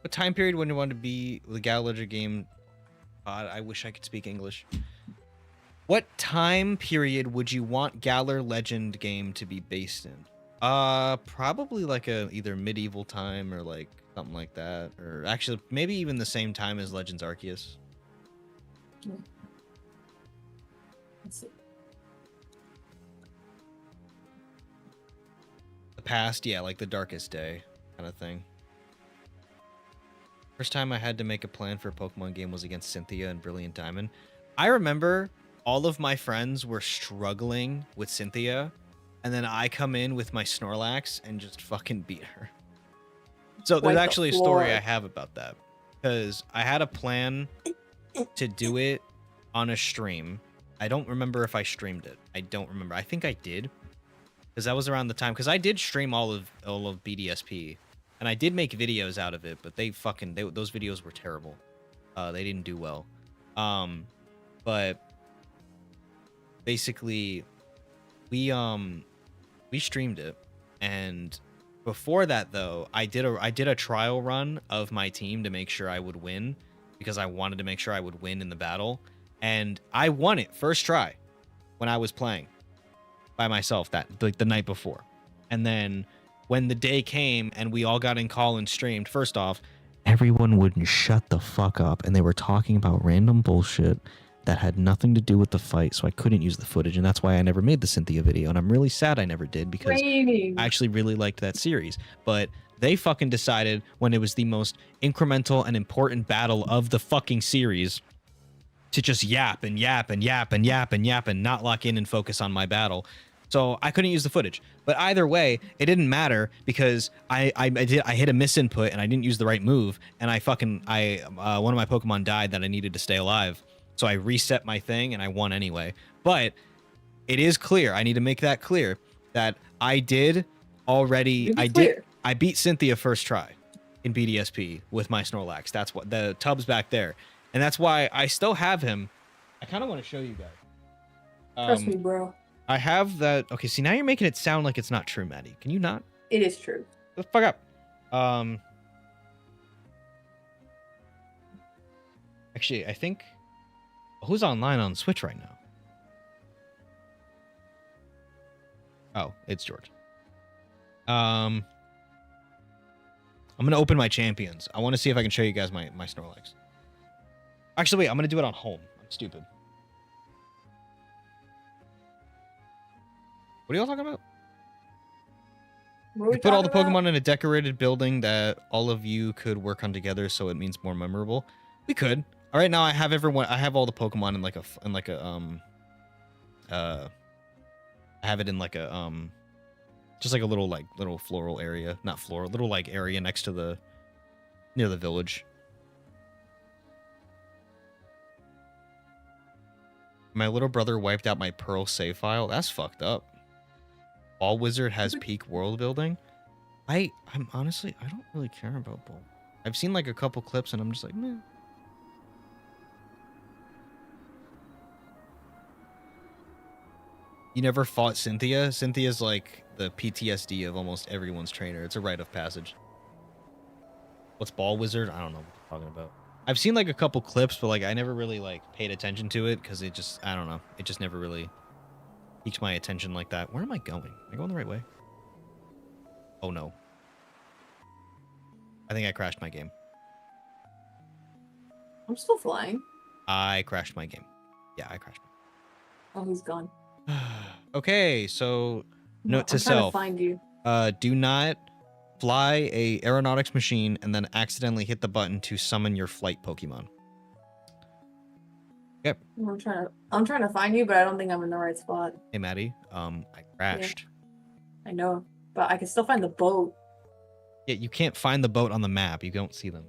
Speaker 1: What time period when you want to be the Galaga game? I wish I could speak English. What time period would you want Galar Legend game to be based in? Probably like either medieval time or like something like that, or actually maybe even the same time as Legends Arceus.
Speaker 6: Let's see.
Speaker 1: The past, yeah, like the darkest day kind of thing. First time I had to make a plan for a Pokemon game was against Cynthia and Brilliant Diamond. I remember all of my friends were struggling with Cynthia, and then I come in with my Snorlax and just fucking beat her. So there's
Speaker 6: Wipe the
Speaker 1: actually a story
Speaker 6: floor.
Speaker 1: I have about that, because I had a plan to do it on a stream. I don't remember if I streamed it. I don't remember. I think I did, because that was around the time. Because I did stream all of BDSP, and I did make videos out of it, but those videos were terrible. They didn't do well. But basically, we streamed it, and before that though, I did a trial run of my team to make sure I would win, because I wanted to make sure I would win in the battle, and I won it first try when I was playing by myself the night before. And then when the day came and we all got in call and streamed, first off, everyone wouldn't shut the fuck up, and they were talking about random bullshit that had nothing to do with the fight, so I couldn't use the footage, and that's why I never made the Cynthia video, and I'm really sad I never did, because I actually really liked that series. But they fucking decided, when it was the most incremental and important battle of the fucking series, to just yap and yap and yap and yap and yap and not lock in and focus on my battle. So I couldn't use the footage. But either way, it didn't matter, because I hit a misinput and I didn't use the right move, and one of my Pokemon died that I needed to stay alive. So I reset my thing and I won anyway. But it is clear, I need to make that clear, that I did already, I beat Cynthia first try in BDSP with my Snorlax. That's what, the tub's back there. And that's why I still have him. I kind of want to show you guys.
Speaker 6: Trust me, bro.
Speaker 1: I have that. Okay, see, now you're making it sound like it's not true, Maddie. Can you not?
Speaker 6: It is true.
Speaker 1: The fuck up. Actually, I think... Who's online on Switch right now? Oh, it's George. I'm going to open my champions. I want to see if I can show you guys my Snorlax. Actually, wait, I'm going to do it on home. I'm stupid. What are y'all talking about? We put all the Pokemon in a decorated building that all of you could work on together, so it means more memorable. We could. All right, now I have everyone. I have all the Pokemon in I have it in like a just like a little floral area, not floral, little like area next to near the village. My little brother wiped out my Pearl save file. That's fucked up. Ball Wizard has peak world building. I'm honestly, I don't really care about Ball. I've seen like a couple clips and I'm just like, meh. You never fought Cynthia? Cynthia's like the PTSD of almost everyone's trainer. It's a rite of passage. What's Ball Wizard? I don't know what you're talking about. I've seen like a couple clips, but like I never really like paid attention to it because it just, I don't know. It just never really piqued my attention like that. Where am I going? Am I going the right way? Oh no. I think I crashed my game.
Speaker 6: I'm still flying.
Speaker 1: I crashed my game. Yeah, I crashed.
Speaker 6: Oh, he's gone.
Speaker 1: Okay, so note to
Speaker 6: I'm trying
Speaker 1: self.
Speaker 6: to find you.
Speaker 1: Do not fly a aeronautics machine and then accidentally hit the button to summon your flight Pokemon. Yep.
Speaker 6: I'm trying to find you, but I don't think I'm in the right spot.
Speaker 1: Hey Maddie, I crashed.
Speaker 6: Yeah. I know, but I can still find the boat.
Speaker 1: Yeah, you can't find the boat on the map. You don't see them.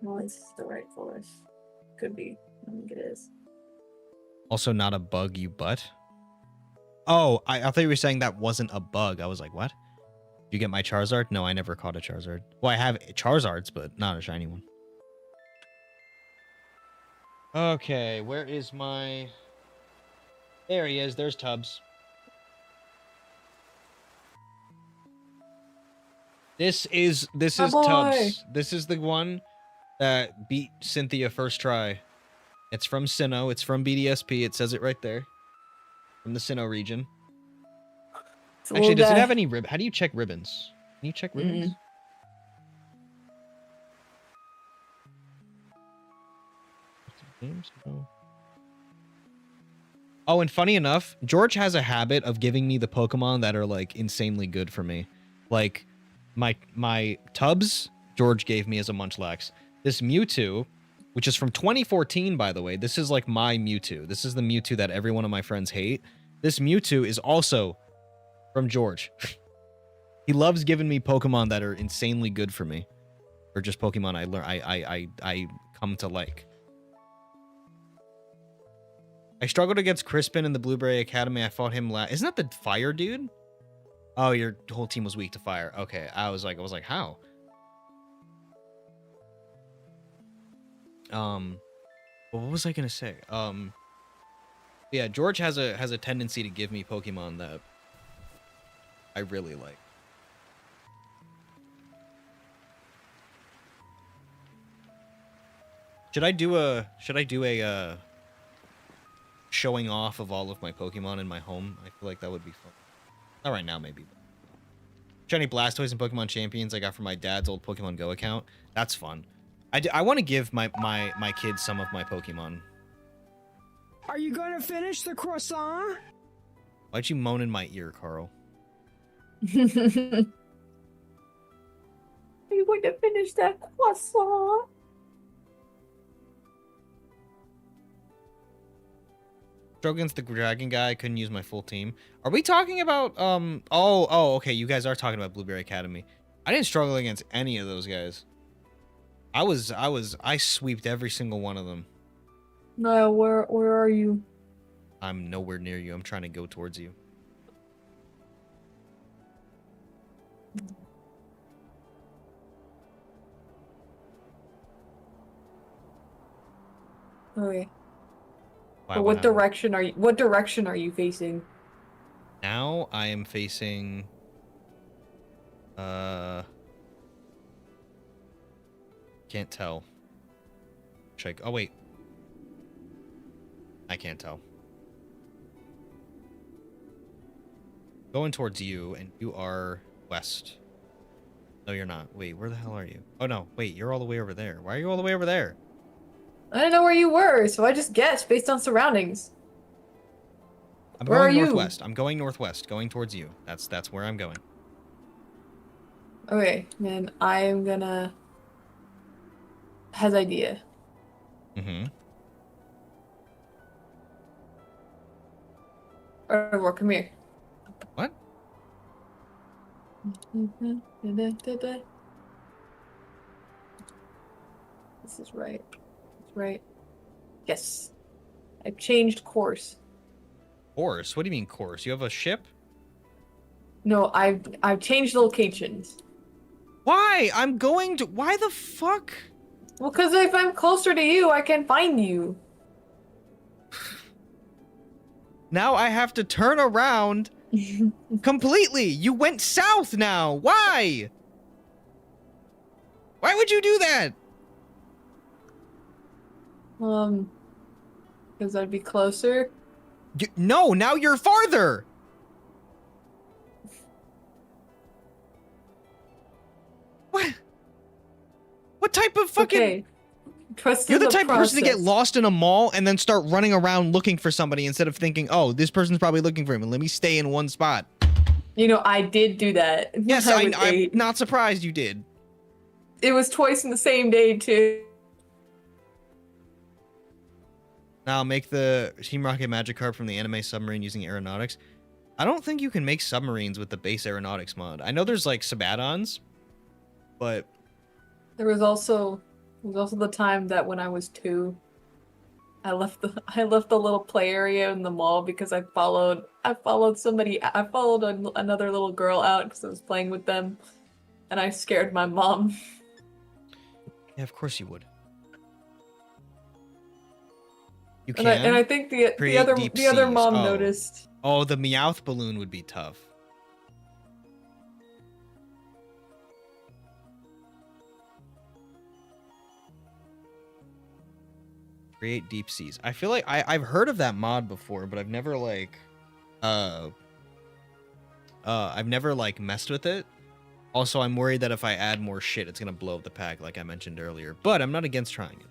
Speaker 6: No, it's the right forest. Could be. I think it is.
Speaker 1: Also not a bug, you butt. Oh, I thought you were saying that wasn't a bug. I was like, what? Did you get my Charizard? No, I never caught a Charizard. Well, I have Charizards, but not a shiny one. Okay, where is my... There he is. There's Tubbs. This is Tubbs. This is the one that beat Cynthia first try. It's from Sinnoh. It's from BDSP. It says it right there. From the Sinnoh region. Actually, does it have any ribbon? How do you check ribbons? Can you check ribbons? No. Oh, and funny enough, George has a habit of giving me the Pokemon that are like insanely good for me. Like my Tubbs, George gave me as a Munchlax. This Mewtwo, which is from 2014, by the way. This is like my Mewtwo. This is the Mewtwo that every one of my friends hate. This Mewtwo is also From George. He loves giving me Pokemon that are insanely good for me. Or just Pokemon I come to like. I struggled against Crispin in the Blueberry Academy. I fought him last. Isn't that the fire dude? Oh, your whole team was weak to fire. Okay, I was like, how? What was I gonna say? Yeah, George has a tendency to give me Pokemon that I really like. Should I do a showing off of all of my Pokemon in my home? I feel like that would be fun. Not right now, maybe. Shiny Blastoise and Pokemon Champions I got from my dad's old Pokemon Go account. That's fun. I want to give my kids some of my Pokemon.
Speaker 9: Are you gonna finish the croissant?
Speaker 1: Why'd you moan in my ear, Carl?
Speaker 6: Are you going to finish that croissant?
Speaker 1: Struggled against the dragon guy. I couldn't use my full team. Are we talking about oh, okay, you guys are talking about Blueberry Academy. I didn't struggle against any of those guys. I sweeped every single one of them.
Speaker 6: No, where are you?
Speaker 1: I'm nowhere near you. I'm trying to go towards you.
Speaker 6: Okay.
Speaker 1: Why,
Speaker 6: But
Speaker 1: what
Speaker 6: what direction are you facing?
Speaker 1: Now I am facing can't tell. Check. Oh wait. I can't tell. Going towards you, and you are west. No, you're not. Wait, where the hell are you? Oh no, wait, you're all the way over there. Why are you all the way over there?
Speaker 6: I didn't know where you were, so I just guessed based on surroundings.
Speaker 1: I'm
Speaker 6: Where
Speaker 1: going
Speaker 6: are you?
Speaker 1: northwest. I'm going northwest, going towards you. That's where I'm going.
Speaker 6: Okay, then I am gonna has idea.
Speaker 1: Mm-hmm.
Speaker 6: Or come here.
Speaker 1: What?
Speaker 6: This is right. It's right. Yes. I've changed course.
Speaker 1: Course? What do you mean course? You have a ship?
Speaker 6: No, I've changed locations.
Speaker 1: Why? I'm going to... Why the fuck?
Speaker 6: Well, because if I'm closer to you, I can find you.
Speaker 1: Now I have to turn around completely. You went south now. Why? Why would you do that?
Speaker 6: Because I'd be closer.
Speaker 1: No, now you're farther. What? What type of fucking...
Speaker 6: Okay. Trust
Speaker 1: You're
Speaker 6: in
Speaker 1: the type of person to get
Speaker 6: process.
Speaker 1: lost in a mall and then start running around looking for somebody instead of thinking, oh, this person's probably looking for him, and let me stay in one spot.
Speaker 6: You know, I did do that.
Speaker 1: Yes,
Speaker 6: I was
Speaker 1: I'm
Speaker 6: 8.
Speaker 1: not surprised you did.
Speaker 6: It was twice in the same day, too.
Speaker 1: Now make the Team Rocket Magikarp from the anime submarine using aeronautics. I don't think you can make submarines with the base aeronautics mod. I know there's like sub add-ons, but
Speaker 6: There was also the time that when I was 2, I left the little play area in the mall because I followed another little girl out because I was playing with them, and I scared my mom.
Speaker 1: yeah, of course you would. You
Speaker 6: And
Speaker 1: can.
Speaker 6: I think the
Speaker 1: create
Speaker 6: other
Speaker 1: deep
Speaker 6: mom
Speaker 1: seas.
Speaker 6: noticed.
Speaker 1: Oh, the Meowth balloon would be tough. Create deep seas. I feel like I've heard of that mod before, but I've never like messed with it. Also, I'm worried that if I add more shit, it's gonna blow up the pack, like I mentioned earlier. But I'm not against trying it.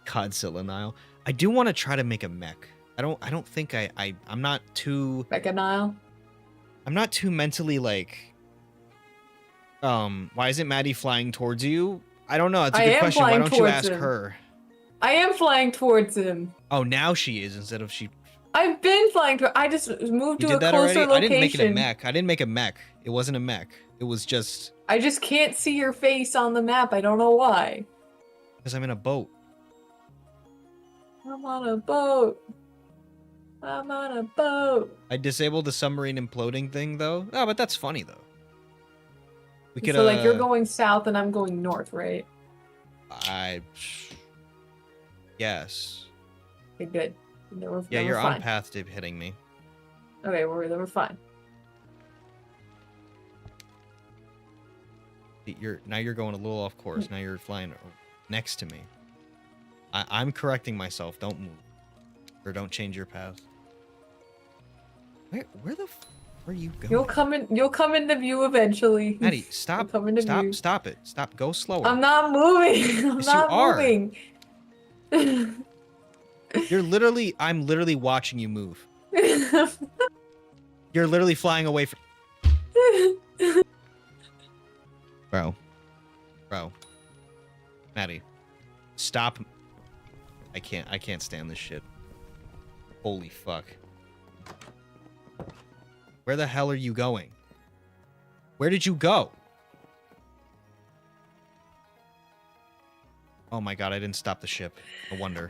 Speaker 1: Godzilla Nile. I do want to try to make a mech. I don't think I'm not too
Speaker 6: Mechanile.
Speaker 1: I'm not too mentally like why isn't Maddie flying towards you? I don't know. It's a good question. Why don't you ask her?
Speaker 6: I am flying towards him.
Speaker 1: Oh, now she is instead of she
Speaker 6: I've been flying to. I just moved
Speaker 1: You
Speaker 6: to a
Speaker 1: did that
Speaker 6: closer
Speaker 1: already?
Speaker 6: location.
Speaker 1: I didn't make it a mech. I didn't make a mech. It wasn't a mech. It was just
Speaker 6: I just can't see your face on the map. I don't know why.
Speaker 1: because I'm in a boat.
Speaker 6: I'm on a boat. I'm on a boat.
Speaker 1: I disabled the submarine imploding thing though. Oh, but that's funny though. We could
Speaker 6: So like you're going south and I'm going north, right?
Speaker 1: Yes.
Speaker 6: Okay, good. Then we're,
Speaker 1: Yeah,
Speaker 6: then
Speaker 1: you're
Speaker 6: we're
Speaker 1: on
Speaker 6: fine.
Speaker 1: path to hitting me.
Speaker 6: Okay, then we're fine.
Speaker 1: Now you're going a little off course. Now you're flying next to me. I'm correcting myself. Don't move. Or don't change your path. Where the f are you going?
Speaker 6: You'll come into view eventually.
Speaker 1: Maddie, stop.
Speaker 6: You'll come into view.
Speaker 1: Stop it. Stop. Go slower.
Speaker 6: I'm not moving. I'm
Speaker 1: Yes,
Speaker 6: not
Speaker 1: you are.
Speaker 6: moving.
Speaker 1: I'm literally watching you move. You're literally flying away from Bro. Maddie. Stop. I can't stand this shit. Holy fuck. Where the hell are you going? Where did you go? Oh my god, I didn't stop the ship. No wonder.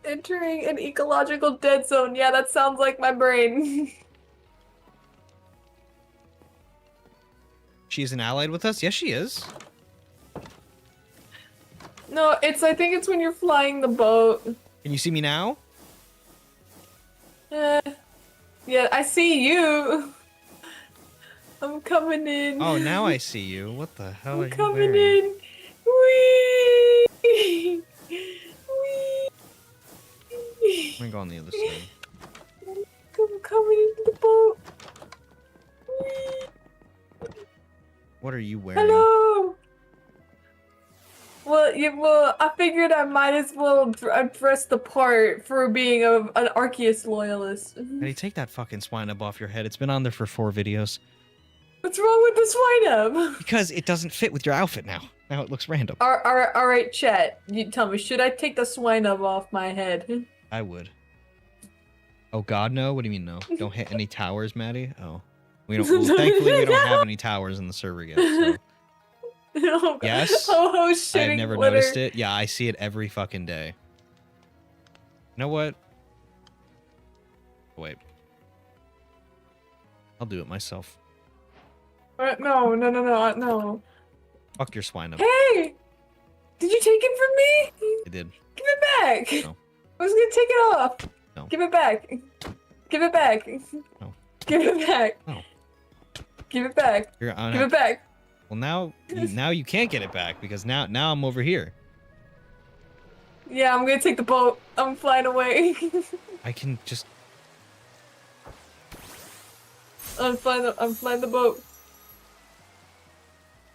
Speaker 6: Entering an ecological dead zone. Yeah, that sounds like my brain.
Speaker 1: She's an allied with us? Yes, she is.
Speaker 6: No, I think it's when you're flying the boat.
Speaker 1: Can you see me now?
Speaker 6: Yeah, I see you. I'm coming in.
Speaker 1: Oh, now I see you. What the hell are
Speaker 6: I'm
Speaker 1: you
Speaker 6: coming
Speaker 1: wearing?
Speaker 6: in. Whee! Whee!
Speaker 1: I'm gonna go on the other side.
Speaker 6: I'm coming into the boat. Whee!
Speaker 1: What are you wearing?
Speaker 6: Hello. Well, I figured I might as well dress the part for being an Arceus loyalist.
Speaker 1: Hey, take that fucking swine up off your head. It's been on there for 4 videos.
Speaker 6: What's wrong with the swine up?
Speaker 1: Because it doesn't fit with your outfit now. Now it looks random.
Speaker 6: All right, chat. You tell me, should I take the swine up off my head?
Speaker 1: I would. Oh god, no? What do you mean no? Don't hit any towers, Maddie? Oh. Well, thankfully we don't have any towers in the server yet, so.
Speaker 6: Oh,
Speaker 1: Yes?
Speaker 6: Oh,
Speaker 1: I've never noticed it. Yeah, I see it every fucking day. You know what? Wait. I'll do it myself.
Speaker 6: No.
Speaker 1: Fuck your swine up.
Speaker 6: Hey! Did you take it from me?
Speaker 1: I did.
Speaker 6: Give it back!
Speaker 1: No.
Speaker 6: I was gonna take it off.
Speaker 1: No.
Speaker 6: Give it back. Give it back.
Speaker 1: No.
Speaker 6: Give it back.
Speaker 1: No.
Speaker 6: Give it back.
Speaker 1: You're on
Speaker 6: Give it back.
Speaker 1: Well, now you can't get it back because now I'm over here.
Speaker 6: Yeah, I'm gonna take the boat. I'm flying away.
Speaker 1: I can just.
Speaker 6: I'm flying the boat.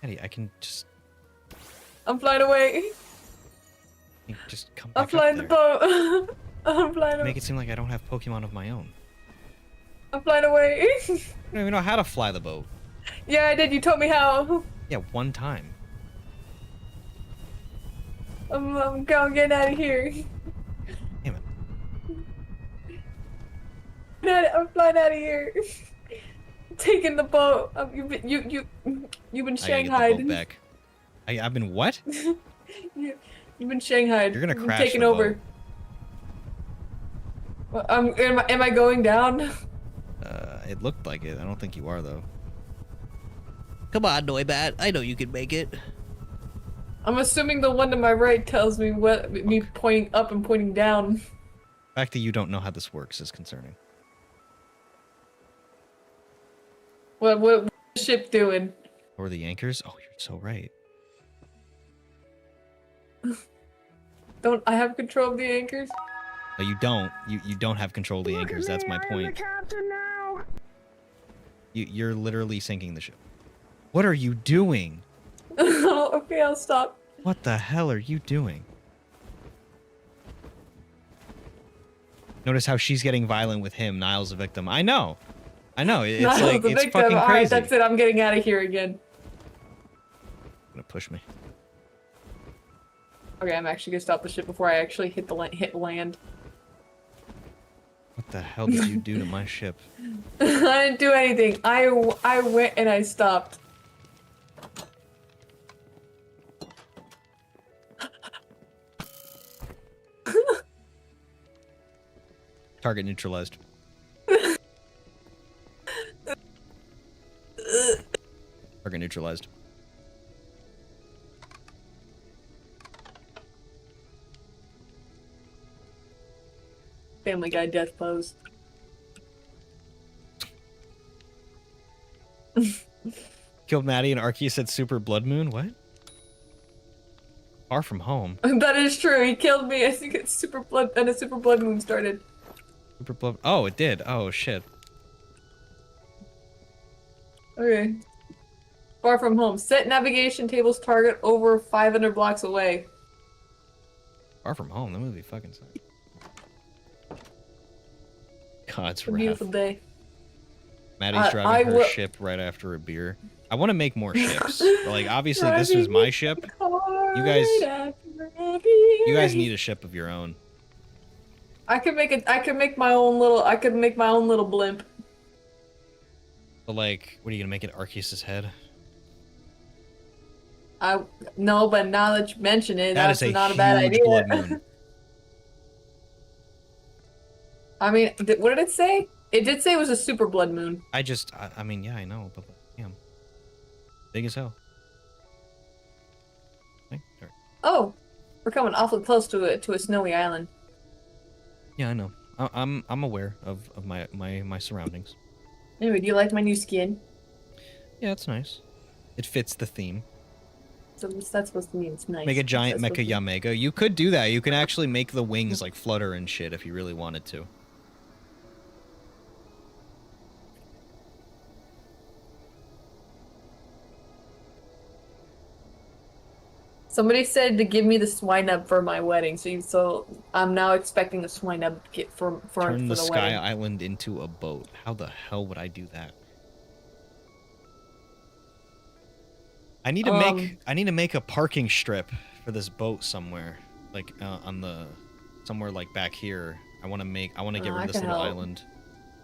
Speaker 1: Eddie, I can just.
Speaker 6: I'm flying away.
Speaker 1: Just come back
Speaker 6: I'm flying the
Speaker 1: up there.
Speaker 6: boat. I'm flying away.
Speaker 1: Make it seem like I don't have Pokemon of my own.
Speaker 6: I'm flying away.
Speaker 1: I don't even know how to fly the boat.
Speaker 6: Yeah, I did. You taught me how.
Speaker 1: Yeah, one time.
Speaker 6: I'm getting out of here.
Speaker 1: Damn it.
Speaker 6: I'm flying out of here. Taking the boat. You've been
Speaker 1: I gotta
Speaker 6: shanghaied.
Speaker 1: get the boat back. I've been what?
Speaker 6: You've been shanghaied.
Speaker 1: You're gonna
Speaker 6: You've been
Speaker 1: crash
Speaker 6: taken
Speaker 1: the
Speaker 6: over. Well, am I going down?
Speaker 1: It looked like it. I don't think you are though. Come on, Noibat. I know you can make it.
Speaker 6: I'm assuming the one to my right tells me what me pointing up and pointing down.
Speaker 1: The fact that you don't know how this works is concerning.
Speaker 6: What's the ship doing?
Speaker 1: Or the anchors? Oh, you're so right.
Speaker 6: Don't I have control of the anchors?
Speaker 1: No, you don't. You don't have control of the anchors. That's my point. You're literally sinking the ship. What are you doing?
Speaker 6: Okay, I'll stop.
Speaker 1: What the hell are you doing? Notice how she's getting violent with him. Niall's a victim. I know. It's
Speaker 6: Niall's
Speaker 1: like
Speaker 6: the
Speaker 1: it's
Speaker 6: victim.
Speaker 1: fucking
Speaker 6: All
Speaker 1: crazy.
Speaker 6: right, that's it. I'm getting out of here again.
Speaker 1: Gonna push me.
Speaker 6: Okay, I'm actually gonna stop the ship before I actually hit land.
Speaker 1: What the hell did you do to my ship?
Speaker 6: I didn't do anything. I went and I stopped.
Speaker 1: Target neutralized. Target neutralized.
Speaker 6: Family Guy death pose.
Speaker 1: Killed Maddie and Arky said Super Blood Moon. What? Far from home.
Speaker 6: That is true. He killed me. I think it's Super Blood and a Super Blood Moon started.
Speaker 1: Super Blood. Oh, it did. Oh shit.
Speaker 6: Okay. Far from home. Set navigation table's target over 500 blocks away.
Speaker 1: Far from home. That movie fucking sucks. God's
Speaker 6: It's a beautiful day.
Speaker 1: Maddie's driving her ship right after a beer. I want to make more ships. Like obviously this was my ship. You guys need a ship of your own.
Speaker 6: I could make my own little blimp.
Speaker 1: But like, what are you gonna make it Arceus's head?
Speaker 6: No, but now that you mention it,
Speaker 1: That
Speaker 6: that's
Speaker 1: is
Speaker 6: not a bad
Speaker 1: huge
Speaker 6: idea.
Speaker 1: blood moon.
Speaker 6: I mean, what did it say? It did say it was a super blood moon.
Speaker 1: I mean, yeah, I know, but damn, big as hell. Okay, sorry.
Speaker 6: Oh, we're coming awfully close to a snowy island.
Speaker 1: Yeah, I know. I'm aware of my surroundings.
Speaker 6: Anyway, do you like my new skin?
Speaker 1: Yeah, it's nice. It fits the theme.
Speaker 6: So what's that supposed to mean? It's nice.
Speaker 1: Make a giant mecha Yamega. You could do that. You can actually make the wings like flutter and shit if you really wanted to.
Speaker 6: Somebody said to give me the 𝗬𝗏 for my wedding, so I'm now expecting the 𝗬𝗏 kit for
Speaker 1: Turn the
Speaker 6: the
Speaker 1: Sky
Speaker 6: wedding.
Speaker 1: Island into a boat. How the hell would I do that? I need to make a parking strip for this boat somewhere, like somewhere like back here. I want to get rid of this little island,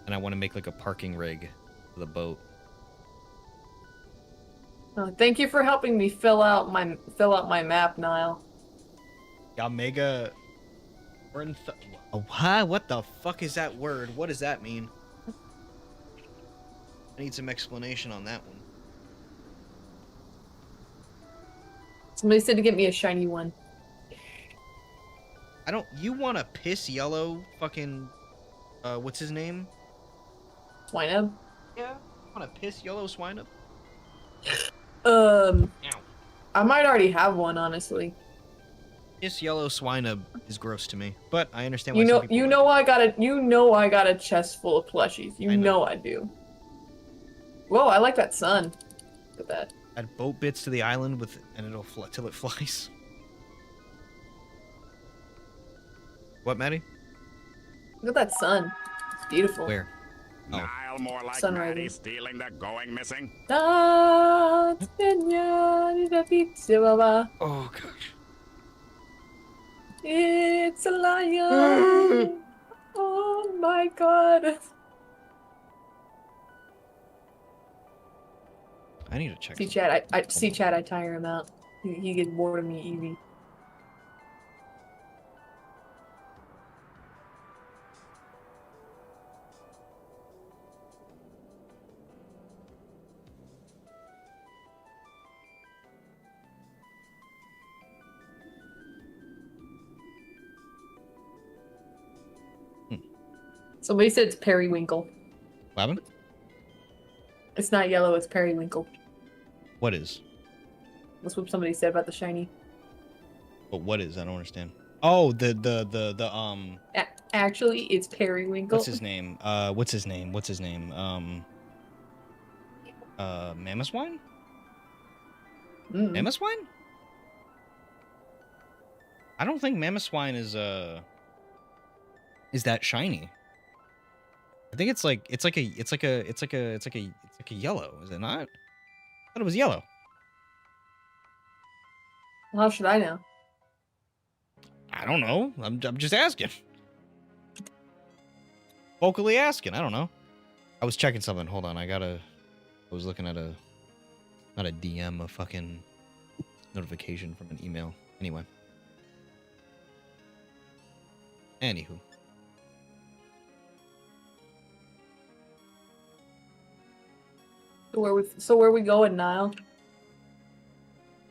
Speaker 1: and I want to make like a parking rig for the boat.
Speaker 6: Oh, thank you for helping me fill out my map, Niall.
Speaker 1: Yamega. What the fuck is that word? What does that mean? I need some explanation on that one.
Speaker 6: Somebody said to get me a shiny one.
Speaker 1: You want to piss yellow fucking, what's his name?
Speaker 6: 𝗬𝗏?
Speaker 1: Yeah. Want to piss yellow 𝗬𝗏?
Speaker 6: I might already have one, honestly.
Speaker 1: Piss yellow 𝗬𝗏 is gross to me, but I understand why
Speaker 6: You know I got a chest full of plushies. You know I do. Whoa, I like that sun. Look at that.
Speaker 1: Add boat bits to the island and it'll till it flies. What, Maddie?
Speaker 6: Look at that sun. It's beautiful.
Speaker 1: Where?
Speaker 7: Nile more like
Speaker 6: Sunrise.
Speaker 7: Maddie stealing the going missing.
Speaker 1: Oh gosh.
Speaker 6: It's a lion. Oh my god.
Speaker 1: I need to check.
Speaker 6: See Chad, I tire him out. He gets bored of me easy. Somebody said it's periwinkle.
Speaker 1: What happened?
Speaker 6: It's not yellow, it's periwinkle.
Speaker 1: What is?
Speaker 6: That's what somebody said about the shiny.
Speaker 1: But what is? I don't understand. Oh,
Speaker 6: Actually, it's periwinkle.
Speaker 1: What's his name? Mamoswine? Mamoswine? I don't think Mamoswine is that shiny. I think it's like a yellow, is it not? I thought it was yellow.
Speaker 6: How should I know?
Speaker 1: I don't know. I'm just asking. Vocally asking. I don't know. I was checking something. Hold on. I was looking at not a DM, a fucking notification from an email. Anyway. Anywho.
Speaker 6: So where we going, Niall?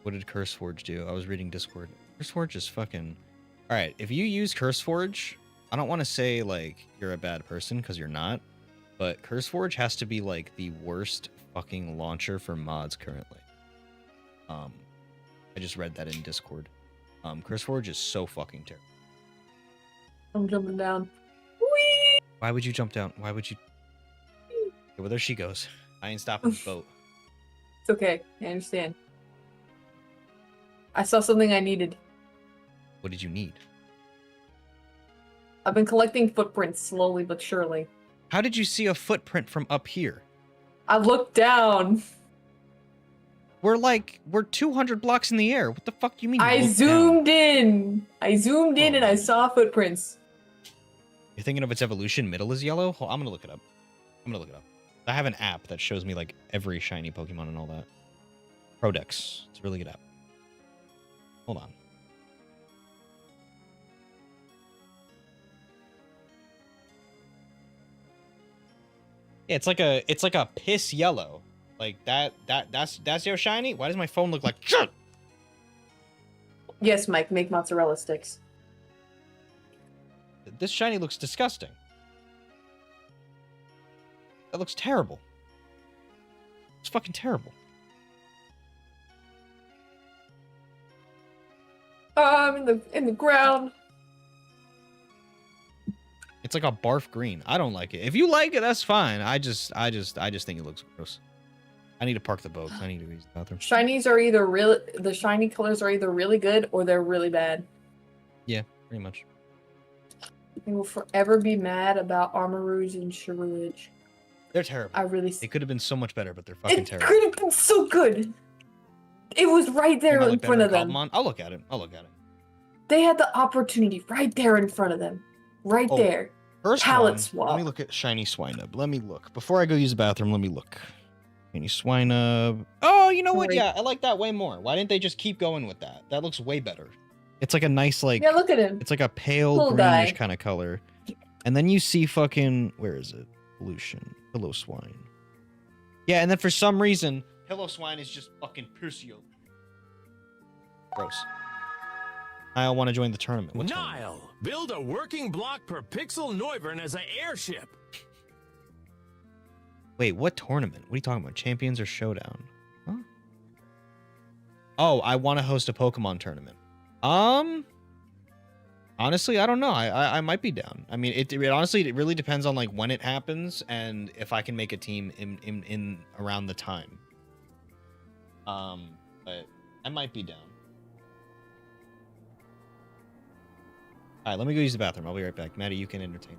Speaker 1: What did CurseForge do? I was reading Discord. CurseForge is fucking... Alright, if you use CurseForge, I don't want to say, like, you're a bad person, because you're not. But CurseForge has to be, like, the worst fucking launcher for mods currently. I just read that in Discord. CurseForge is so fucking terrible.
Speaker 6: I'm jumping down. Whee!
Speaker 1: Why would you jump down? Why would you... Okay, well, there she goes. I ain't stopping the boat.
Speaker 6: It's okay. I understand. I saw something I needed.
Speaker 1: What did you need?
Speaker 6: I've been collecting footprints slowly but surely.
Speaker 1: How did you see a footprint from up here?
Speaker 6: I looked down.
Speaker 1: We're 200 blocks in the air. What the fuck do you mean?
Speaker 6: I zoomed in. I zoomed in and I saw footprints.
Speaker 1: You're thinking of its evolution? Middle is yellow? I'm gonna look it up. I have an app that shows me like every shiny Pokemon and all that. Prodex. It's a really good app. Hold on. Yeah, it's like a piss yellow. Like that's your shiny? Why does my phone look like shit?
Speaker 6: Yes, Mike, make mozzarella sticks.
Speaker 1: This shiny looks disgusting. That looks terrible. It's fucking terrible.
Speaker 6: I'm in the ground.
Speaker 1: It's like a barf green. I don't like it. If you like it, that's fine. I just think it looks gross. I need to park the boat. I need to use the bathroom.
Speaker 6: Shinies are either the shiny colors are either really good or they're really bad.
Speaker 1: Yeah, pretty much.
Speaker 6: I will forever be mad about Armarouge and Cherulige.
Speaker 1: They're terrible.
Speaker 6: I really.
Speaker 1: It could have been so much better, but they're fucking terrible.
Speaker 6: It could have been so good. It was right there in front of them.
Speaker 1: I'll look at it.
Speaker 6: They had the opportunity right there in front of them. Right there.
Speaker 1: First
Speaker 6: palette
Speaker 1: one,
Speaker 6: swap.
Speaker 1: Let me look at shiny Swinub. Let me look. Before I go use the bathroom, let me look. Shiny Swinub. Oh, you know what? Yeah, I like that way more. Why didn't they just keep going with that? That looks way better. It's like a nice, like...
Speaker 6: Yeah, look at him.
Speaker 1: It's like a pale
Speaker 6: Little
Speaker 1: greenish
Speaker 6: guy.
Speaker 1: kind of color. And then you see fucking... Where is it? Pollution. Pillow Swine. Yeah, and then for some reason, Pillow Swine is just fucking Pusio. Gross. I want to join the tournament. What tournament?
Speaker 10: Niall, build a working block per pixel Noivern as an airship.
Speaker 1: Wait, what tournament? What are you talking about? Champions or Showdown? Huh? Oh, I want to host a Pokemon tournament. Honestly, I don't know. I might be down. I mean, it honestly, it really depends on like when it happens and if I can make a team in around the time. But I might be down. All right, let me go use the bathroom. I'll be right back. Maddie, you can entertain.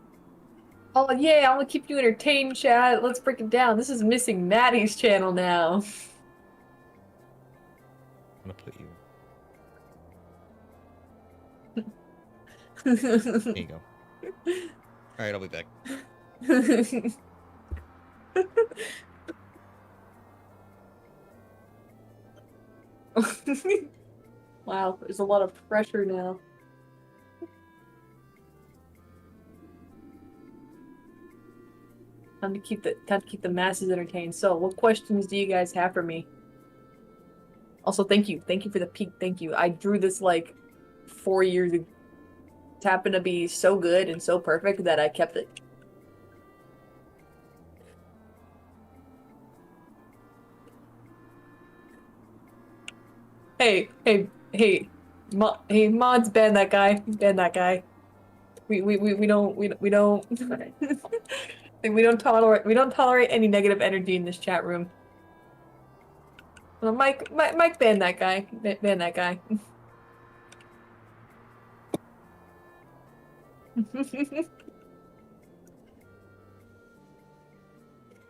Speaker 6: Oh yeah, I'm gonna keep you entertained, chat. Let's break it down. This is missing Maddie's channel now.
Speaker 1: I'm gonna put you. There you go. All right, I'll be back.
Speaker 6: Wow, there's a lot of pressure now. Time to keep the masses entertained. So, what questions do you guys have for me? Also, thank you for the peek. Thank you. I drew this like 4 years ago. It happened to be so good and so perfect that I kept it. Hey, mods, ban that guy. Ban that guy. We don't we don't tolerate any negative energy in this chat room. Well, Mike, ban that guy. Ban that guy.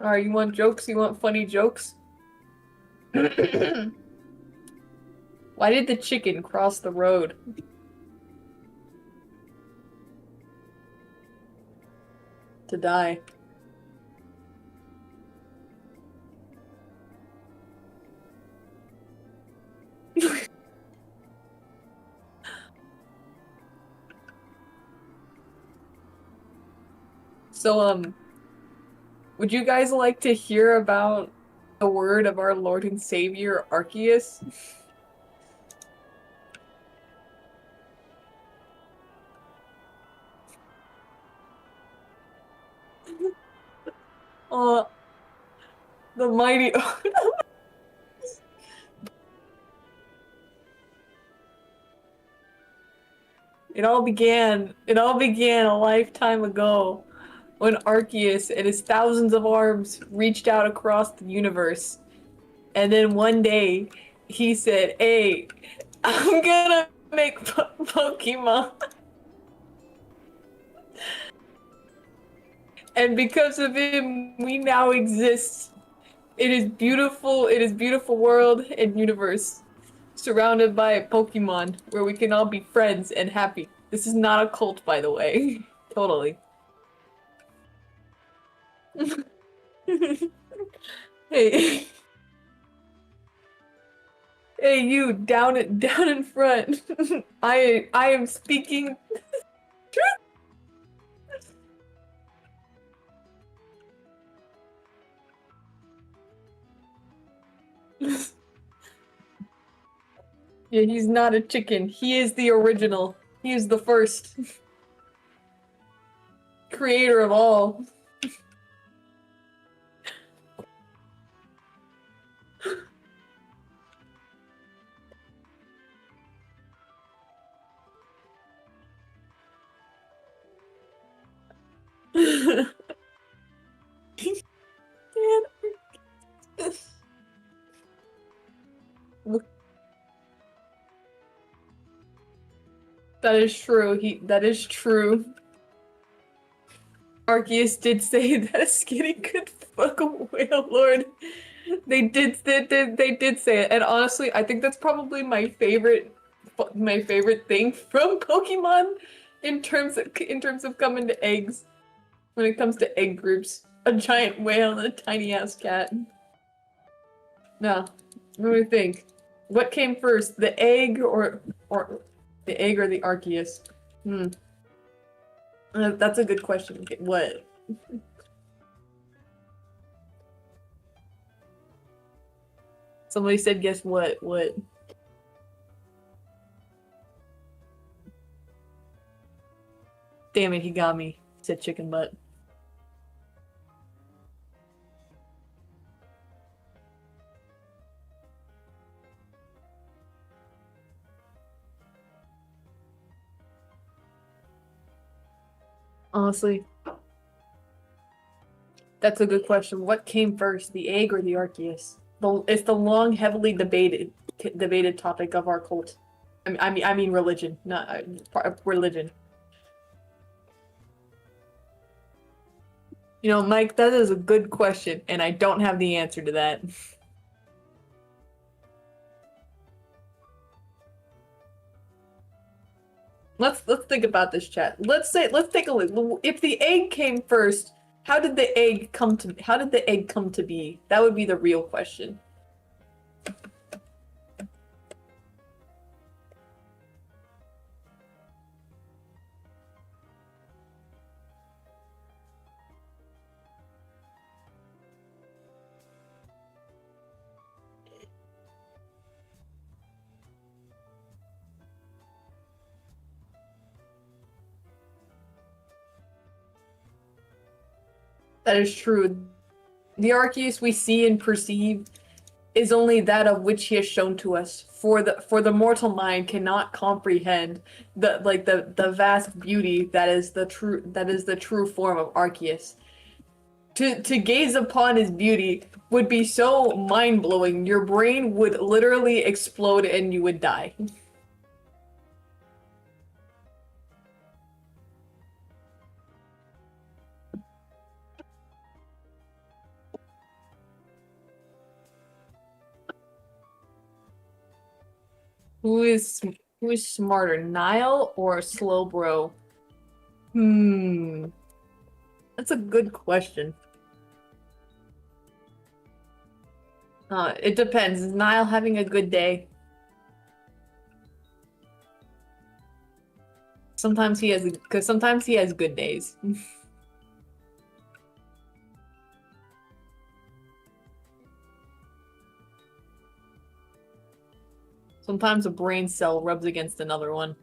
Speaker 6: Alright, you want jokes? You want funny jokes? Why did the chicken cross the road? to die. So, would you guys like to hear about the word of our Lord and Savior, Arceus? The mighty... It all began a lifetime ago when Arceus and his thousands of arms reached out across the universe. And then one day, he said, hey, I'm gonna make Pokemon. And because of him, we now exist in his beautiful world and universe, surrounded by Pokemon, where we can all be friends and happy. This is not a cult, by the way. Totally. Hey. Hey, you, down in front. I am speaking truth. Yeah, he's not a chicken. He is the original. He is the first. Creator of all. That is true. That is true. Arceus did say that a skinny could fuck a whale lord. They did say it, and honestly, I think that's probably my favorite thing from Pokemon in terms of coming to eggs. When it comes to egg groups, a giant whale and a tiny ass cat. Now, let me think. What came first, the egg or the egg or the Arceus? That's a good question. Okay, what? Somebody said, guess what? What? Damn it, he got me. Said chicken butt. Honestly, that's a good question. What came first, the egg or the Arceus? It's the long, heavily debated topic of our cult. I mean religion, not religion. You know, Mike, that is a good question, and I don't have the answer to that. Let's think about this, chat. Let's take a look. If the egg came first, how did the egg come to be? That would be the real question. That is true. The Arceus we see and perceive is only that of which he has shown to us. For the mortal mind cannot comprehend the vast beauty that is the true form of Arceus. To gaze upon his beauty would be so mind-blowing, your brain would literally explode and you would die. Who is smarter, Niall or Slowbro? That's a good question. It depends. Is Niall having a good day? Sometimes he has, because sometimes he has good days. Sometimes a brain cell rubs against another one.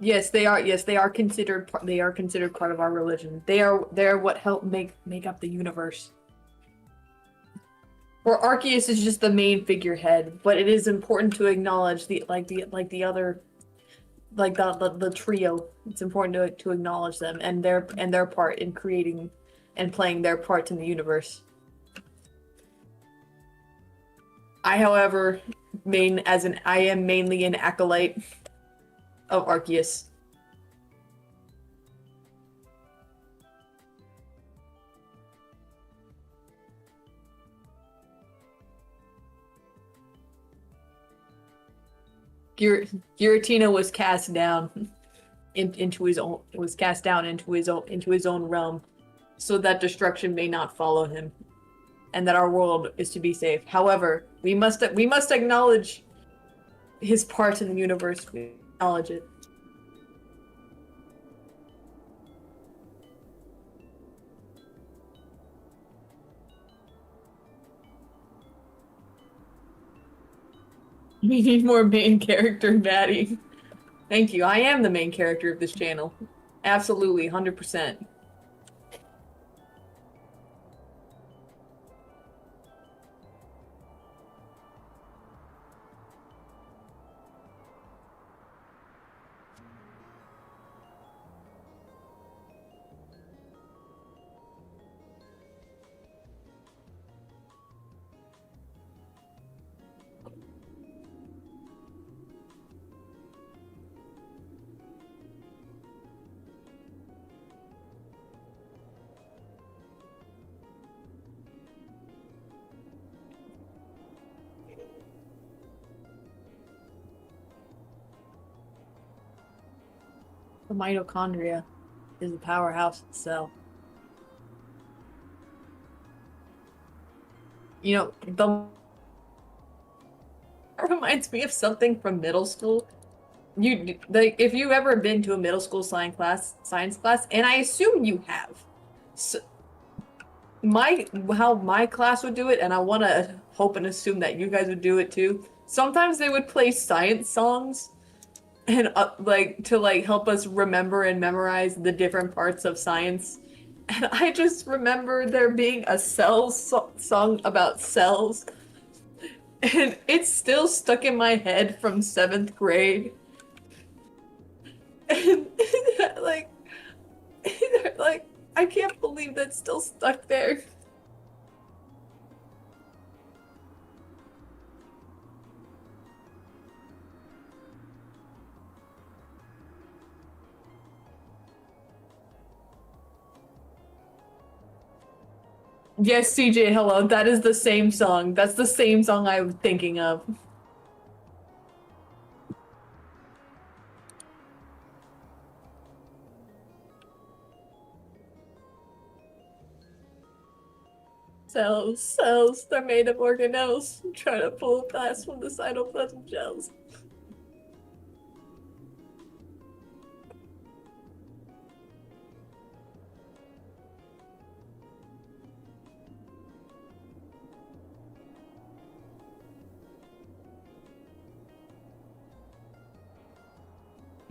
Speaker 6: Yes, they are. Yes, they are considered. They are considered part of our religion. They are what help make up the universe. Where Arceus is just the main figurehead, but it is important to acknowledge the trio. It's important to acknowledge them and their part in creating and playing their part in the universe. I, however, I am mainly an acolyte of Arceus. Giratina was cast down into his own realm, so that destruction may not follow him, and that our world is to be safe. However, we must acknowledge his part in the universe. We acknowledge it. We need more main character, Maddie. Thank you. I am the main character of this channel. Absolutely, 100%. The mitochondria is the powerhouse itself. You know, that reminds me of something from middle school. If you've ever been to a middle school science class, and I assume you have, so how my class would do it, and I want to hope and assume that you guys would do it too. Sometimes they would play science songs, and to help us remember and memorize the different parts of science. And I just remember there being a cells song about cells, and it's still stuck in my head from 7th grade. And I can't believe that's still stuck there. Yes, CJ, hello. That is the same song. That's the same song I'm thinking of. Cells, they're made of organelles. I'm trying to pull a fast from the cytoplasm gels.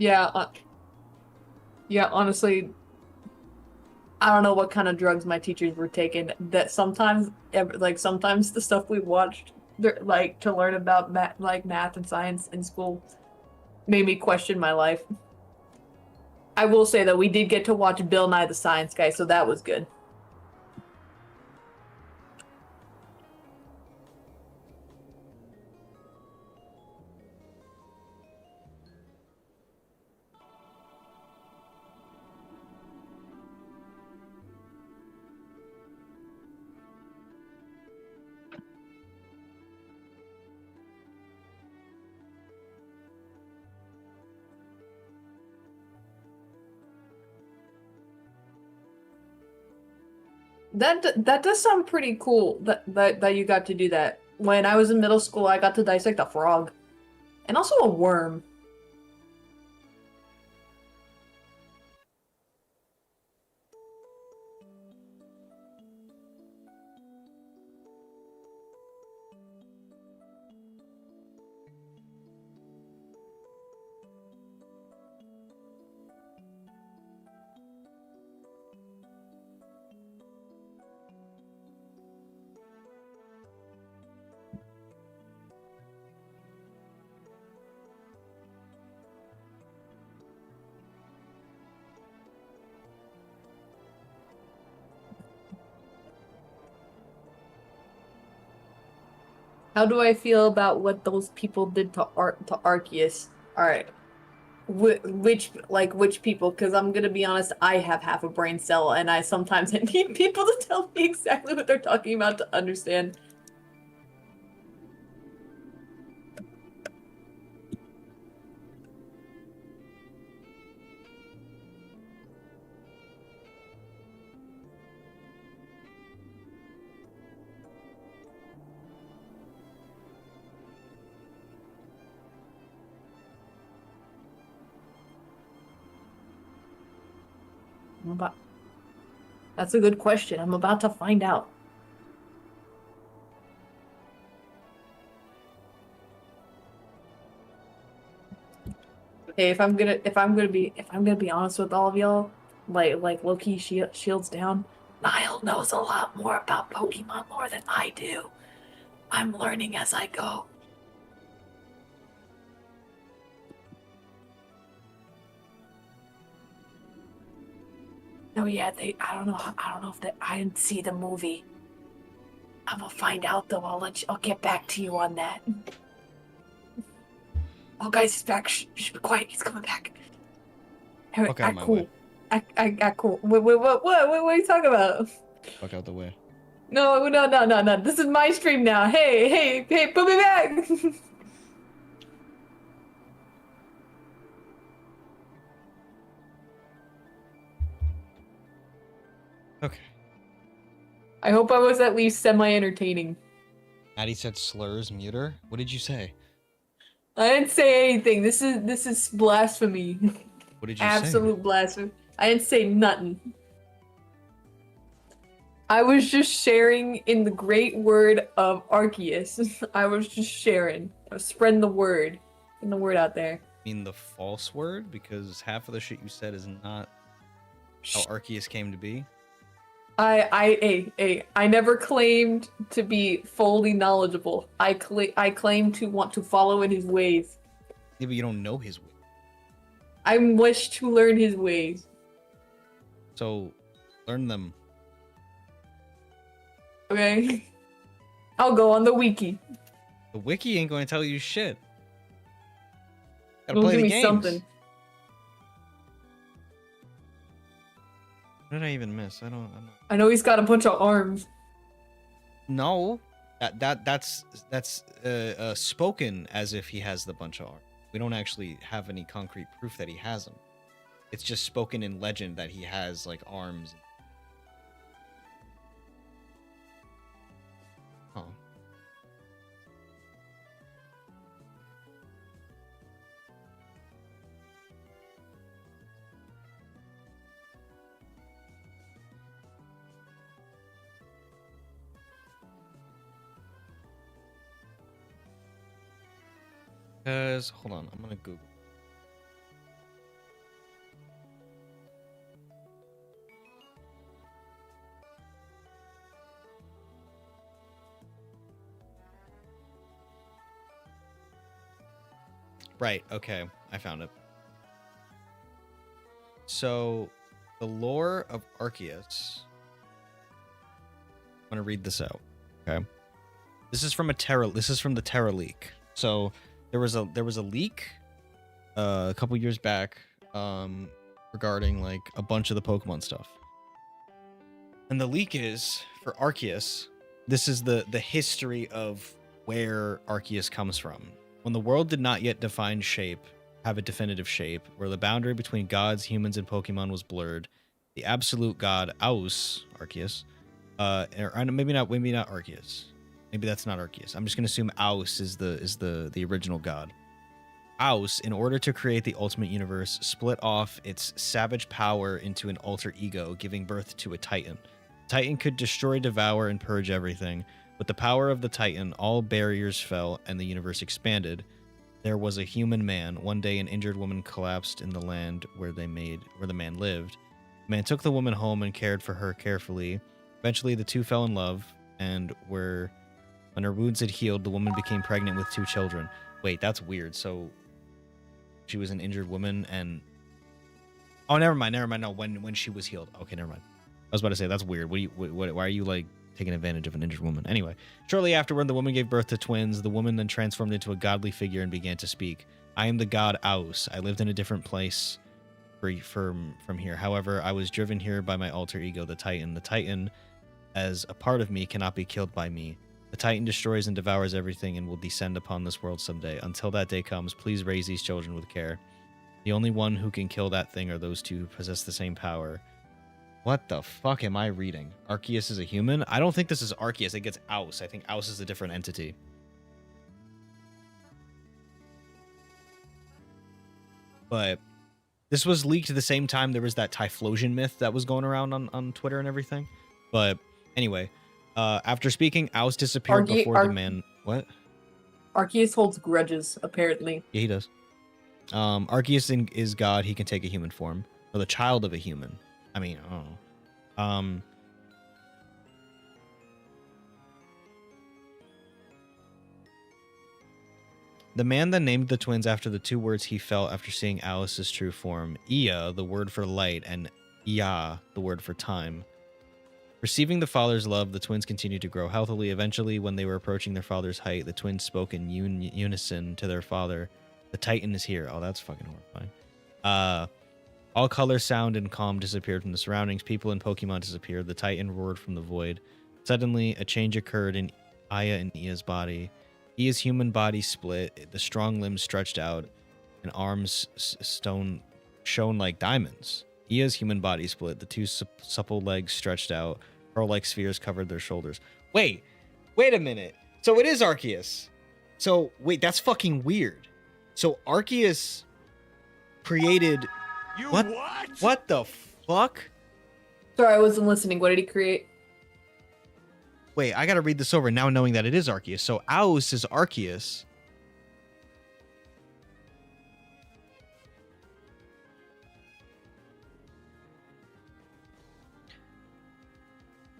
Speaker 6: Yeah, honestly, I don't know what kind of drugs my teachers were taking. That sometimes the stuff we watched, to learn about math and science in school, made me question my life. I will say that we did get to watch Bill Nye the Science Guy, so that was good. That does sound pretty cool that you got to do that. When I was in middle school, I got to dissect a frog. And also a worm. How do I feel about what those people did to Arceus? All right, which people? Because I'm gonna be honest, I have half a brain cell, and I sometimes need people to tell me exactly what they're talking about to understand. That's a good question. I'm about to find out. Hey, if I'm gonna be honest with all of y'all, like low-key shields down, Niall knows a lot more about Pokemon lore than I do. I'm learning as I go. Oh yeah, I don't know if I didn't see the movie. I'm gonna find out though. I'll get back to you on that. Oh guys, he's back. Shh, be quiet. He's coming back.
Speaker 1: Fuck out my way.
Speaker 6: Act cool. Wait, what are you talking about?
Speaker 1: Fuck out the way.
Speaker 6: No. This is my stream now. Hey, put me back.
Speaker 1: Okay.
Speaker 6: I hope I was at least semi-entertaining.
Speaker 1: Maddie said slurs, muter. What did you say?
Speaker 6: I didn't say anything. This is blasphemy.
Speaker 1: What did you say?
Speaker 6: Absolute blasphemy. I didn't say nothing. I was just sharing in the great word of Arceus. I was just sharing. I was spreading the word. Getting the word out there.
Speaker 1: You mean the false word? Because half of the shit you said is not how Arceus came to be.
Speaker 6: I never claimed to be fully knowledgeable. I claim to want to follow in his ways.
Speaker 1: Yeah, but you don't know his ways.
Speaker 6: I wish to learn his ways.
Speaker 1: So, learn them.
Speaker 6: Okay. I'll go on the wiki.
Speaker 1: The wiki ain't going to tell you shit. Gotta
Speaker 6: It'll
Speaker 1: play
Speaker 6: give
Speaker 1: the
Speaker 6: me
Speaker 1: games.
Speaker 6: something.
Speaker 1: What did I even miss?
Speaker 6: I know he's got a bunch of arms.
Speaker 1: No, that's spoken as if he has the bunch of arms. We don't actually have any concrete proof that he has them. It's just spoken in legend that he has like arms. Oh. Because, hold on, I'm gonna Google. Right, okay, I found it. So the lore of Arceus. I'm gonna read this out. Okay. This is from the Terra leak. So there was a leak a couple years back regarding like a bunch of the Pokemon stuff. And the leak is for Arceus. This is the history of where Arceus comes from. When the world did not yet have a definitive shape, where the boundary between gods, humans, and Pokemon was blurred, the absolute god Arceus, or maybe not Arceus. Maybe that's not Arceus. I'm just gonna assume Owls is the original god. Owls, in order to create the ultimate universe, split off its savage power into an alter ego, giving birth to a Titan. Titan could destroy, devour, and purge everything. With the power of the Titan, all barriers fell and the universe expanded. There was a human man. One day, an injured woman collapsed in the land where the man lived. The man took the woman home and cared for her carefully. Eventually, the two fell in love, and when her wounds had healed, the woman became pregnant with 2 children. Wait, that's weird. So she was an injured woman, and never mind. No, when she was healed. Okay, never mind. I was about to say that's weird. Why are you like taking advantage of an injured woman? Anyway, shortly afterward, the woman gave birth to twins. The woman then transformed into a godly figure and began to speak. I am the god Aus. I lived in a different place from here. However, I was driven here by my alter ego, the Titan. The Titan, as a part of me, cannot be killed by me. The Titan destroys and devours everything and will descend upon this world someday. Until that day comes, please raise these children with care. The only one who can kill that thing are those two who possess the same power. What the fuck am I reading? Arceus is a human? I don't think this is Arceus. I think it's Aus. I think Aus is a different entity. But this was leaked at the same time there was that Typhlosion myth that was going around on Twitter and everything. But anyway, after speaking, Aus disappeared before the man... What?
Speaker 6: Arceus holds grudges, apparently.
Speaker 1: Yeah, he does. Arceus is God. He can take a human form. Or the child of a human. I mean, I don't know. The man then named the twins after the 2 words he felt after seeing Alice's true form. Ia, the word for light, and Ia, the word for time. Receiving the father's love, the twins continued to grow healthily. Eventually, when they were approaching their father's height, the twins spoke in unison to their father. The Titan is here. Oh, that's fucking horrifying. All color, sound, and calm disappeared from the surroundings. People and Pokemon disappeared. The Titan roared from the void. Suddenly, a change occurred in Aya and Ia's body. Ia's human body split. The strong limbs stretched out, and arms shone like diamonds. Ia's human body split. The 2 supple legs stretched out. Pearl-like spheres covered their shoulders. Wait a minute. So it is Arceus. So, wait, that's fucking weird. So Arceus created... What the fuck?
Speaker 6: Sorry, I wasn't listening. What did he create?
Speaker 1: Wait, I gotta read this over now knowing that it is Arceus. So Aus is Arceus.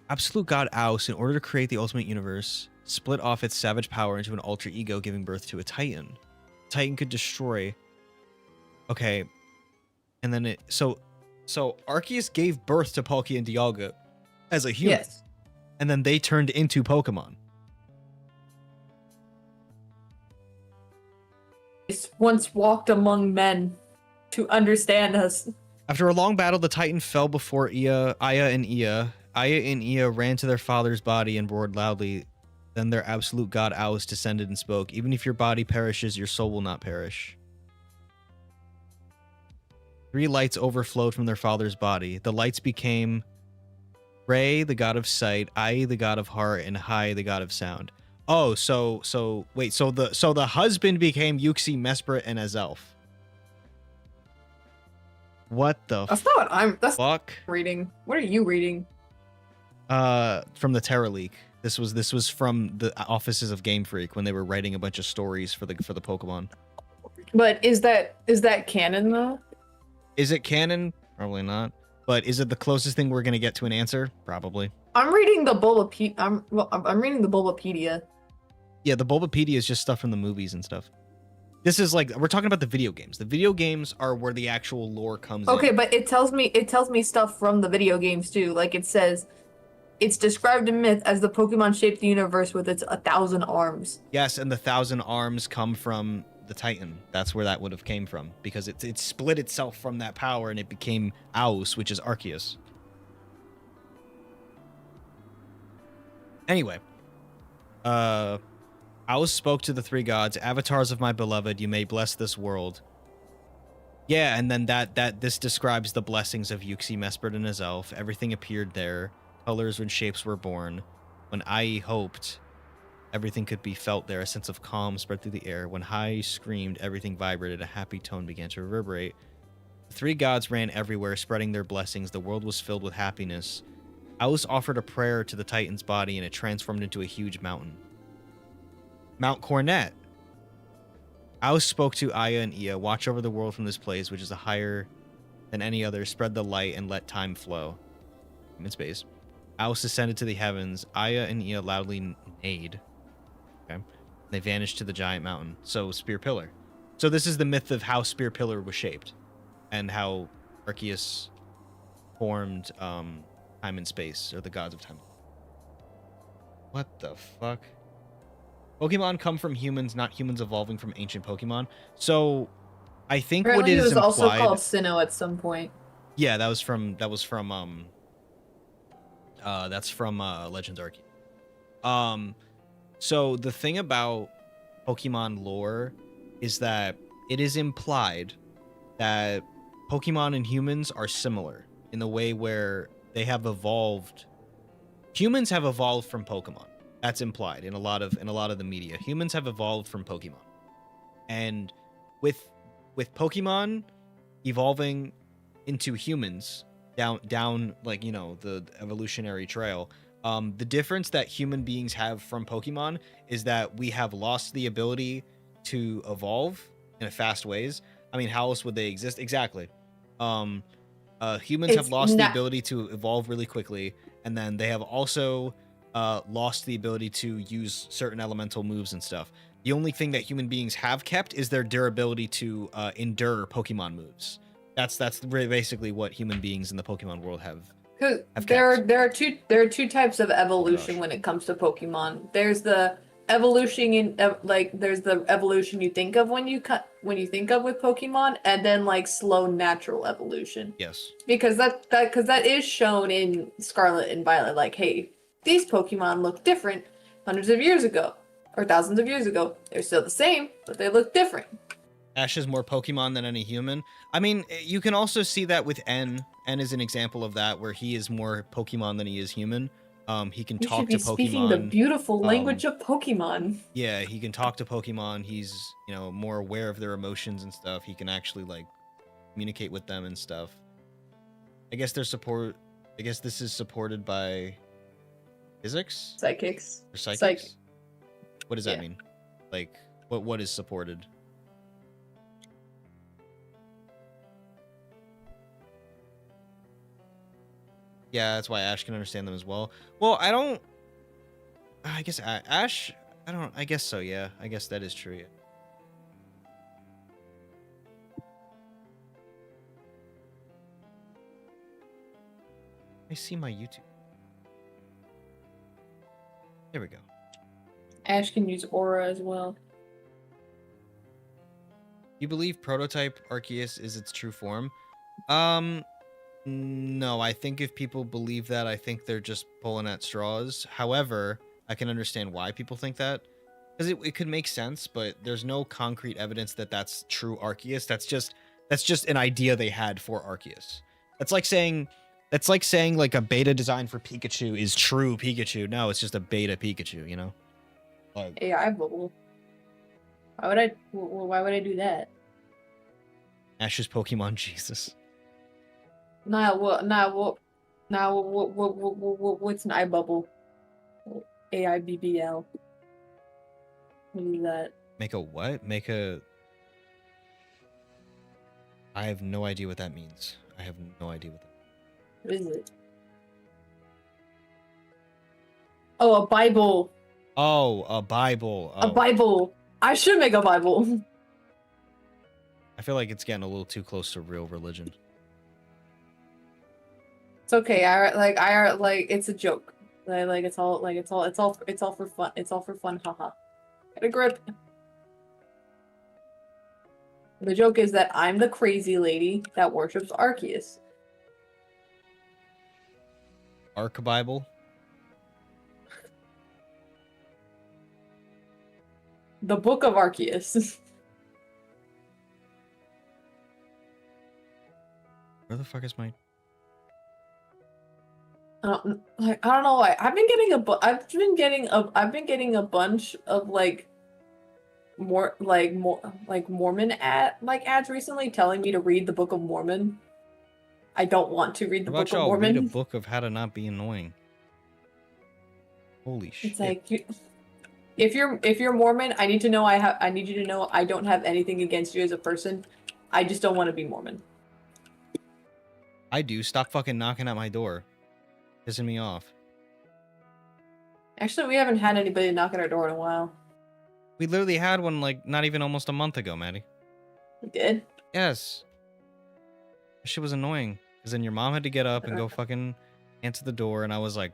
Speaker 1: Absolute God Aus, in order to create the ultimate universe, split off its savage power into an alter ego, giving birth to a Titan. Titan could destroy... Okay... And then so Arceus gave birth to Palkia and Dialga as a human.
Speaker 6: Yes.
Speaker 1: And then they turned into Pokemon.
Speaker 6: Once walked among men to understand us.
Speaker 1: After a long battle, the Titan fell before Aya and Ia. Aya and Ia ran to their father's body and roared loudly. Then their absolute god Aus descended and spoke. Even if your body perishes, your soul will not perish. 3 lights overflowed from their father's body. The lights became Ray, the god of sight, Ai, the god of heart, and Hai, the god of sound. Oh, so the husband became Yuxi, Mesprit, and Azelf. What the
Speaker 6: That's not what I'm
Speaker 1: fuck?
Speaker 6: Reading. What are you reading?
Speaker 1: From the Terra leak. This was from the offices of Game Freak when they were writing a bunch of stories for the Pokemon. But
Speaker 6: is that canon though?
Speaker 1: Is it canon? Probably not. But is it the closest thing we're gonna get to an answer? Probably.
Speaker 6: I'm reading the I'm reading the Bulbapedia.
Speaker 1: Yeah, the Bulbapedia is just stuff from the movies and stuff. This is like, we're talking about the video games. The video games are where the actual lore comes in.
Speaker 6: Okay, but it tells me stuff from the video games too. Like it says, it's described in myth as the Pokemon shaped the universe with its 1,000 arms.
Speaker 1: Yes, and the 1,000 arms come from the Titan. That's where that would have came from, because it split itself from that power and it became 𝗬𝗏, which is Arceus. Anyway, 𝗬𝗏 spoke to the three gods, avatars of my beloved, you may bless this world. Yeah, and then this describes the blessings of 𝗬𝗏𝗏𝗏𝗏 and his elf. Everything appeared there. Colors and shapes were born. When 𝗏𝗏 hoped, everything could be felt there. A sense of calm spread through the air. When 𝗏𝗏 screamed, everything vibrated. A happy tone began to reverberate. The three gods ran everywhere, spreading their blessings. The world was filled with happiness. 𝗬𝗏 offered a prayer to the Titan's body, and it transformed into a huge mountain. Mount 𝗏𝗏𝗏𝗏. 𝗬𝗏 spoke to 𝗏𝗏 and 𝗬𝗏. Watch over the world from this place, which is higher than any other. Spread the light and let time flow. I'm in space. 𝗬𝗏 ascended to the heavens. 𝗏𝗏 and 𝗬𝗏 loudly neighed. Okay. They vanished to the giant mountain. So, Spear Pillar. So this is the myth of how Spear Pillar was shaped. And how Arceus formed time and space, or the gods of time. What the fuck? Pokemon come from humans, not humans evolving from ancient Pokemon. So, I think
Speaker 6: Apparently
Speaker 1: what is
Speaker 6: it was also
Speaker 1: implied...
Speaker 6: called Sinnoh at some point.
Speaker 1: Yeah, that's from Legends Arceus. So the thing about Pokemon lore is that it is implied that Pokemon and humans are similar in the way where they have evolved. Humans have evolved from Pokemon. That's implied in a lot of the media. Humans have evolved from Pokemon. And with Pokemon evolving into humans down like, you know, the evolutionary trail, the difference that human beings have from Pokemon is that we have lost the ability to evolve in a fast ways. I mean, how else would they exist? Exactly. Humans have lost the ability to evolve really quickly, and then they have also lost the ability to use certain elemental moves and stuff. The only thing that human beings have kept is their durability to endure Pokemon moves. That's basically what human beings in the Pokemon world have.
Speaker 6: There are two types of evolution when it comes to Pokemon. There's the evolution there's the evolution you think of when you think of with Pokemon, and then like slow natural evolution.
Speaker 1: Yes.
Speaker 6: Because that is shown in Scarlet and Violet. Like, hey, these Pokemon look different hundreds of years ago or thousands of years ago. They're still the same, but they look different.
Speaker 1: Ash is more Pokemon than any human. I mean, you can also see that with N. N is an example of that, where he is more Pokemon than he is human. He can talk to Pokemon.
Speaker 6: Speaking the beautiful language of Pokemon.
Speaker 1: Yeah, he can talk to Pokemon. He's, you know, more aware of their emotions and stuff. He can actually like communicate with them and stuff. I guess this is supported by physics?
Speaker 6: Psychics.
Speaker 1: Or psychics? What does that mean? Like, what is supported? Yeah, that's why Ash can understand them as well. Well, I guess Ash, I guess so, yeah. I guess that is true, yeah. I see my YouTube. There we go.
Speaker 6: Ash can use aura as well.
Speaker 1: You believe prototype Arceus is its true form? No, I think if people believe that, I think they're just pulling at straws. However, I can understand why people think that, because it could make sense, but there's no concrete evidence that that's true Arceus. That's just an idea they had for Arceus. That's like saying like a beta design for Pikachu is true Pikachu. No, it's just a beta Pikachu, you know? Like,
Speaker 6: AI bubble. Why would I do that?
Speaker 1: Ash's Pokemon Jesus.
Speaker 6: What's an eye bubble? AIBBL. What is that?
Speaker 1: Make a what? I have no idea what that means. I have no idea what that means.
Speaker 6: What is it? Oh, a Bible.
Speaker 1: Oh, a Bible. Oh.
Speaker 6: A Bible. I should make a Bible.
Speaker 1: I feel like it's getting a little too close to real religion.
Speaker 6: It's okay. It's a joke. It's all for fun. It's all for fun. Haha. Get a grip. The joke is that I'm the crazy lady that worships Arceus.
Speaker 1: Arc Bible.
Speaker 6: The Book of Arceus.
Speaker 1: Where the fuck is my?
Speaker 6: I don't know why. I've been getting a bunch of Mormon ads recently telling me to read the Book of Mormon. I don't want to read the
Speaker 1: How
Speaker 6: Book
Speaker 1: about
Speaker 6: of
Speaker 1: y'all
Speaker 6: Mormon.
Speaker 1: read a book of how to not be annoying? Holy shit!
Speaker 6: It's like if you're Mormon, I need you to know I don't have anything against you as a person. I just don't want to be Mormon.
Speaker 1: I do. Stop fucking knocking at my door. Pissing me off.
Speaker 6: Actually, we haven't had anybody knock at our door in a while.
Speaker 1: We literally had one like not even almost a month ago, Maddie.
Speaker 6: We did?
Speaker 1: Yes. That shit was annoying. Because then your mom had to get up and go fucking answer the door, and I was like,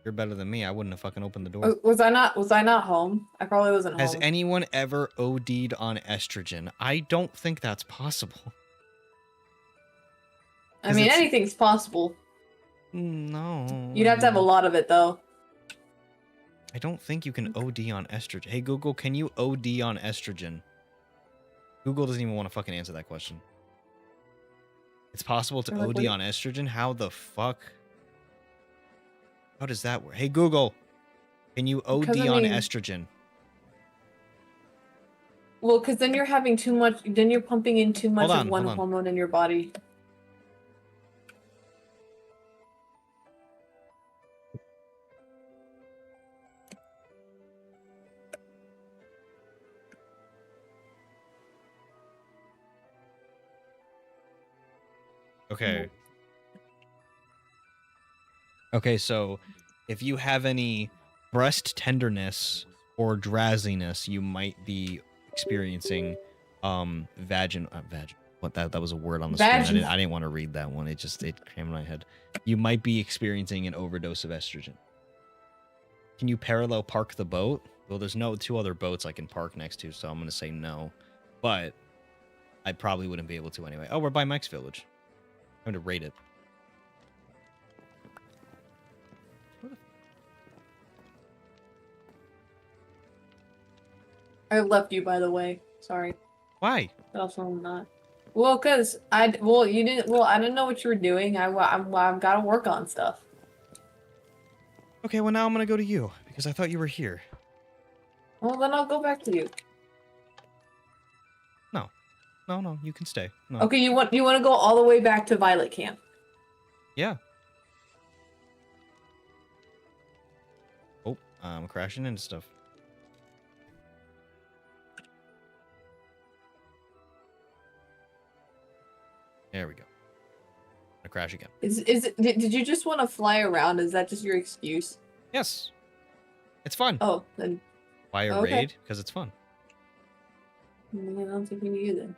Speaker 1: you're better than me. I wouldn't have fucking opened the door.
Speaker 6: Was I not home? I probably wasn't
Speaker 1: Has
Speaker 6: home.
Speaker 1: anyone ever OD'd on estrogen? I don't think that's possible.
Speaker 6: I mean, anything's possible.
Speaker 1: No.
Speaker 6: You'd have to have a lot of it, though.
Speaker 1: I don't think you can OD on estrogen. Hey, Google, can you OD on estrogen? Google doesn't even want to fucking answer that question. It's possible to OD on estrogen? How the fuck? How does that work? Hey, Google, can you OD on estrogen?
Speaker 6: Well, because then you're having too much, then you're pumping in too much of one
Speaker 1: hold on.
Speaker 6: hormone in your body.
Speaker 1: Okay. Okay, so if you have any breast tenderness or drowsiness, you might be experiencing vagin. What that was a word on the screen. I didn't want to read that one. It came in my head. You might be experiencing an overdose of estrogen. Can you parallel park the boat? Well, there's no two other boats I can park next to, so I'm gonna say no. But I probably wouldn't be able to anyway. Oh, we're by Mike's Village. I'm going to rate it.
Speaker 6: I left you, by the way. Sorry.
Speaker 1: Why?
Speaker 6: But also I'm not. Well, cause I didn't know what you were doing. I've got to work on stuff.
Speaker 1: Okay, well now I'm gonna go to you because I thought you were here.
Speaker 6: Well, then I'll go back to you.
Speaker 1: No, you can stay. No.
Speaker 6: Okay, you want to go all the way back to Violet Camp?
Speaker 1: Yeah. Oh, I'm crashing into stuff. There we go. I'm gonna crash again.
Speaker 6: Did you just want to fly around? Is that just your excuse?
Speaker 1: Yes. It's fun.
Speaker 6: Oh, then.
Speaker 1: Why a raid? Because it's fun.
Speaker 6: I don't think you need it then.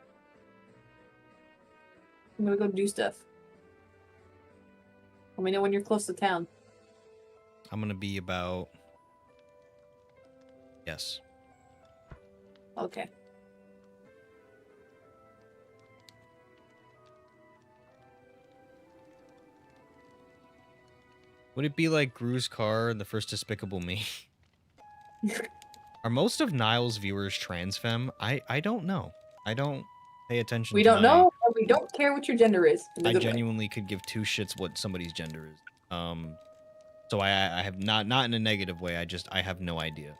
Speaker 6: I'm gonna go do stuff. Let me know when you're close to town.
Speaker 1: I'm gonna be about... Yes.
Speaker 6: Okay.
Speaker 1: Would it be like Gru's car in the first Despicable Me? Are most of Niall's viewers trans femme? I don't know. I don't pay attention.
Speaker 6: We don't know, and we don't care what your gender is.
Speaker 1: I genuinely could give two shits what somebody's gender is. So I have not in a negative way. I have no idea.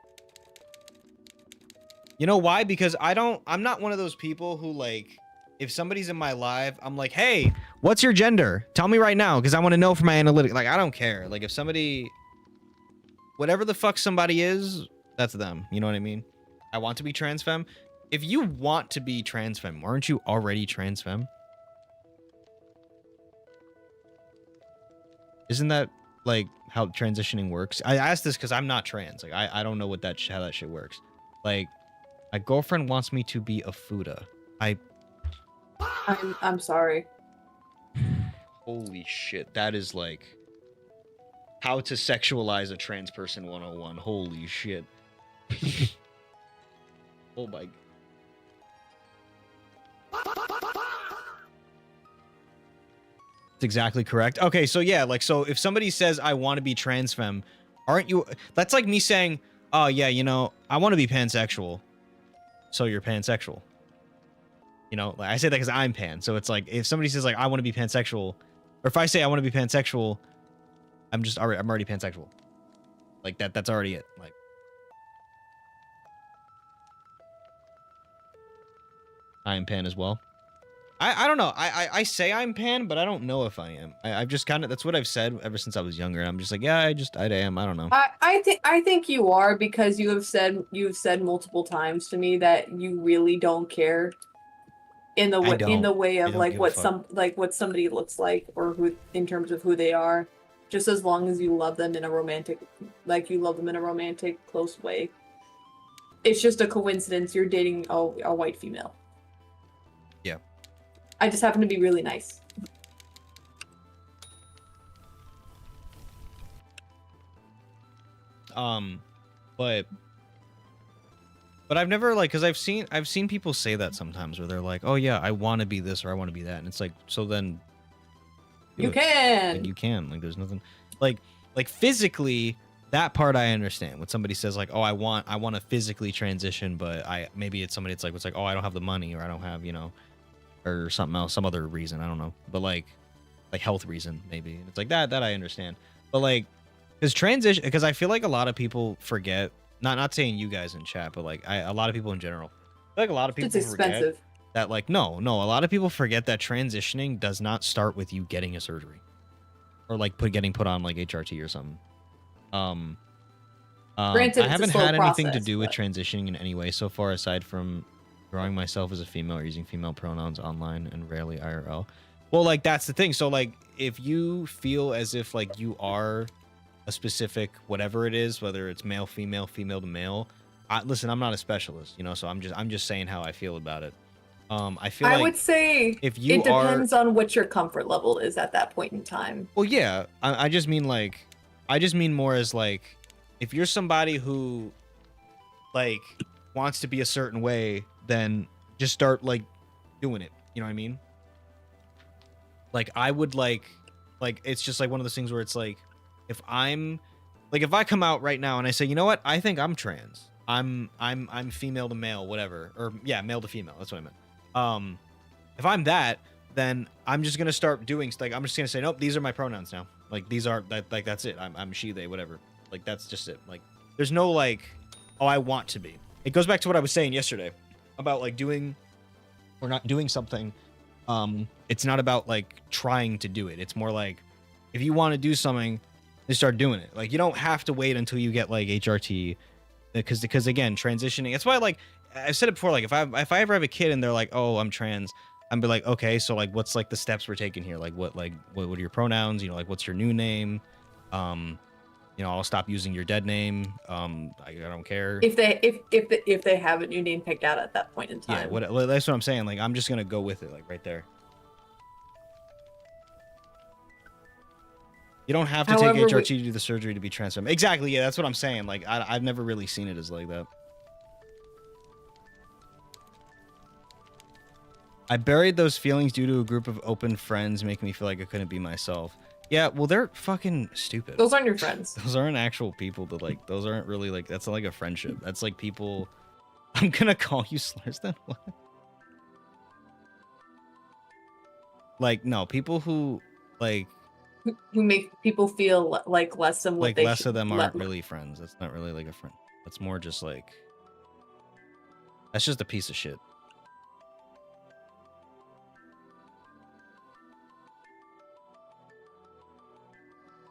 Speaker 1: You know why? Because I'm not one of those people who like, if somebody's in my live, I'm like, hey, what's your gender? Tell me right now, because I want to know for my analytics. Like, I don't care. Like, if somebody, whatever the fuck somebody is, that's them. You know what I mean? I want to be trans femme. If you want to be trans femme, aren't you already trans femme? Isn't that like how transitioning works? I asked this because I'm not trans. Like, I don't know what how that shit works. Like, my girlfriend wants me to be a Fuda.
Speaker 6: I'm sorry.
Speaker 1: Holy shit. That is like how to sexualize a trans person 101. Holy shit. Oh my. That's exactly correct. Okay, so yeah, like, so if somebody says I want to be trans femme, aren't you? That's like me saying, oh yeah, you know, I want to be pansexual. So you're pansexual. You know, like I say that because I'm pan. So it's like if somebody says like I want to be pansexual, or if I say I want to be pansexual, I'm already pansexual. Like that's already it. Like I'm pan as well. I don't know. I say I'm pan, but I don't know if I am. I've just kind of, that's what I've said ever since I was younger. I'm just like, yeah, I am. I don't know.
Speaker 6: I think you are, because you've said multiple times to me that you really don't care in the way of like what somebody looks like, or who, in terms of who they are, just as long as you love them in a romantic, close way. It's just a coincidence you're dating a white female.
Speaker 1: Yeah.
Speaker 6: I just happen to be really nice.
Speaker 1: But I've never, like, because I've seen people say that sometimes where they're like, oh yeah, I want to be this or I want to be that, and it's like, so then
Speaker 6: you can.
Speaker 1: Like, you can. Like, there's nothing like physically, that part I understand. When somebody says like, oh, I want to physically transition, but maybe it's somebody, it's like, oh, I don't have the money, or I don't have, you know, or something else, some other reason, I don't know, but like health reason maybe. It's like that I understand. But like, because I feel like a lot of people forget, not saying you guys in chat, but like a lot of people in general, I feel like a lot of people forget that, like, no, a lot of people forget that transitioning does not start with you getting a surgery or like getting put on like HRT or something.
Speaker 6: Granted,
Speaker 1: I haven't had anything to do with
Speaker 6: but
Speaker 1: transitioning in any way so far, aside from drawing myself as a female or using female pronouns online and rarely IRL. Well, like, that's the thing. So like, if you feel as if like you are a specific whatever it is, whether it's male, female, female to male, listen, I'm not a specialist, you know, so I'm just saying how I feel about it. I
Speaker 6: would say
Speaker 1: if you
Speaker 6: it depends on what your comfort level is at that point in time.
Speaker 1: Well, yeah, I just mean more as like, if you're somebody who like wants to be a certain way, then just start like doing it. You know what I mean? Like, I would like it's just like one of those things where it's like, if I come out right now and I say, you know what, I think I'm trans. I'm female to male, whatever, or yeah, male to female. That's what I meant. If I'm that, then I'm just gonna start doing, like, I'm just gonna say, nope, these are my pronouns now. Like, these are like that's it. I'm she, they, whatever. Like, that's just it. Like, there's no like, oh, I want to be. It goes back to what I was saying yesterday about like doing or not doing something. It's not about like trying to do it. It's more like, if you want to do something, just start doing it. Like, you don't have to wait until you get like HRT, because again, transitioning. That's why, like, I've said it before. Like, if I ever have a kid and they're like, oh, I'm trans, I'm be like, okay, so like, what's like the steps we're taking here? Like, what are your pronouns? You know, like, what's your new name? You know, I'll stop using your dead name. I don't care
Speaker 6: if they have a new name picked out at that point in time.
Speaker 1: Yeah, that's what I'm saying. Like, I'm just gonna go with it, like right there. You don't have to take HRT to do the surgery to be trans. Exactly. Yeah, that's what I'm saying. Like, I've never really seen it as like that. I buried those feelings due to a group of open friends making me feel like I couldn't be myself. Yeah, well, they're fucking stupid.
Speaker 6: Those aren't your friends.
Speaker 1: Those aren't actual people that, like, those aren't really, like, that's not like a friendship. That's like people... I'm gonna call you slurs then? What? Like, no, people who, like...
Speaker 6: Who make people feel like less than what
Speaker 1: like
Speaker 6: they
Speaker 1: less of them aren't really friends. That's not really like a friend. That's more just like... That's just a piece of shit.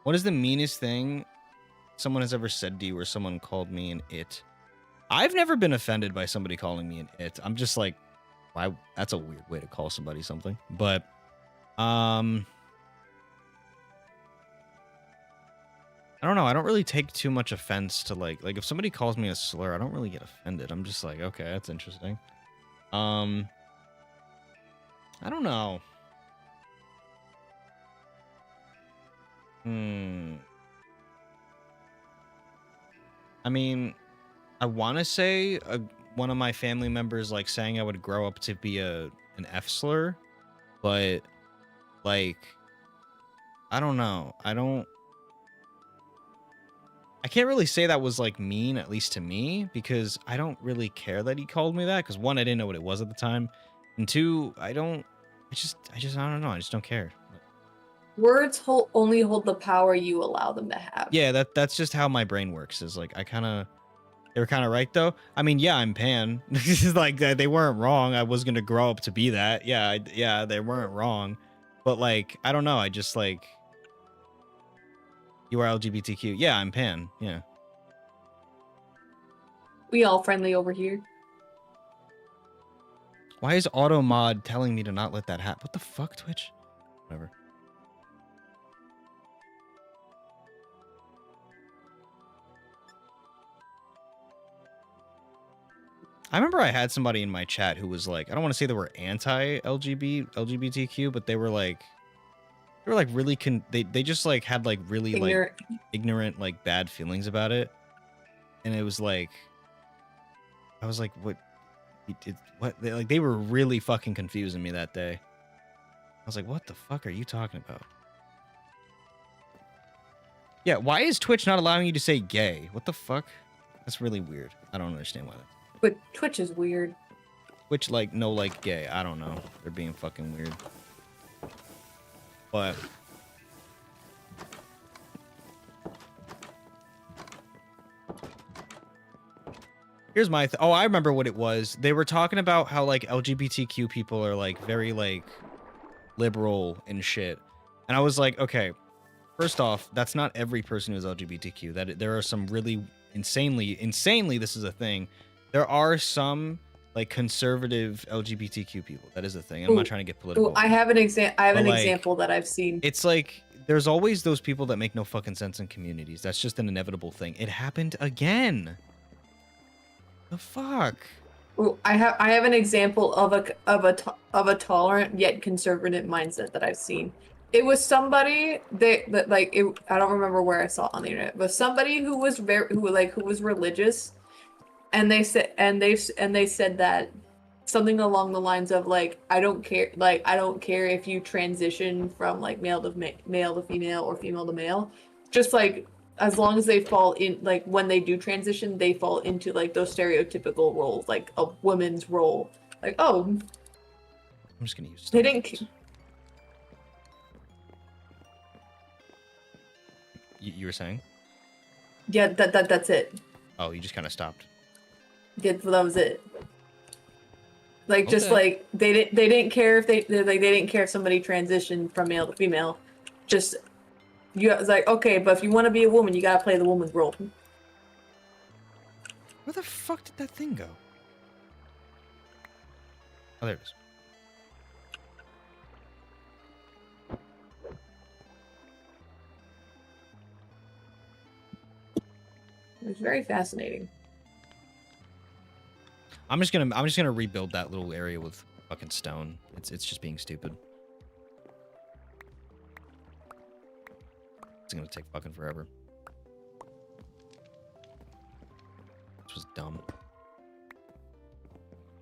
Speaker 1: What is the meanest thing someone has ever said to you, or someone called me an it? I've never been offended by somebody calling me an it. I'm just like, why? That's a weird way to call somebody something. But, I don't know. I don't really take too much offense to like if somebody calls me a slur, I don't really get offended. I'm just like, okay, that's interesting. I don't know. I mean, I want to say one of my family members like saying I would grow up to be an F slur, but like, I don't know. I can't really say that was like mean, at least to me, because I don't really care that he called me that. Because one, I didn't know what it was at the time, and two, I don't know. I just don't care.
Speaker 6: Words only hold the power you allow them to have.
Speaker 1: Yeah, that's just how my brain works. Is like they were kind of right though. I mean, yeah, I'm pan. Like they weren't wrong. I was gonna grow up to be that. Yeah, they weren't wrong. But like, I don't know. I just like, you are LGBTQ. Yeah, I'm pan. Yeah.
Speaker 6: We all friendly over here.
Speaker 1: Why is auto mod telling me to not let that happen? What the fuck, Twitch? Whatever. I remember I had somebody in my chat who was like, I don't want to say they were anti-LGBTQ, but they were like really they just like had like really ignorant like bad feelings about it. And it was like, I was like, what? They were really fucking confusing me that day. I was like, what the fuck are you talking about? Yeah, why is Twitch not allowing you to say gay? What the fuck? That's really weird. I don't understand why that.
Speaker 6: But Twitch is weird.
Speaker 1: Twitch, like, no, like, gay. I don't know. They're being fucking weird. But... here's my... oh, I remember what it was. They were talking about how, like, LGBTQ people are, like, very, like, liberal and shit. And I was like, okay, first off, that's not every person who's LGBTQ. That there are some really insanely, this is a thing. There are some like conservative LGBTQ people. That is a thing. I'm not trying to get political.
Speaker 6: I have an example that I've seen.
Speaker 1: It's like there's always those people that make no fucking sense in communities. That's just an inevitable thing. It happened again. The fuck?
Speaker 6: Ooh, I have an example of a tolerant yet conservative mindset that I've seen. It was somebody that like it, I don't remember where I saw it on the internet, but somebody who was who was religious. And they said that something along the lines of like, I don't care if you transition from like male to female or female to male, just like as long as they fall in, like when they do transition, they fall into like those stereotypical roles, like a woman's role. Like, oh,
Speaker 1: I'm just gonna use.
Speaker 6: They didn't.
Speaker 1: You were saying?
Speaker 6: Yeah, that's it.
Speaker 1: Oh, you just kind of stopped.
Speaker 6: Yeah, that was it. Like, okay. Just like they didn't care if they didn't care if somebody transitioned from male to female. Just it's like, okay, but if you want to be a woman, you gotta play the woman's role.
Speaker 1: Where the fuck did that thing go? Oh, there it is.
Speaker 6: It's very fascinating.
Speaker 1: I'm just gonna rebuild that little area with fucking stone. It's just being stupid. It's gonna take fucking forever. This was dumb.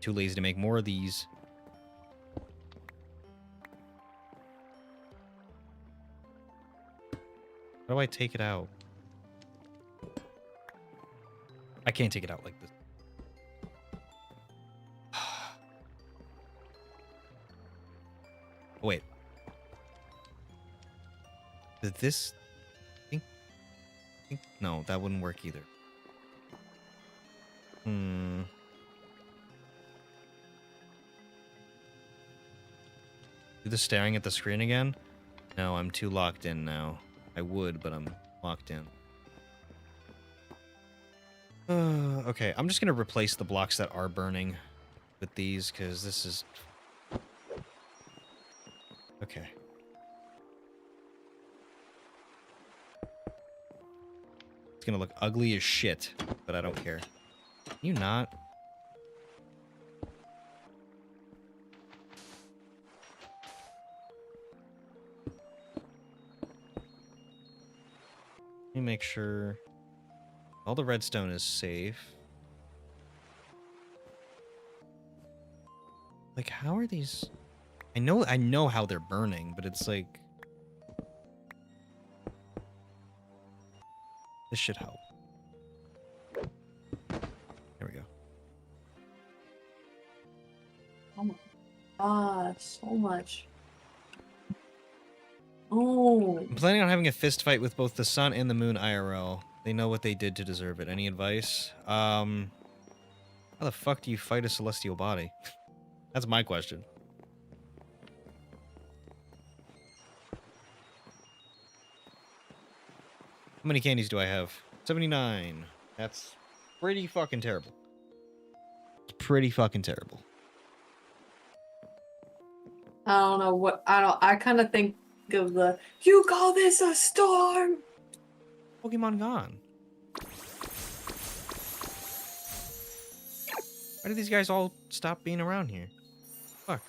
Speaker 1: Too lazy to make more of these. How do I take it out? I can't take it out like this. Oh, wait. Did this... think... No, that wouldn't work either. Do the staring at the screen again? No, I'm too locked in now. I would, but I'm locked in. Okay, I'm just gonna replace the blocks that are burning with these, because this is... Okay. It's gonna look ugly as shit, but I don't care. Can you not? make sure all the redstone is safe. Like, how are these? I know how they're burning, but it's like this should help. There we go.
Speaker 6: Oh my god, so much. Oh.
Speaker 1: I'm planning on having a fist fight with both the sun and the moon IRL. They know what they did to deserve it. Any advice? How the fuck do you fight a celestial body? That's my question. How many candies do I have? 79. That's pretty fucking terrible. It's pretty fucking terrible.
Speaker 6: I don't know what I kind of think of the you call this a storm?
Speaker 1: Pokemon gone. Why did these guys all stop being around here? Fuck.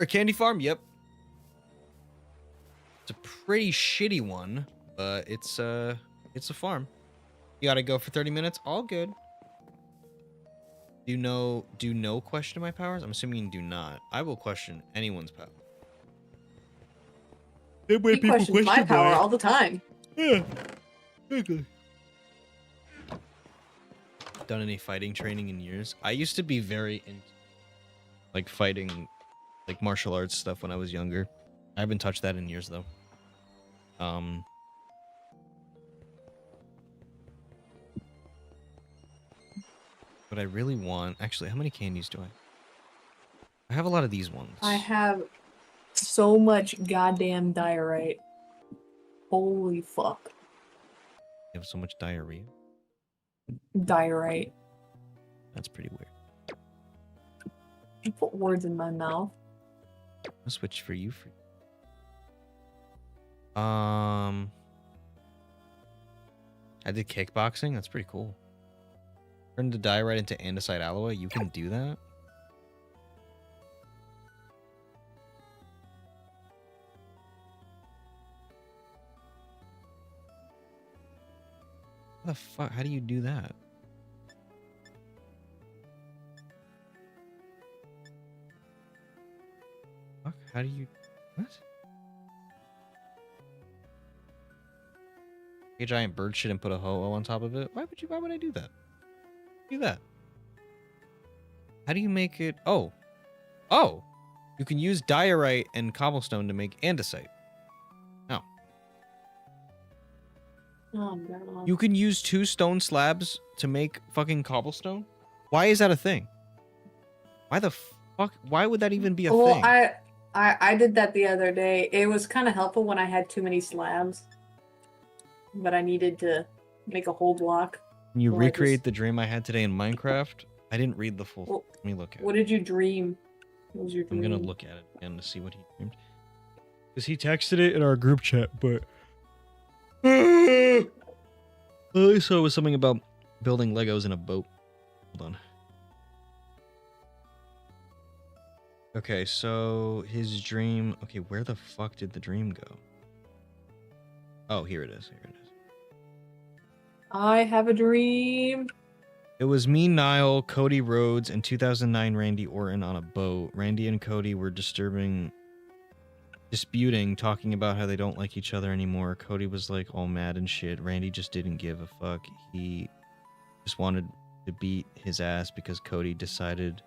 Speaker 1: A candy farm? Yep. It's a pretty shitty one, but it's a farm. You gotta go for 30 minutes. All good. Do no question my powers? I'm assuming you do not. I will question anyone's power.
Speaker 6: He questions my power all the time.
Speaker 1: Yeah. Okay. Done any fighting training in years? I used to be very into like fighting, like martial arts stuff when I was younger. I haven't touched that in years though. But I really want, actually, how many candies do I? I have a lot of these ones.
Speaker 6: I have so much goddamn diorite. Holy fuck.
Speaker 1: You have so much diarrhea.
Speaker 6: Diorite.
Speaker 1: That's pretty weird.
Speaker 6: You put words in my mouth.
Speaker 1: I'll switch for you. I did kickboxing. That's pretty cool. Turn the diorite into andesite alloy. You can do that? How the fuck? How do you do that? Fuck? How do you... What? A giant bird shit and put a ho-oh on top of it? Why would I do that? Do that. How do you make it? Oh, you can use diorite and cobblestone to make andesite. Oh,
Speaker 6: God.
Speaker 1: you can use 2 stone slabs to make fucking cobblestone. Why is that a thing? Why the fuck? Why would that even be a thing?
Speaker 6: I did that the other day. It was kind of helpful when I had too many slabs, but I needed to make a whole block.
Speaker 1: Can you
Speaker 6: So
Speaker 1: recreate the dream I had today in Minecraft? I didn't read the full.
Speaker 6: Well,
Speaker 1: Let me look at
Speaker 6: What
Speaker 1: it.
Speaker 6: did you dream? What was your
Speaker 1: I'm
Speaker 6: dream?
Speaker 1: gonna look at it again to see what he dreamed. Because he texted it in our group chat, but I saw it was something about building Legos in a boat. Hold on. Okay, so his dream. Okay, where the fuck did the dream go? Oh, here it is. Here it is.
Speaker 6: I have a dream.
Speaker 1: It was me, Niall, Cody Rhodes, and 2009 Randy Orton on a boat. Randy and Cody were disputing, talking about how they don't like each other anymore. Cody was like all mad and shit. Randy just didn't give a fuck. He just wanted to beat his ass because Cody decided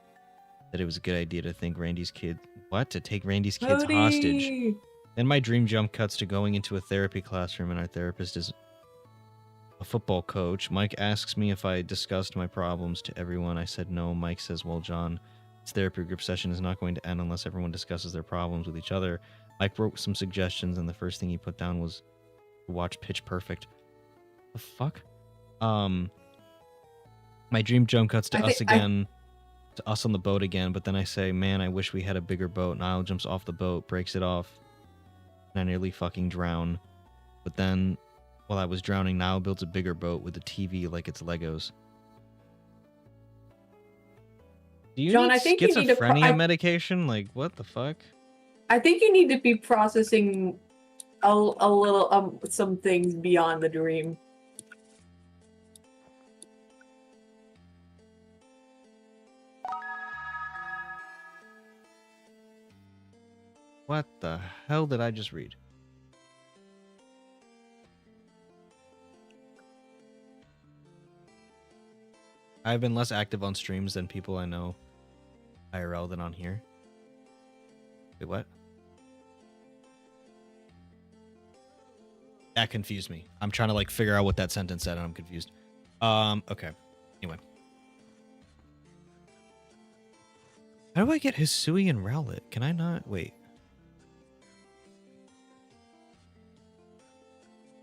Speaker 1: that it was a good idea to take Randy's kids hostage. Then my dream jump cuts to going into a therapy classroom, and our therapist is a football coach. Mike asks me if I discussed my problems to everyone. I said no. Mike says, well, John, this therapy group session is not going to end unless everyone discusses their problems with each other. Mike wrote some suggestions, and the first thing he put down was to watch Pitch Perfect. The fuck? My dream jump cuts to us again, to us on the boat again, but then I say, man, I wish we had a bigger boat. Niall jumps off the boat, breaks it off, and I nearly fucking drown. But then, while I was drowning, Niall builds a bigger boat with a TV like it's Legos. Do you
Speaker 6: John,
Speaker 1: need
Speaker 6: I think you need to
Speaker 1: schizophrenia medication? Like, what the fuck?
Speaker 6: I think you need to be processing a little some things beyond the dream.
Speaker 1: What the hell did I just read? I've been less active on streams than people I know IRL than on here. Wait, what? That confused me. I'm trying to like figure out what that sentence said and I'm confused. Okay. Anyway. How do I get Hisui and Rowlet? Can I not? Wait.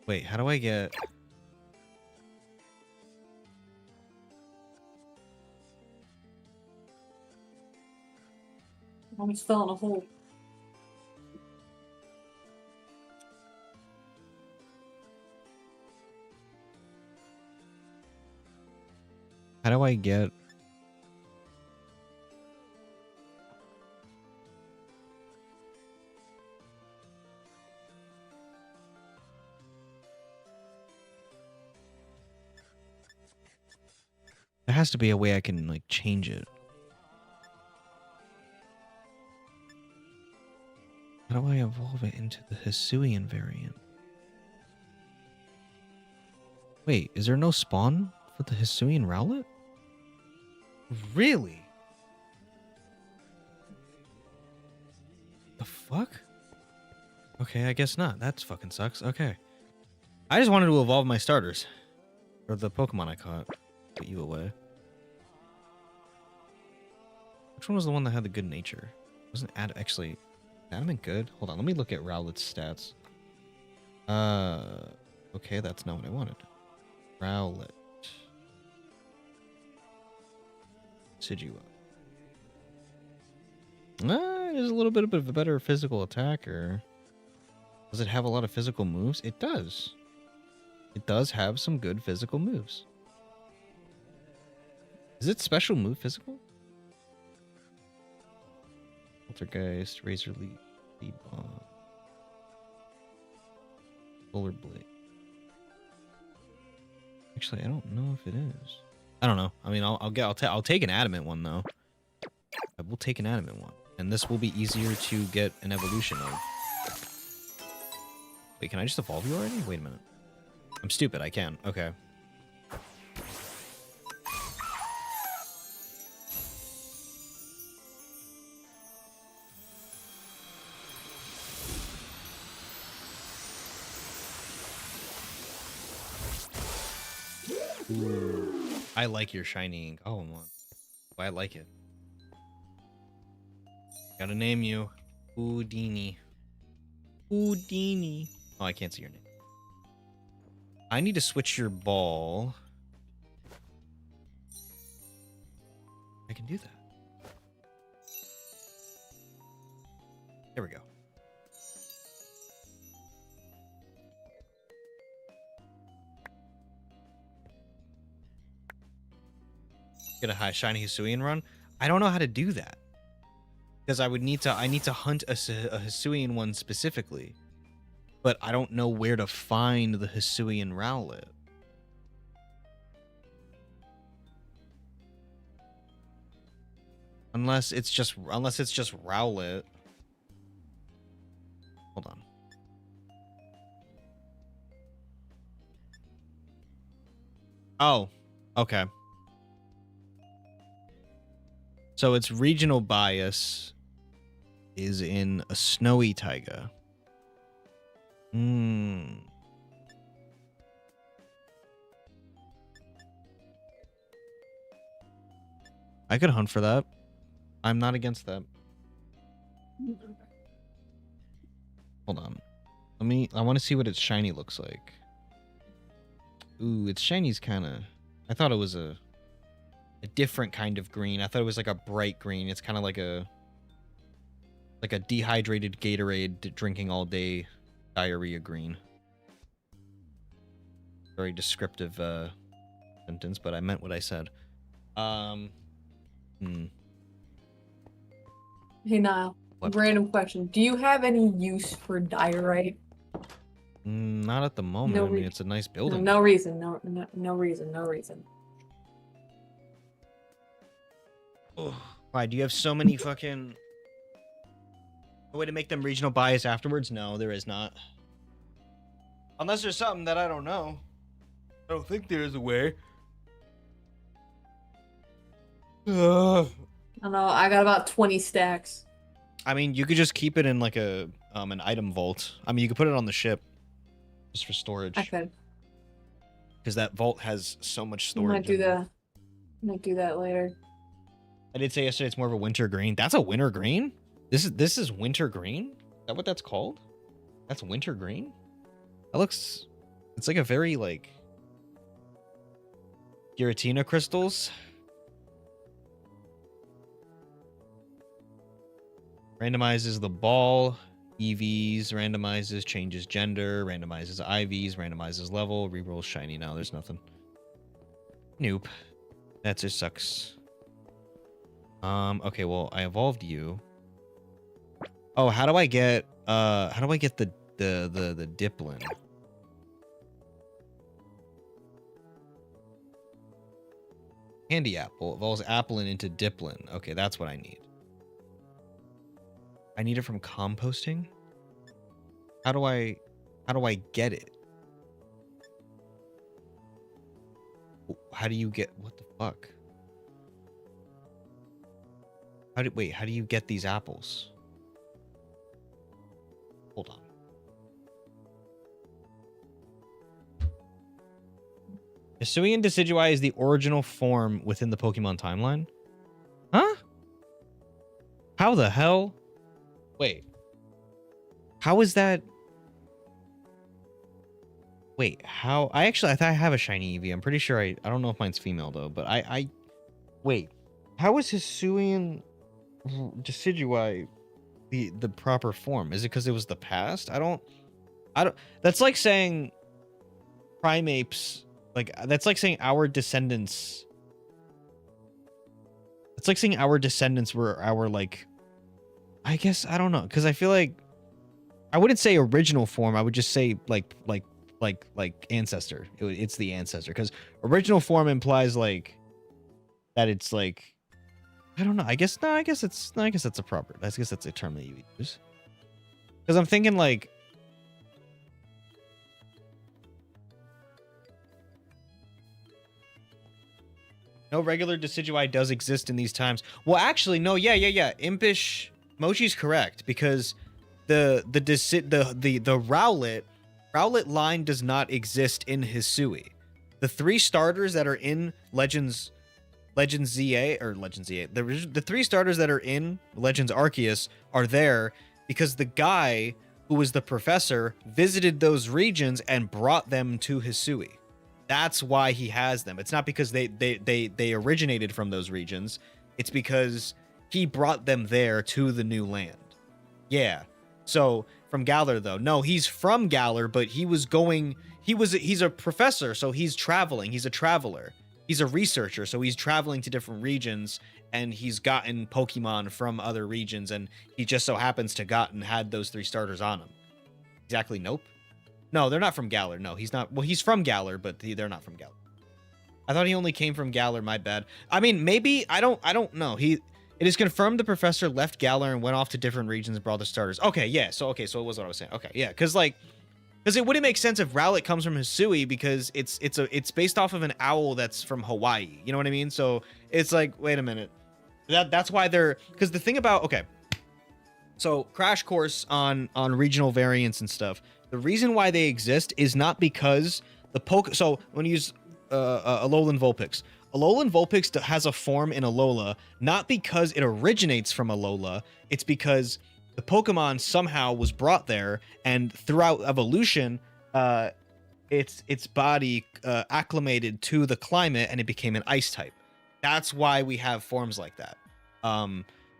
Speaker 1: Wait, how do I get...
Speaker 6: I almost fell in a hole.
Speaker 1: How do I get... There has to be a way I can, like, change it. How do I evolve it into the Hisuian variant? Wait, is there no spawn for the Hisuian Rowlet? Really? The fuck? Okay, I guess not. That fucking sucks. Okay. I just wanted to evolve my starters. Or the Pokemon I caught. Put you away. Which one was the one that had the good nature? Wasn't actually Adamant good? Hold on, let me look at Rowlet's stats. Okay, that's not what I wanted. Rowlet. Sidua. It is a little bit of a better physical attacker. Does it have a lot of physical moves? It does. It does have some good physical moves. Is it special move physical? Poltergeist, Razor Leaf, Speed Bomb, Solar Blade. Actually, I don't know if it is. I don't know. I mean, I'll take an adamant one though. I will take an adamant one, and this will be easier to get an evolution of. Wait, can I just evolve you already? Wait a minute. I'm stupid. I can. Okay. Ooh, I like your shiny Cobblemon. I like it. Gotta name you Houdini. Houdini. Oh, I can't see your name. I need to switch your ball. I can do that. There we go. Get a high shiny Hisuian run. I don't know how to do that because I need to hunt a Hisuian one specifically, but I don't know where to find the Hisuian Rowlet. Unless it's just Rowlet. Hold on. Oh, okay. So its regional bias is in a snowy taiga. I could hunt for that. I'm not against that. Hold on. I want to see what its shiny looks like. Ooh, its shiny's kind of... I thought it was a different kind of green. I thought it was like a bright green. It's kind of like a dehydrated Gatorade drinking all day diarrhea green. Very descriptive sentence, but I meant what I said.
Speaker 6: Hey Niall,
Speaker 1: What?
Speaker 6: random question. Do you have any use for diorite?
Speaker 1: Not at the moment.
Speaker 6: No
Speaker 1: I mean,
Speaker 6: re-
Speaker 1: it's a nice building.
Speaker 6: No reason. No reason. No reason.
Speaker 1: Why, do you have so many fucking... A way to make them regional bias afterwards? No, there is not. Unless there's something that I don't know. I don't think there is a way.
Speaker 6: I don't know. I got about 20 stacks.
Speaker 1: I mean, you could just keep it in like a an item vault. I mean, you could put it on the ship just for storage.
Speaker 6: I could.
Speaker 1: Because that vault has so much
Speaker 6: I
Speaker 1: storage.
Speaker 6: might do that. Might do that later.
Speaker 1: I did say yesterday it's more of a winter green. That's a winter green? This is winter green? Is that what that's called? That's winter green? That looks... It's like a very, like... Giratina crystals. Randomizes the ball. EVs. Randomizes. Changes gender. Randomizes IVs. Randomizes level. Rerolls shiny. Now there's nothing. Nope. That just sucks. Okay, well, I evolved you. Oh, how do I get the Diplin? Candy apple evolves Applin into Diplin. Okay, that's what I need. I need it from composting? How do I get it? How do you get, what the fuck? Wait, how do you get these apples? Hold on. Hisuian Decidueye is the original form within the Pokemon timeline? Huh? How the hell? Wait. How is that? Wait, how? I thought I have a shiny Eevee. I'm pretty sure I don't know if mine's female though, but wait. How is Hisuian Decidueye the proper form? Is it because it was the past? I don't that's like saying primates, like that's like saying our descendants. It's like saying our descendants were our, like, I guess, I don't know, because I feel like I wouldn't say original form. I would just say like ancestor. It's the ancestor, because original form implies like that it's like, I don't know. I guess that's a proper. I guess that's a term that you use. Because I'm thinking like, no regular Decidueye does exist in these times. Well, actually, no. Yeah. Impish Mochi's correct, because the Rowlet line does not exist in Hisui. The 3 starters that are in Legends ZA, the 3 starters that are in Legends Arceus are there because the guy who was the professor visited those regions and brought them to Hisui. That's why he has them. It's not because they originated from those regions. It's because he brought them there to the new land. Yeah. So from Galar though, no, he's from Galar, but he's a professor, so he's traveling. He's a traveler. He's a researcher, so he's traveling to different regions, and he's gotten Pokemon from other regions, and he just so happens to had those 3 starters on him. Exactly. Nope. No, they're not from Galar. No, he's not. Well, he's from Galar, but they're not from Galar. I thought he only came from Galar. My bad. I mean, maybe I don't know. It is confirmed the professor left Galar and went off to different regions and brought the starters. Okay, yeah. So it was what I was saying. Okay, yeah, because it wouldn't make sense if Rowlet comes from Hisui, because it's based off of an owl that's from Hawaii. You know what I mean? So it's like, wait a minute. That's why because the thing about, okay. So crash course on regional variants and stuff. The reason why they exist is not because so when you use Alolan Vulpix. Alolan Vulpix has a form in Alola, not because it originates from Alola. It's because the Pokemon somehow was brought there, and throughout evolution, its body acclimated to the climate, and it became an ice type. That's why we have forms like that.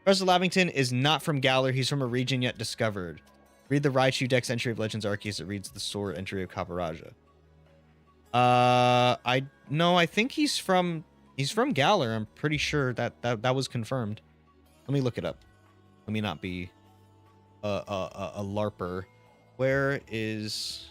Speaker 1: Professor Lavington is not from Galar. He's from a region yet discovered. Read the Raichu Dex entry of Legends Arceus. It reads the Sword entry of Caparaja. I think he's from Galar. I'm pretty sure that was confirmed. Let me look it up. Let me not be a LARPer. Where is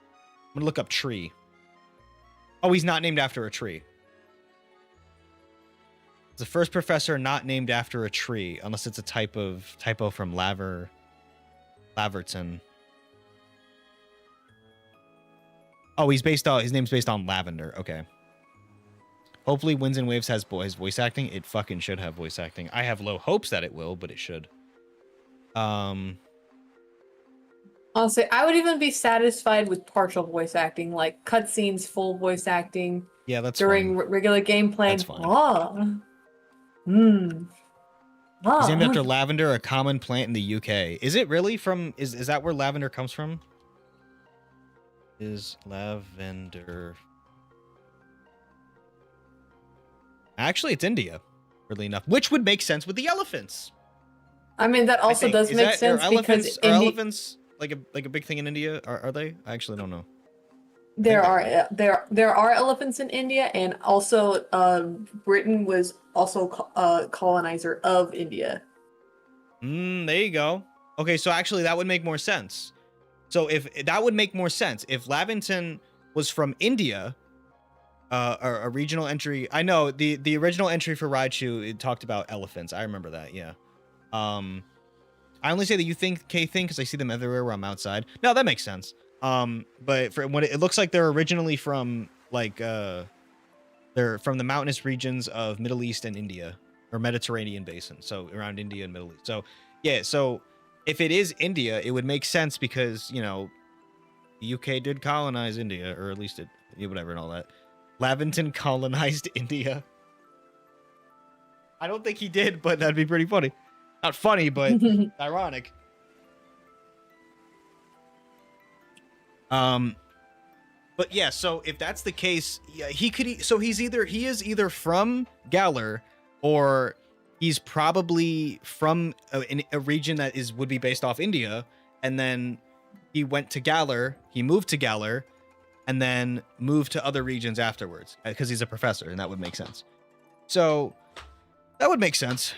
Speaker 1: I'm gonna look up tree. Oh, he's not named after a tree. It's the first professor not named after a tree, unless it's a typo from Laverton. Oh, his name's based on lavender. Okay. Hopefully Winds and Waves has voice acting. It fucking should have voice acting. I have low hopes that it will, but it should.
Speaker 6: Honestly, I would even be satisfied with partial voice acting, like cutscenes, full voice acting.
Speaker 1: Yeah, that's
Speaker 6: during
Speaker 1: fine.
Speaker 6: Regular gameplay.
Speaker 1: That's fine. It's named after lavender, a common plant in the UK. Is it really from? Is that where lavender comes from? is lavender? Actually, it's India, weirdly enough, which would make sense with the elephants.
Speaker 6: I mean, that also does make sense because
Speaker 1: elephants like a big thing in India? Are they? I actually don't know.
Speaker 6: there are elephants in India, and also Britain was also colonizer of India.
Speaker 1: There you go. Okay, so actually that would make more sense. So if that would make more sense if Lavington was from India, a regional entry. I know the original entry for Raichu, it talked about elephants. I remember that. Yeah. I only say that you think K thing because I see them everywhere where I'm outside. No, that makes sense. But for when it looks like they're originally from like they're from the mountainous regions of Middle East and India, or Mediterranean basin, so around India and Middle East. So yeah, so if it is India, it would make sense because, you know, the UK did colonize India, or at least it, yeah, whatever and all that. Lavington colonized India. I don't think he did, but that'd be pretty funny. Not funny, but ironic. But yeah, so if that's the case, yeah, he is either from Galar, or he's probably from a region that would be based off India, and then he went to Galar, he moved to Galar, and then moved to other regions afterwards because he's a professor, and that would make sense. So that would make sense.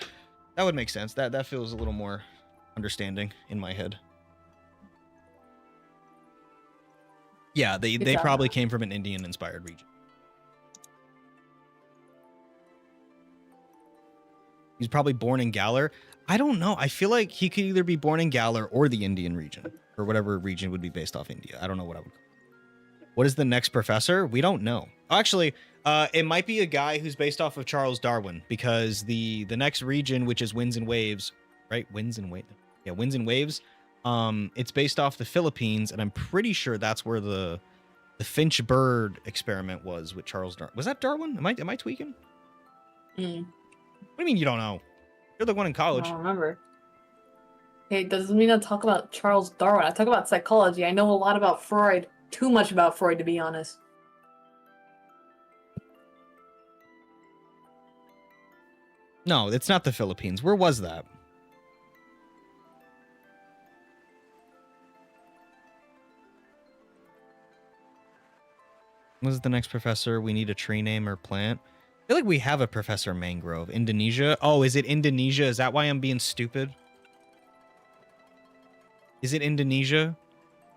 Speaker 1: That would make sense. That feels a little more understanding in my head. Yeah, they probably came from an Indian-inspired region. He's probably born in Galar. I don't know. I feel like he could either be born in Galar or the Indian region, or whatever region would be based off India. I don't know what I would. What is the next professor? We don't know. Actually, it might be a guy who's based off of Charles Darwin, because the next region, which is Winds and Waves, right? Winds and Waves. Yeah, Winds and Waves. It's based off the Philippines, and I'm pretty sure that's where the Finch bird experiment was with Charles Darwin. Was that Darwin? Am I tweaking? What do you mean you don't know? You're the one in college.
Speaker 6: I don't remember. Hey, it doesn't mean I talk about Charles Darwin. I talk about psychology. I know a lot about Freud. Too much about Freud, to be honest.
Speaker 1: No, it's not the Philippines. Where was that? What is the next professor? We need a tree name or plant. I feel like we have a Professor Mangrove. Indonesia? Oh, is it Indonesia? Is that why I'm being stupid? Is it Indonesia?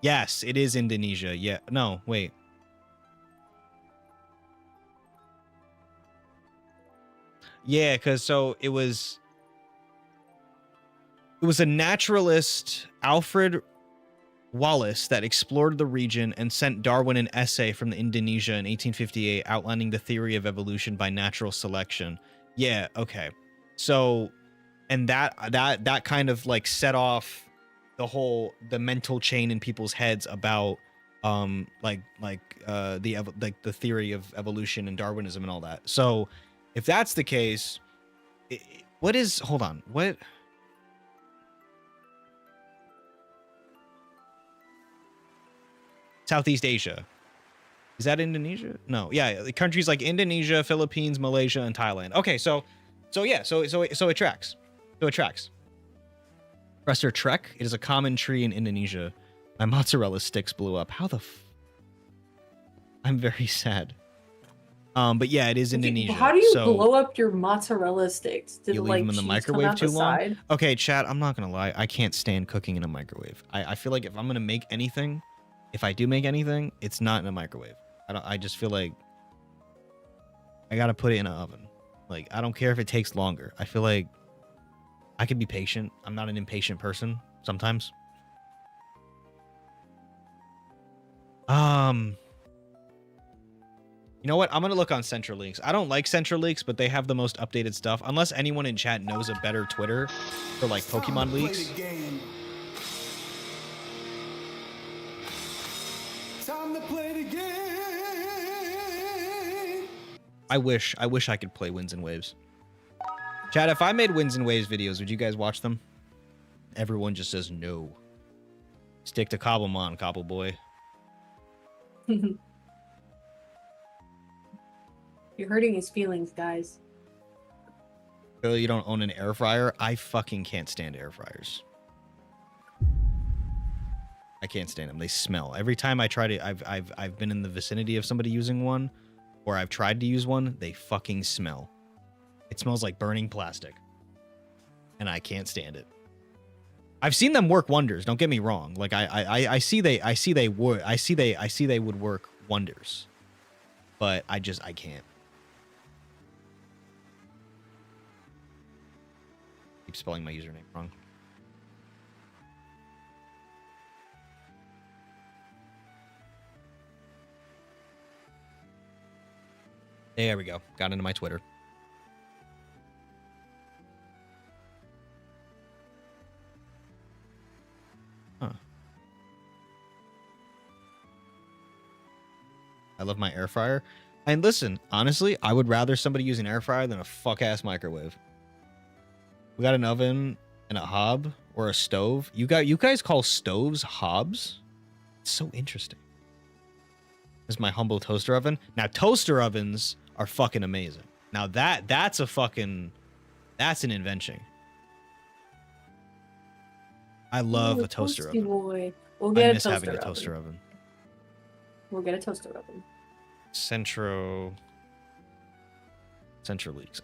Speaker 1: Yes, it is Indonesia. Yeah. No, wait. Yeah, because so it was a naturalist, Alfred Wallace, that explored the region and sent Darwin an essay from Indonesia in 1858 outlining the theory of evolution by natural selection. Yeah, okay. So, and that kind of like set off the mental chain in people's heads about the theory of evolution and Darwinism and all that. So, if that's the case, hold on, what? Southeast Asia. Is that Indonesia? No. Yeah, the countries like Indonesia, Philippines, Malaysia, and Thailand. Okay, so it tracks. So it tracks. Professor Trek, it is a common tree in Indonesia. My mozzarella sticks blew up. How the I'm very sad. But yeah, it is Indonesia.
Speaker 6: How do you blow up your mozzarella sticks? Did
Speaker 1: you leave them in the microwave too long? Okay, chat, I'm not gonna lie. I can't stand cooking in a microwave. I feel like if I'm gonna make anything, if I do make anything, it's not in a microwave. I just feel like I gotta put it in an oven. Like, I don't care if it takes longer. I feel like I can be patient. I'm not an impatient person sometimes. You know what? I'm going to look on Central Leaks. I don't like Central Leaks, but they have the most updated stuff. Unless anyone in chat knows a better Twitter for like Pokemon leaks.
Speaker 4: Time to play the game.
Speaker 1: I wish I could play Winds and Waves. Chat, if I made Winds and Waves videos, would you guys watch them? Everyone just says no. Stick to Cobblemon, Cobble Boy.
Speaker 6: You're hurting his feelings, guys.
Speaker 1: Really, you don't own an air fryer? I fucking can't stand air fryers. I can't stand them. They smell. Every time I try to, I've been in the vicinity of somebody using one, or I've tried to use one, they fucking smell. It smells like burning plastic, and I can't stand it. I've seen them work wonders. Don't get me wrong. Like I see they would work wonders, but I can't. Keep spelling my username wrong. There we go. Got into my Twitter. Huh. I love my air fryer. And listen, honestly, I would rather somebody use an air fryer than a fuck-ass microwave. We got an oven and a hob or a stove. You guys call stoves hobs? It's so interesting. This is my humble toaster oven. Now, toaster ovens are fucking amazing. Now that's an invention. I love a toaster oven.
Speaker 6: Boy. We'll get
Speaker 1: I
Speaker 6: a
Speaker 1: miss
Speaker 6: toaster
Speaker 1: having a
Speaker 6: oven.
Speaker 1: toaster oven.
Speaker 6: We'll get a toaster oven.
Speaker 1: CenturyLeaks.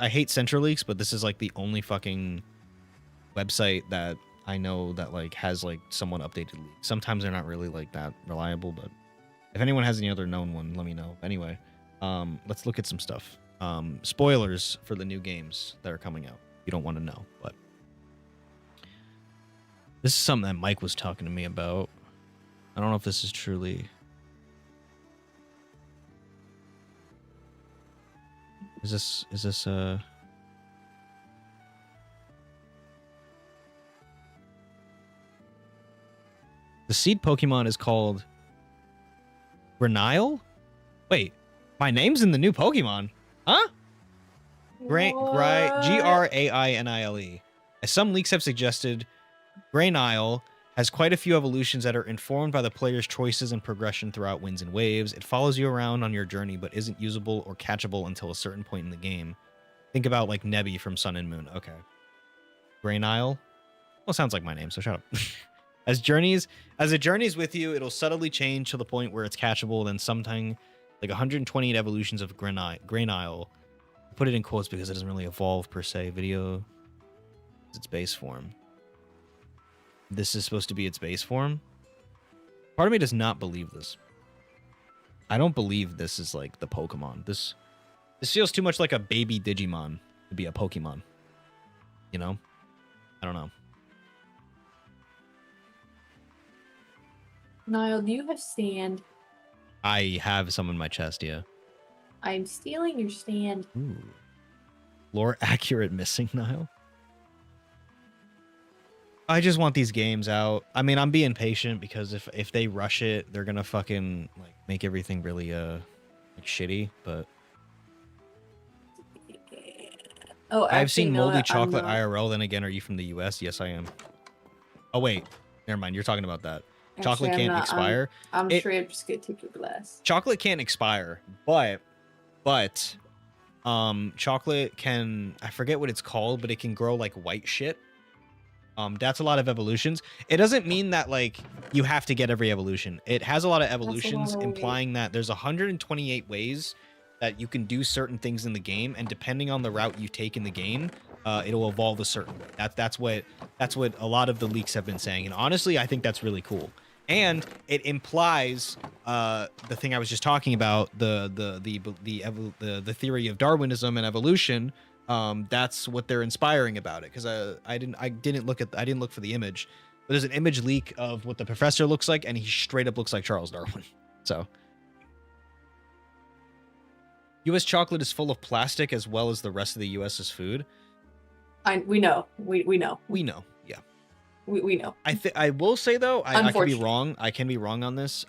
Speaker 1: I hate CenturyLeaks, but this is like the only fucking website that I know that like has like someone updated leaks. Sometimes they're not really like that reliable, but if anyone has any other known one, let me know. Anyway, let's look at some stuff. Spoilers for the new games that are coming out. You don't want to know, but this is something that Mike was talking to me about. I don't know if this is truly. Is this the seed Pokemon is called 𝗦𝗨𝗕𝗦𝗬𝗓? Wait, my name's in the new Pokemon, huh? Grainile. As some leaks have suggested, Grainile has quite a few evolutions that are informed by the player's choices and progression throughout winds and waves. It follows you around on your journey, but isn't usable or catchable until a certain point in the game. Think about like Nebby from Sun and Moon. Okay. Grainile? Well, sounds like my name, so shut up. As it journeys with you, it'll subtly change to the point where it's catchable, then something like 128 evolutions of Grainile. Put it in quotes because it doesn't really evolve per se. Video is its base form. This is supposed to be its base form. Part of me does not believe this. I don't believe this is like the Pokemon. This feels too much like a baby Digimon to be a Pokemon. You know? I don't know.
Speaker 6: Niall, do you have stand?
Speaker 1: I have some in my chest, yeah.
Speaker 6: I'm stealing your stand.
Speaker 1: Ooh. Lore accurate missing, Niall? I just want these games out. I mean, I'm being patient because if they rush it, they're gonna fucking like make everything really like shitty. But
Speaker 6: oh,
Speaker 1: I've seen
Speaker 6: no,
Speaker 1: moldy chocolate IRL. Then again, are you from the US? Yes, I am. Oh wait, never mind. You're talking about that.
Speaker 6: Actually,
Speaker 1: Chocolate can't expire.
Speaker 6: I'm sure I'm just gonna take your glass.
Speaker 1: Chocolate can't expire, but chocolate can. I forget what it's called, but it can grow like white shit. That's a lot of evolutions. It doesn't mean that like you have to get every evolution. It has a lot of evolutions, implying that there's 128 ways that you can do certain things in the game, and depending on the route you take in the game, it'll evolve a certain way. That's what a lot of the leaks have been saying, and honestly, I think that's really cool. And it implies the thing I was just talking about, the theory of Darwinism and evolution. That's what they're inspiring about it, because I didn't look for the image, but there's an image leak of what the professor looks like, and he straight up looks like Charles Darwin. So U.S. chocolate is full of plastic as well as the rest of the U.S.'s food.
Speaker 6: We know. We know.
Speaker 1: We know. Yeah.
Speaker 6: We know.
Speaker 1: I will say though, I can be wrong. I can be wrong on this.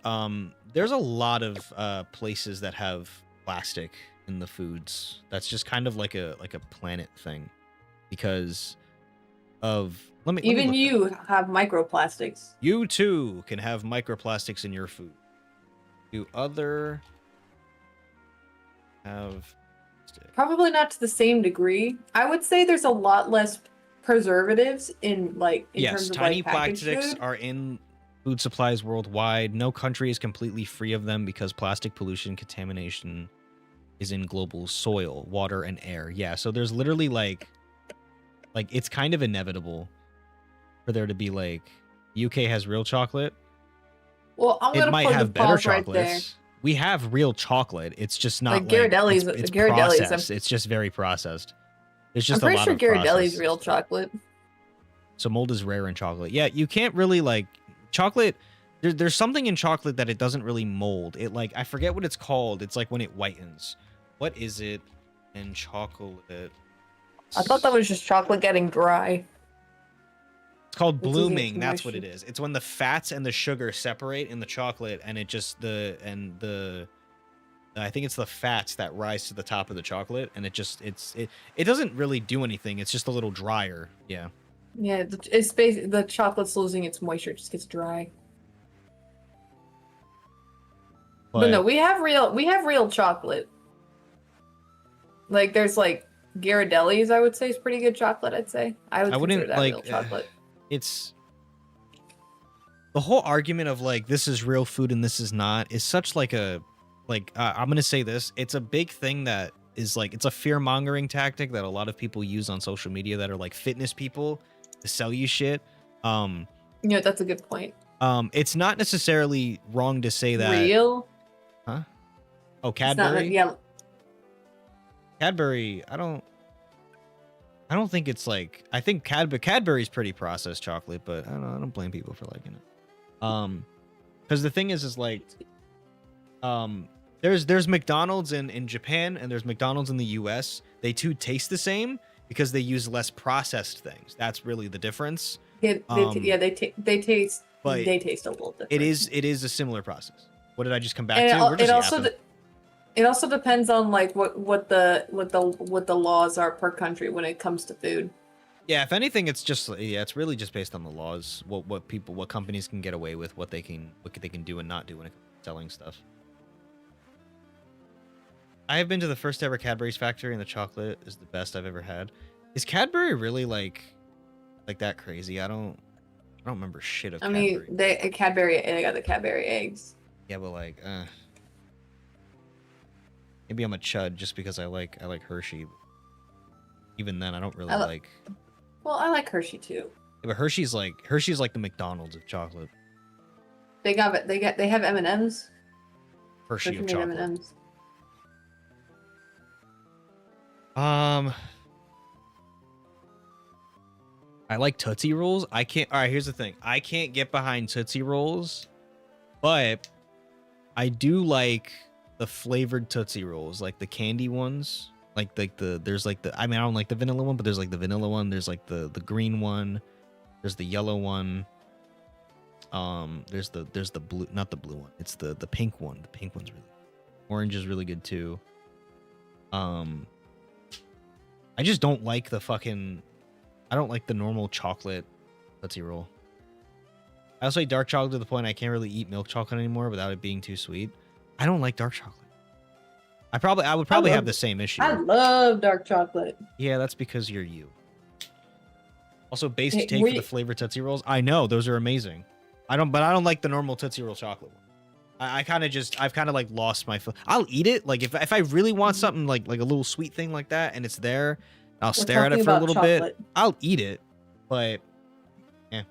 Speaker 1: There's a lot of places that have plastic in the foods. That's just kind of like a planet thing, because of
Speaker 6: even you have microplastics.
Speaker 1: You too can have microplastics in your food. Do other have
Speaker 6: Probably not to the same degree. I would say there's a lot less preservatives in
Speaker 1: yes,
Speaker 6: terms of
Speaker 1: tiny
Speaker 6: like packaged
Speaker 1: plastics
Speaker 6: food.
Speaker 1: are in food supplies worldwide. No country is completely free of them because plastic pollution contamination is in global soil, water, and air. Yeah, so there's literally like it's kind of inevitable for there to be like UK has real chocolate.
Speaker 6: Well, I'm
Speaker 1: It
Speaker 6: gonna
Speaker 1: might
Speaker 6: put
Speaker 1: have
Speaker 6: the
Speaker 1: better
Speaker 6: pause right there.
Speaker 1: chocolates. We have real chocolate. It's just not
Speaker 6: Like
Speaker 1: like
Speaker 6: Ghirardelli's,
Speaker 1: it's
Speaker 6: Ghirardelli's.
Speaker 1: processed. It's just very processed. There's
Speaker 6: I'm
Speaker 1: just a
Speaker 6: pretty
Speaker 1: lot
Speaker 6: sure
Speaker 1: of
Speaker 6: Ghirardelli's
Speaker 1: processed
Speaker 6: real
Speaker 1: stuff.
Speaker 6: chocolate.
Speaker 1: So mold is rare in chocolate. Yeah, you can't really like chocolate. There's something in chocolate that it doesn't really mold. It like I forget what it's called. It's like when it whitens. What is it in chocolate?
Speaker 6: I thought that was just chocolate getting dry.
Speaker 1: It's called
Speaker 6: It's losing its
Speaker 1: blooming. That's what it
Speaker 6: moisture.
Speaker 1: is. It's when the fats and the sugar separate in the chocolate, and it just I think it's the fats that rise to the top of the chocolate, and it doesn't really do anything. It's just a little drier. Yeah.
Speaker 6: Yeah, it's basically the chocolate's losing its moisture. It just gets dry. But no, we have real chocolate. Like there's like Ghirardelli's, I would say is pretty good chocolate. I'd say I would
Speaker 1: wouldn't
Speaker 6: consider that
Speaker 1: like
Speaker 6: real chocolate.
Speaker 1: it's the whole argument of like this is real food and this is not is such like a I'm gonna say this. It's a big thing that is like it's a fear mongering tactic that a lot of people use on social media that are like fitness people to sell you shit.
Speaker 6: Yeah, that's a good point.
Speaker 1: It's not necessarily wrong to say that.
Speaker 6: Real?
Speaker 1: Huh? Oh,
Speaker 6: It's not,
Speaker 1: Cadbury.
Speaker 6: yeah.
Speaker 1: Cadbury. I don't think it's like. I think Cadbury's pretty processed chocolate, but I don't blame people for liking it. Because the thing is like, there's McDonald's in Japan and there's McDonald's in the U.S. They too taste the same because they use less processed things. That's really the difference.
Speaker 6: Yeah, they taste
Speaker 1: but
Speaker 6: they taste a little different.
Speaker 1: It is a similar process. What did I just come back
Speaker 6: And
Speaker 1: to? We're just
Speaker 6: it also depends on like what the laws are per country when it comes to food.
Speaker 1: Yeah, if anything, it's it's really just based on the laws, what companies can get away with, what they can do and not do when it comes to selling stuff. I have been to the first ever Cadbury's factory, and the chocolate is the best I've ever had. Is Cadbury really like that crazy? I don't remember shit of Cadbury.
Speaker 6: I mean, they got the Cadbury eggs.
Speaker 1: Yeah, but like, maybe I'm a chud just because I like Hershey. Even then, I don't really like.
Speaker 6: Well, I like Hershey too.
Speaker 1: Yeah, but Hershey's like the McDonald's of chocolate.
Speaker 6: They have M&Ms.
Speaker 1: Hershey of
Speaker 6: made
Speaker 1: chocolate.
Speaker 6: M&Ms.
Speaker 1: I like Tootsie Rolls. I can't. All right, here's the thing. I can't get behind Tootsie Rolls, but I do like the flavored Tootsie Rolls, like the candy ones. There's like the. I mean, I don't like the vanilla one, but there's like the vanilla one. There's like the green one. There's the yellow one. There's the blue, not the blue one. It's the pink one. The pink one's really. Orange is really good too. I just don't like I don't like the normal chocolate Tootsie Roll. I also like dark chocolate to the point I can't really eat milk chocolate anymore without it being too sweet. I don't like dark chocolate. I would probably have the same issue.
Speaker 6: I love dark chocolate.
Speaker 1: Yeah, that's because you're you. Also, base to
Speaker 6: Hey,
Speaker 1: take for the flavored Tootsie Rolls. I know those are amazing. I don't like the normal Tootsie Roll chocolate one. I've kind of like lost my. I'll eat it. Like if I really want something like a little sweet thing like that and it's there, I'll stare at it for a little bit. I'll eat it, but yeah.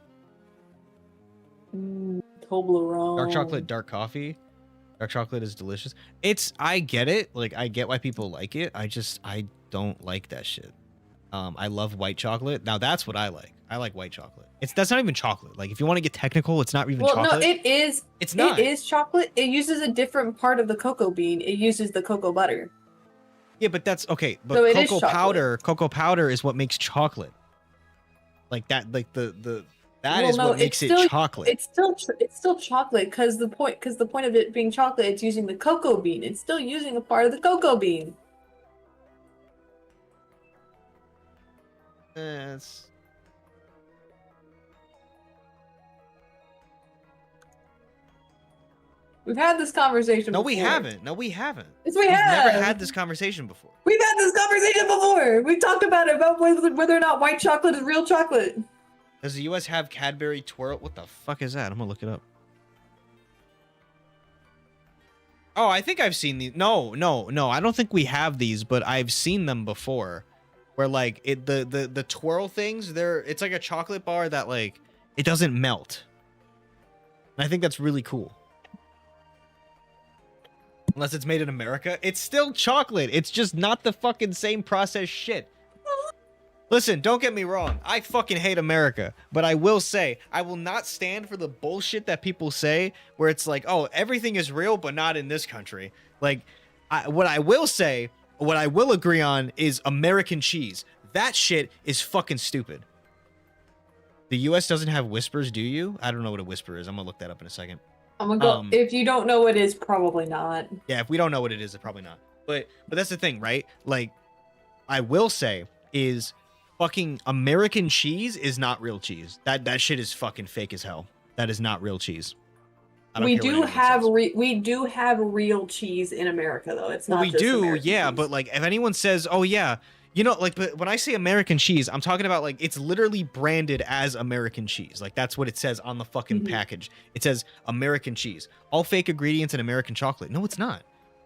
Speaker 6: Toblerone.
Speaker 1: Dark chocolate, dark coffee. Dark chocolate is delicious. I get it. Like I get why people like it. I don't like that shit. I love white chocolate. Now that's what I like. I like white chocolate. That's not even chocolate. Like if you want to get technical, it's not even chocolate.
Speaker 6: Well, no, it is.
Speaker 1: It's not.
Speaker 6: It is chocolate. It uses a different part of the cocoa bean. It uses the cocoa butter.
Speaker 1: Yeah, but that's okay. But
Speaker 6: So it is
Speaker 1: cocoa powder is what makes chocolate. Like that, like what makes it chocolate.
Speaker 6: It's still chocolate because the point of it being chocolate, it's using the cocoa bean. It's still using a part of the cocoa bean.
Speaker 1: It's
Speaker 6: We've had this conversation
Speaker 1: No,
Speaker 6: before.
Speaker 1: we haven't. No, we haven't.
Speaker 6: Yes, we
Speaker 1: We've
Speaker 6: have.
Speaker 1: never had this conversation before.
Speaker 6: We've had this conversation before. We've talked about it, about whether or not white chocolate is real chocolate.
Speaker 1: Does the U.S. have Cadbury Twirl? What the fuck is that? I'm gonna look it up. Oh, I think I've seen these. No. I don't think we have these, but I've seen them before. Where like the twirl things, it's like a chocolate bar that like it doesn't melt. And I think that's really cool. Unless it's made in America, it's still chocolate. It's just not the fucking same processed shit. Listen, don't get me wrong. I fucking hate America, but I will say I will not stand for the bullshit that people say where it's like, oh, everything is real, but not in this country. Like, what I will say, what I will agree on is American cheese. That shit is fucking stupid. The U.S. doesn't have whispers, do you? I don't know what a whisper is. I'm gonna look that up in a second.
Speaker 6: I'm gonna go. If you don't know what it is, probably not.
Speaker 1: Yeah, if we don't know what it is, it's probably not. But that's the thing, right? Like, I will say is fucking American cheese is not real cheese. That shit is fucking fake as hell. That is not real cheese.
Speaker 6: We do have real cheese in America, though. It's not.
Speaker 1: Well, we
Speaker 6: just
Speaker 1: do,
Speaker 6: American
Speaker 1: yeah.
Speaker 6: cheese.
Speaker 1: But like, if anyone says, "Oh yeah," you know, like, but when I say American cheese, I'm talking about like it's literally branded as American cheese. Like that's what it says on the fucking package. It says American cheese. All fake ingredients in American chocolate. No, it's not.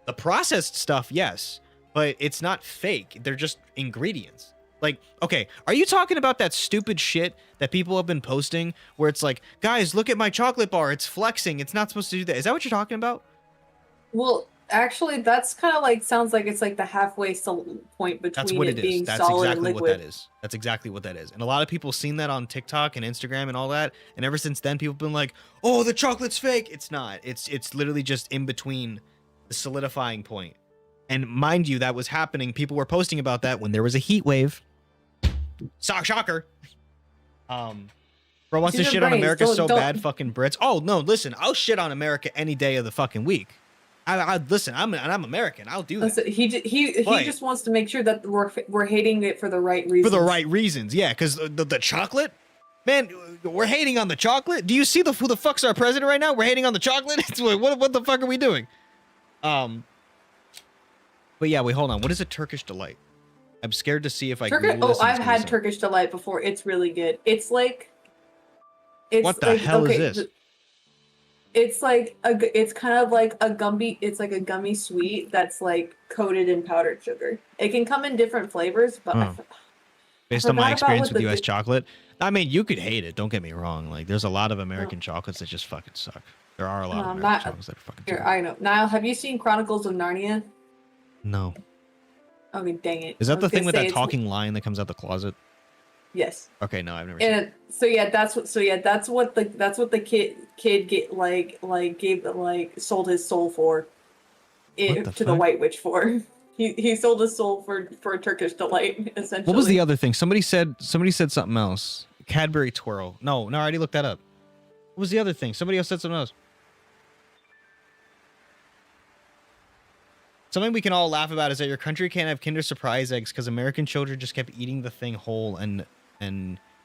Speaker 1: The processed stuff, yes, but it's not fake. They're just ingredients. Like, okay, are you talking about that stupid shit that people have been posting where it's like, guys, look at my chocolate bar. It's flexing. It's not supposed to do that. Is that what you're talking about?
Speaker 6: Well, actually, that's kind of like sounds like it's like the halfway point between
Speaker 1: That's what
Speaker 6: it
Speaker 1: it
Speaker 6: being
Speaker 1: is. That's
Speaker 6: solid
Speaker 1: exactly
Speaker 6: and
Speaker 1: what
Speaker 6: liquid.
Speaker 1: that is. That's exactly what that is. And a lot of people seen that on TikTok and Instagram and all that. And ever since then, people have been like, oh, the chocolate's fake. It's not. It's literally just in between the solidifying point. And mind you, that was happening. People were posting about that when there was a heat wave. Shocker. Bro wants to shit on America so bad, fucking Brits. Oh no, listen, I'll shit on America any day of the fucking week. I listen. I'm American. I'll do that.
Speaker 6: Listen, he just wants to make sure that we're hating it for the right reasons.
Speaker 1: For the right reasons, yeah. Because the chocolate, man, we're hating on the chocolate. Do you see who the fuck's our president right now? We're hating on the chocolate. It's like, what the fuck are we doing? But yeah, wait, hold on. What is a Turkish delight? I'm scared to see if I.
Speaker 6: I've had Turkish delight before. It's really good. It's like.
Speaker 1: What the hell is this?
Speaker 6: It's like it's kind of like a gummy. It's like a gummy sweet that's like coated in powdered sugar. It can come in different flavors, but
Speaker 1: based on my experience with U.S. chocolate, I mean, you could hate it. Don't get me wrong. Like, there's a lot of American chocolates that just fucking suck. There are a lot of American chocolates that are fucking.
Speaker 6: Here, I know. Niall, have you seen Chronicles of Narnia?
Speaker 1: No.
Speaker 6: I mean, dang it.
Speaker 1: Is that the thing with that talking lion that comes out the closet?
Speaker 6: Yes.
Speaker 1: Okay, no, I've never seen
Speaker 6: And so yeah, that's what the kid sold his soul for to the White Witch for. He sold his soul for a Turkish delight, essentially.
Speaker 1: What was the other thing? Somebody said something else. Cadbury Twirl. No, I already looked that up. What was the other thing? Somebody else said something else. Something we can all laugh about is that your country can't have Kinder Surprise eggs because American children just kept eating the thing whole and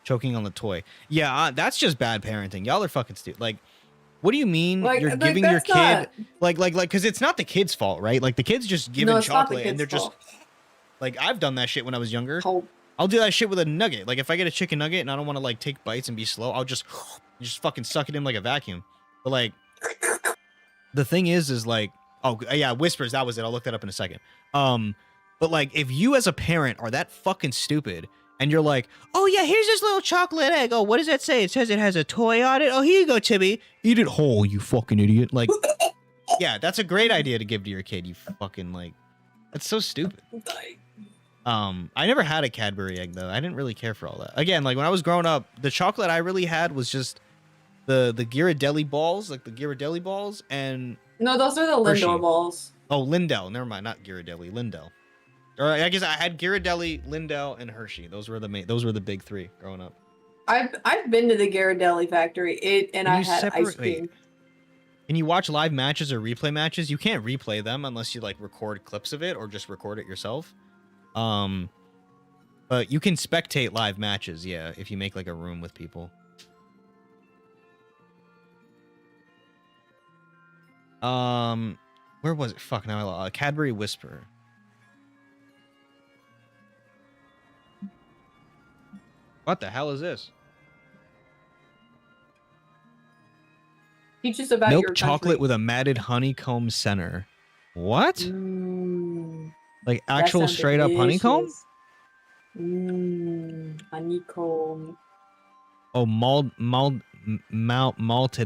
Speaker 1: choking on the toy. Yeah, that's just bad parenting. Y'all are fucking stupid. Like, what do you mean you're giving your kid like because it's not the kid's fault, right? Like the kid's just giving chocolate and they're just like, I've done that shit when I was younger. I'll do that shit with a nugget. Like if I get a chicken nugget and I don't want to like take bites and be slow, I'll just fucking suck it in like a vacuum. But like the thing is like, oh yeah, whispers, that was it. I'll look that up in a second. But like if you as a parent are that fucking stupid and you're like, oh yeah, here's this little chocolate egg. Oh, what does that say? It says it has a toy on it. Oh, here you go, Timmy. Eat it whole, you fucking idiot. Like, yeah, that's a great idea to give to your kid. You fucking like, that's so stupid. I never had a Cadbury egg though. I didn't really care for all that. Again, like when I was growing up, the chocolate I really had was just the 𝗬𝗘 balls, like the 𝗬𝗘 balls, and
Speaker 6: no, those are the Lindor balls.
Speaker 1: Oh, Lindell. Never mind, not 𝗬𝗘, Lindell. Or I guess I had 𝗬𝗘, Lindell, and Hershey. Those were the big three growing up.
Speaker 6: I've been to the 𝗬𝗘 factory. I had ice cream.
Speaker 1: Can you watch live matches or replay matches? You can't replay them unless you like record clips of it or just record it yourself. But you can spectate live matches, yeah, if you make like a room with people. Where was it? Fuck, now I lost. Cadbury Whisper. What the hell is this?
Speaker 6: Teach us about
Speaker 1: Milk
Speaker 6: your
Speaker 1: chocolate
Speaker 6: country.
Speaker 1: with a matted honeycomb center. What? Like
Speaker 6: That
Speaker 1: actual
Speaker 6: sounds
Speaker 1: straight up honeycomb?
Speaker 6: delicious. Honeycomb.
Speaker 1: Oh, malted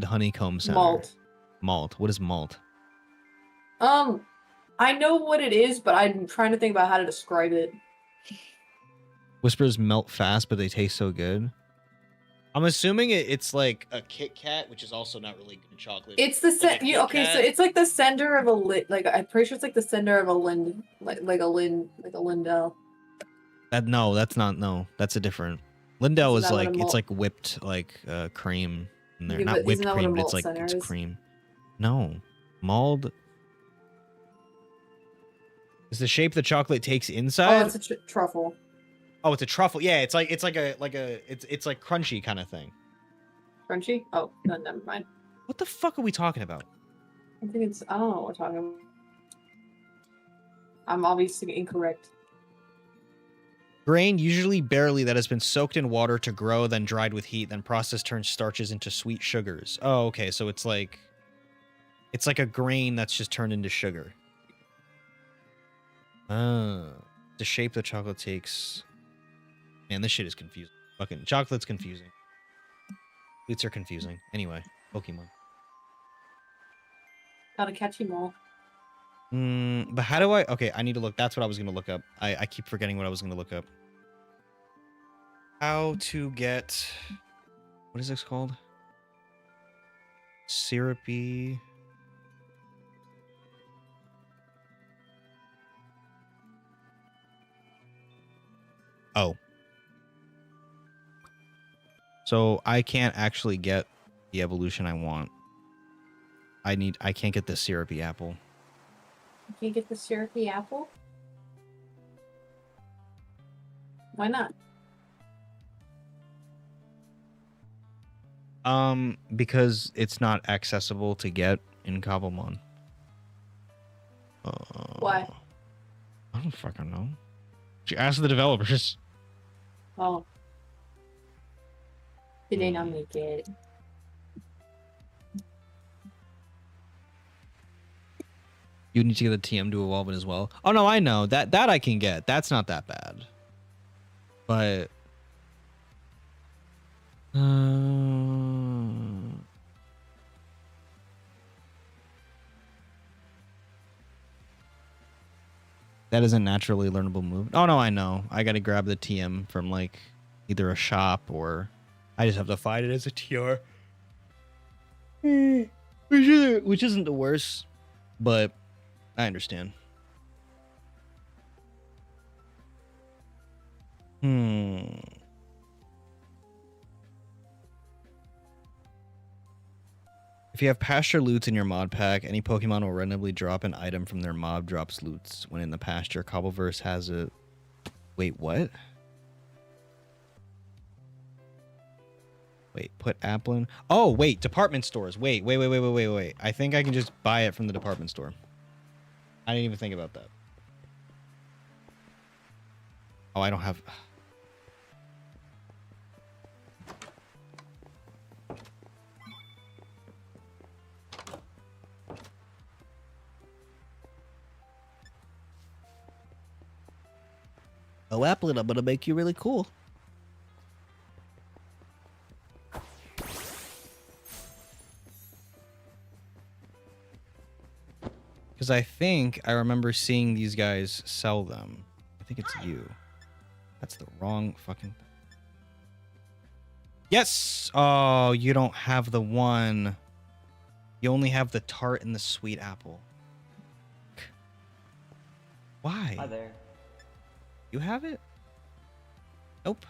Speaker 1: honeycomb center. Malt. What is malt?
Speaker 6: I know what it is, but I'm trying to think about how to describe it.
Speaker 1: Whispers melt fast, but they taste so good. I'm assuming it's like a Kit Kat, which is also not really good chocolate.
Speaker 6: It's the okay, so it's like the center of a like I'm pretty sure it's like the center of a like a Lindell.
Speaker 1: No, that's not. No, that's a different. Lindell
Speaker 6: Isn't
Speaker 1: is
Speaker 6: that what
Speaker 1: like
Speaker 6: a
Speaker 1: it's
Speaker 6: malt-
Speaker 1: like whipped like cream in there,
Speaker 6: Yeah,
Speaker 1: not
Speaker 6: but
Speaker 1: whipped
Speaker 6: isn't that what a
Speaker 1: cream, but it's
Speaker 6: malt
Speaker 1: like
Speaker 6: center
Speaker 1: it's
Speaker 6: is?
Speaker 1: cream. No, mulled. Is the shape the chocolate takes inside?
Speaker 6: Oh, it's a truffle.
Speaker 1: Oh, it's a truffle. Yeah, it's like it's like crunchy kind of thing.
Speaker 6: Crunchy? Oh, no, never mind.
Speaker 1: What the fuck are we talking about?
Speaker 6: I think it's I don't know what we're talking about. I'm obviously incorrect.
Speaker 1: Grain, usually barley, that has been soaked in water to grow, then dried with heat, then processed turns starches into sweet sugars. Oh, okay, so it's like a grain that's just turned into sugar. The shape the chocolate takes. Man, this shit is confusing. Fucking chocolate's confusing. Sweets are confusing. Anyway, Pokemon.
Speaker 6: Gotta catch him all.
Speaker 1: But how do I... Okay, I need to look. That's what I was going to look up. I keep forgetting what I was going to look up. How to get... What is this called? Syrupy... Oh. So I can't actually get the evolution I want. I can't get the syrupy apple.
Speaker 6: You can't get the syrupy apple? Why not?
Speaker 1: Because it's not accessible to get in Cobblemon.
Speaker 6: Why?
Speaker 1: I don't fucking know. She asked the developers.
Speaker 6: Oh. Did they not make it?
Speaker 1: You need to get the TM to evolve it as well. Oh no, I know. That I can get. That's not that bad. But that is a naturally learnable move. Oh no, I know. I gotta grab the TM from like either a shop or I just have to find it as a TR. Which isn't the worst, but I understand. If you have pasture loots in your mod pack, any Pokemon will randomly drop an item from their mob drops loots when in the pasture. Cobbleverse has a... Wait, what? Wait, put Applin... Oh, wait, department stores. Wait. I think I can just buy it from the department store. I didn't even think about that. Oh, I don't have... Oh, Applin, I'm gonna make you really cool. Because I think I remember seeing these guys sell them. I think it's you. That's the wrong fucking... Yes! Oh, you don't have the one. You only have the tart and the sweet apple. Why?
Speaker 11: Hi there.
Speaker 1: You have it? Nope.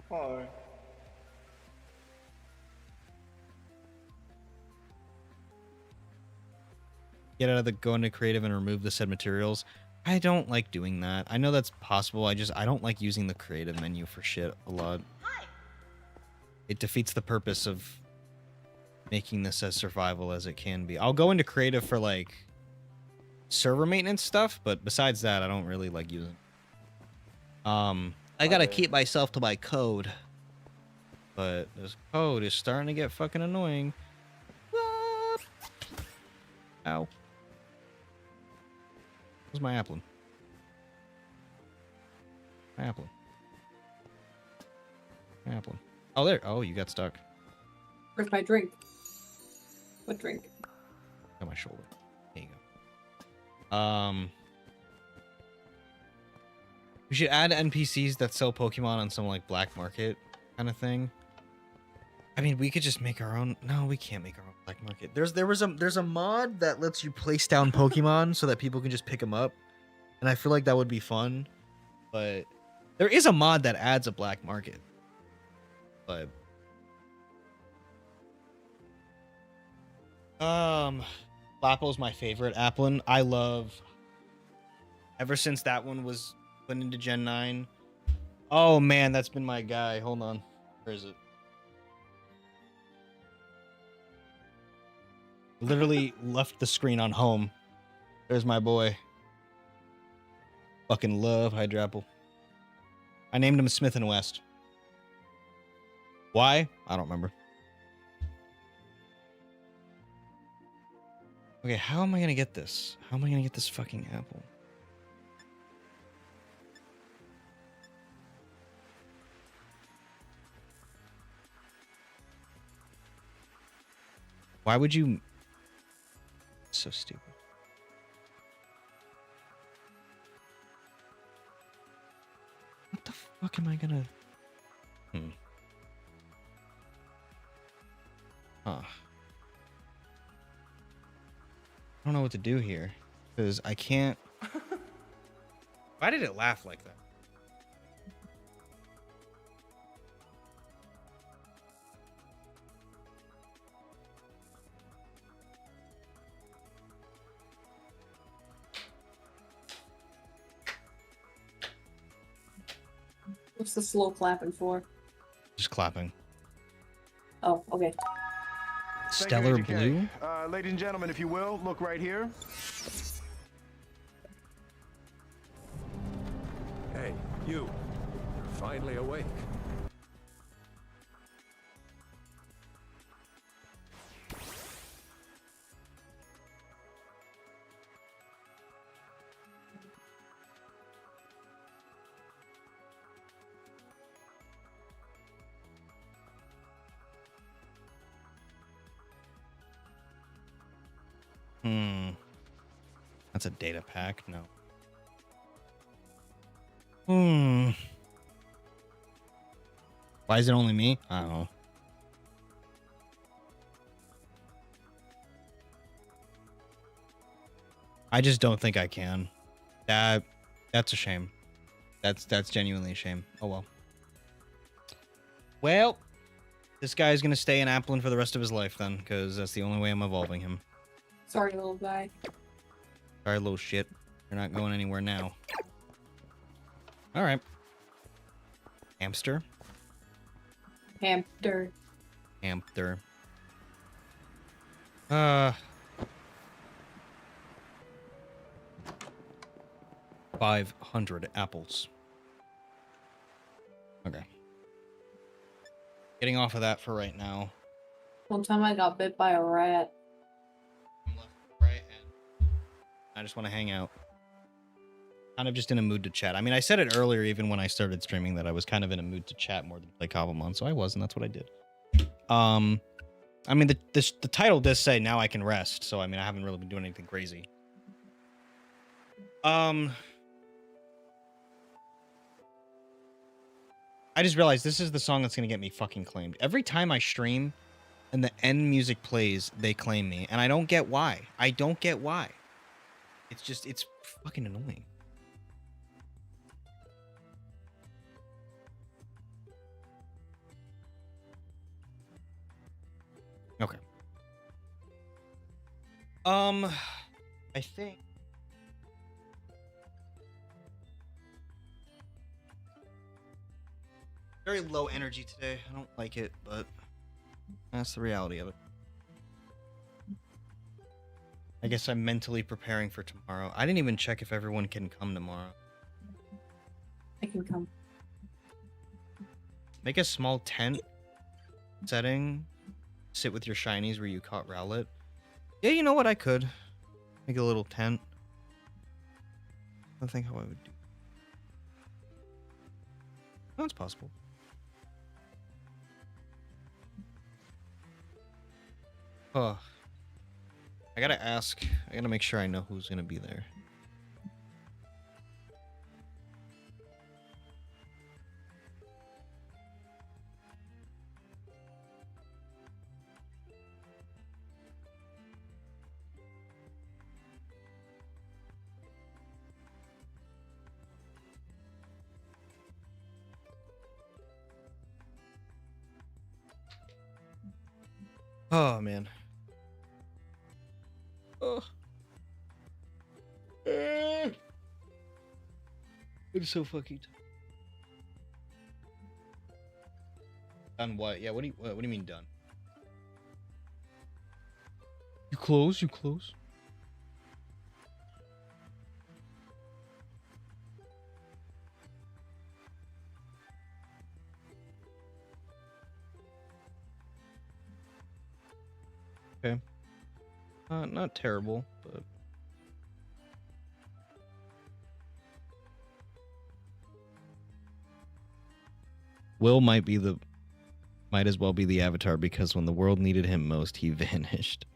Speaker 11: Hi.
Speaker 1: Get out of the go into creative and remove the said materials. I don't like doing that. I know that's possible. I don't like using the creative menu for shit a lot. Hi. It defeats the purpose of making this as survival as it can be. I'll go into creative for like server maintenance stuff, but besides that, I don't really like using. I gotta keep myself to my code, but this code is starting to get fucking annoying. Ow. Where's my applin? My applin. My applin. Oh, there. Oh, you got stuck.
Speaker 6: Where's my drink? What drink?
Speaker 1: On my shoulder. There you go. We should add NPCs that sell Pokemon on some like black market kind of thing. I mean, we could just make our own. No, we can't make our own black market. There's a mod that lets you place down Pokemon so that people can just pick them up, and I feel like that would be fun. But there is a mod that adds a black market. But Lapo's my favorite Applin. I love. Ever since that one was put into Gen 9. Oh man, that's been my guy. Hold on. Where is it? Literally left the screen on home. There's my boy. Fucking love Hydrapple. I named him Smith and West. Why? I don't remember. Okay, how am I gonna get this? How am I gonna get this fucking apple? Why would you... So stupid. What the fuck am I gonna... Huh. I don't know what to do here. Because I can't... Why did it laugh like that?
Speaker 6: What's the slow clapping for?
Speaker 1: Just clapping.
Speaker 6: Oh, okay.
Speaker 1: Stellar Blue?
Speaker 5: Ladies and gentlemen, if you will, look right here.
Speaker 4: Hey, you. You're finally awake.
Speaker 1: That's a data pack. No. Why is it only me? I don't know. I just don't think I can. That's a shame. That's genuinely a shame. Oh well. Well, this guy's gonna stay in Applin for the rest of his life then, because that's the only way I'm evolving him.
Speaker 6: Sorry, little guy.
Speaker 1: Sorry, little shit. You're not going anywhere now. Alright. Hamster.
Speaker 6: Hamster.
Speaker 1: Hamster. 500 apples. Okay. Getting off of that for right now.
Speaker 6: One time I got bit by a rat.
Speaker 1: I just want to hang out. Kind of just in a mood to chat. I mean, I said it earlier, even when I started streaming, that I was kind of in a mood to chat more than play Cobblemon, so I was, and that's what I did. I mean, the title does say now I can rest, so I mean, I haven't really been doing anything crazy. I just realized this is the song that's gonna get me fucking claimed. Every time I stream and the end music plays, they claim me, and I don't get why. I don't get why. It's just, it's fucking annoying. Okay. I think very low energy today. I don't like it, but that's the reality of it. I guess I'm mentally preparing for tomorrow. I didn't even check if everyone can come tomorrow.
Speaker 6: I can come.
Speaker 1: Make a small tent setting. Sit with your shinies where you caught Rowlet. Yeah, you know what? I could make a little tent. I don't think how I would do. That's possible. Oh, I gotta ask. I gotta make sure I know who's gonna be there. Oh man. Oh. I'm so fucking tired. Done what? Yeah, what do you mean done? You close, you close. Okay. Not terrible, but Will might as well be the avatar because when the world needed him most, he vanished.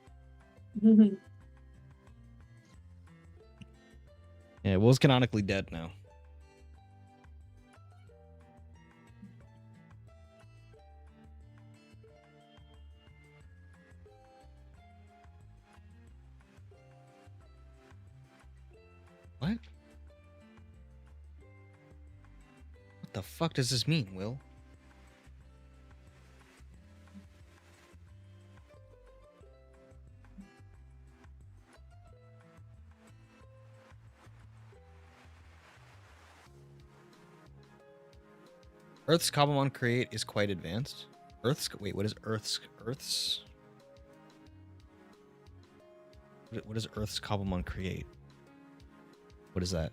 Speaker 1: Yeah, Will's canonically dead now. What? What the fuck does this mean, Will? Earth's Cobblemon create is quite advanced. Wait, what is Earth's? What does Earth's Cobblemon create? What is that?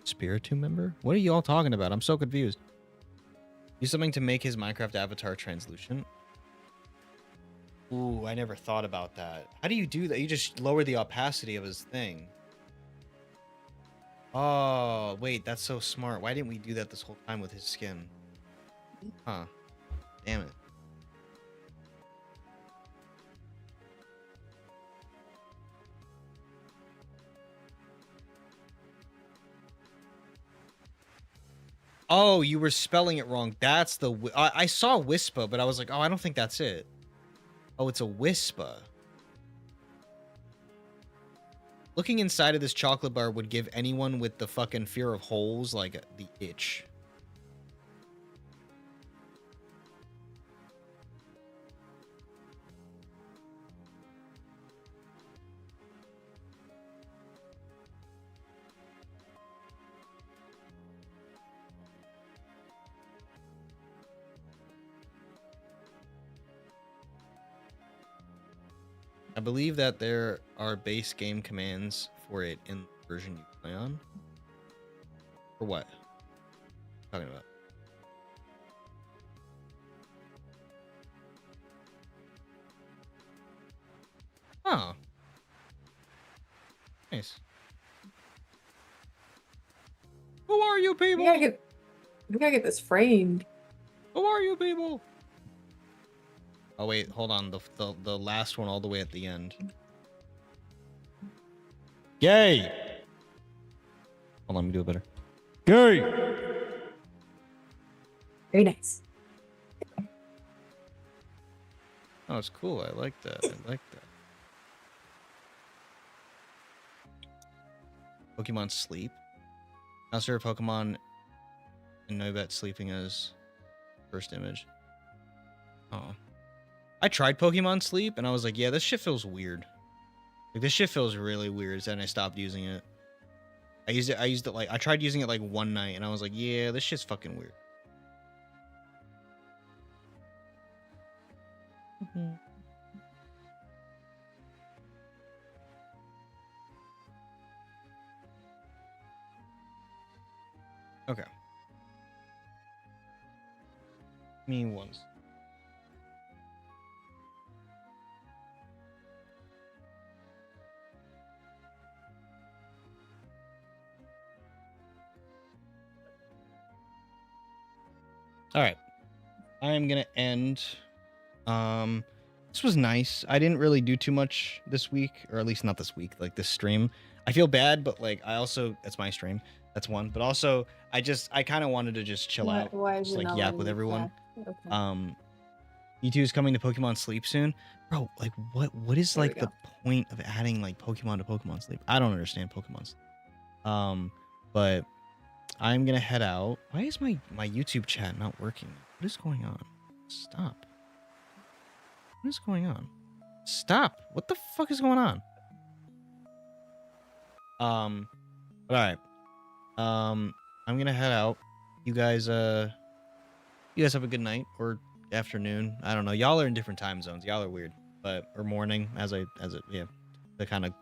Speaker 1: Spiritomb member? What are you all talking about? I'm so confused. Use something to make his Minecraft avatar translucent. Ooh, I never thought about that. How do you do that? You just lower the opacity of his thing. Oh, wait, that's so smart. Why didn't we do that this whole time with his skin? Huh. Damn it. Oh, you were spelling it wrong. That's the... I saw Wispa, but I was like, oh, I don't think that's it. Oh, it's a Wispa. Looking inside of this chocolate bar would give anyone with the fucking fear of holes, like, the itch. I believe that there are base game commands for it in the version you play on. For what? Talking about? Oh. Nice. Who are you people?
Speaker 6: We gotta get this framed.
Speaker 1: Who are you people? Oh wait, hold on. The last one all the way at the end. Gay. Hold on, let me do it better. Gay.
Speaker 6: Very nice.
Speaker 1: Oh, it's cool. I like that. I like that. Pokemon sleep. Now serve Pokemon and Noibet sleeping as first image. Oh. I tried Pokemon Sleep, and I was like, yeah, this shit feels weird. Like, this shit feels really weird, and I stopped using it. I used it, like, I tried using it, like, one night, and I was like, yeah, this shit's fucking weird. Okay. Me once. All right. I am going to end. This was nice. I didn't really do too much this week, or at least not this week, like this stream. I feel bad, but like I also, it's my stream. That's one. But also, I kind of wanted to just chill out, just like yap with everyone. Okay. E2's coming to Pokemon Sleep soon. Bro, like what is like the point of adding like Pokemon to Pokemon Sleep? I don't understand Pokemon Sleep. But I'm gonna head out. Why is my YouTube chat not working? What is going on? Stop. What is going on? Stop. What the fuck is going on? All right. I'm gonna head out. You guys have a good night or afternoon. I don't know. Y'all are in different time zones. Y'all are weird, or morning to kind of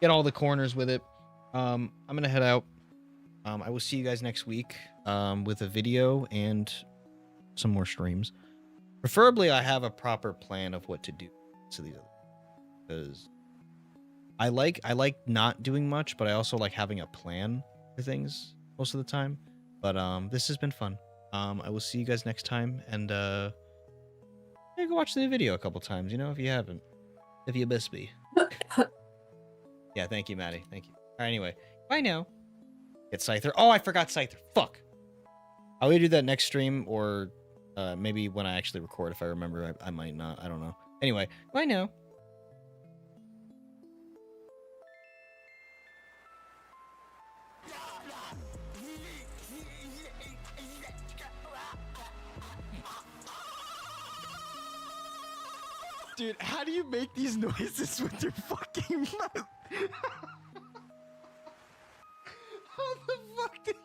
Speaker 1: get all the corners with it. I'm gonna head out. I will see you guys next week with a video and some more streams. Preferably, I have a proper plan of what to do to these, because I like not doing much, but I also like having a plan for things most of the time. But this has been fun. I will see you guys next time, and go watch the video a couple times, if you haven't, if you miss me. Yeah, thank you, Maddie. Thank you. All right, anyway, bye now. Get Scyther. Oh, I forgot Scyther. Fuck. I'll either do that next stream or maybe when I actually record. If I remember, I might not. I don't know. Anyway, bye now.
Speaker 5: Dude, how do you make these noises with your fucking mouth? How the fuck did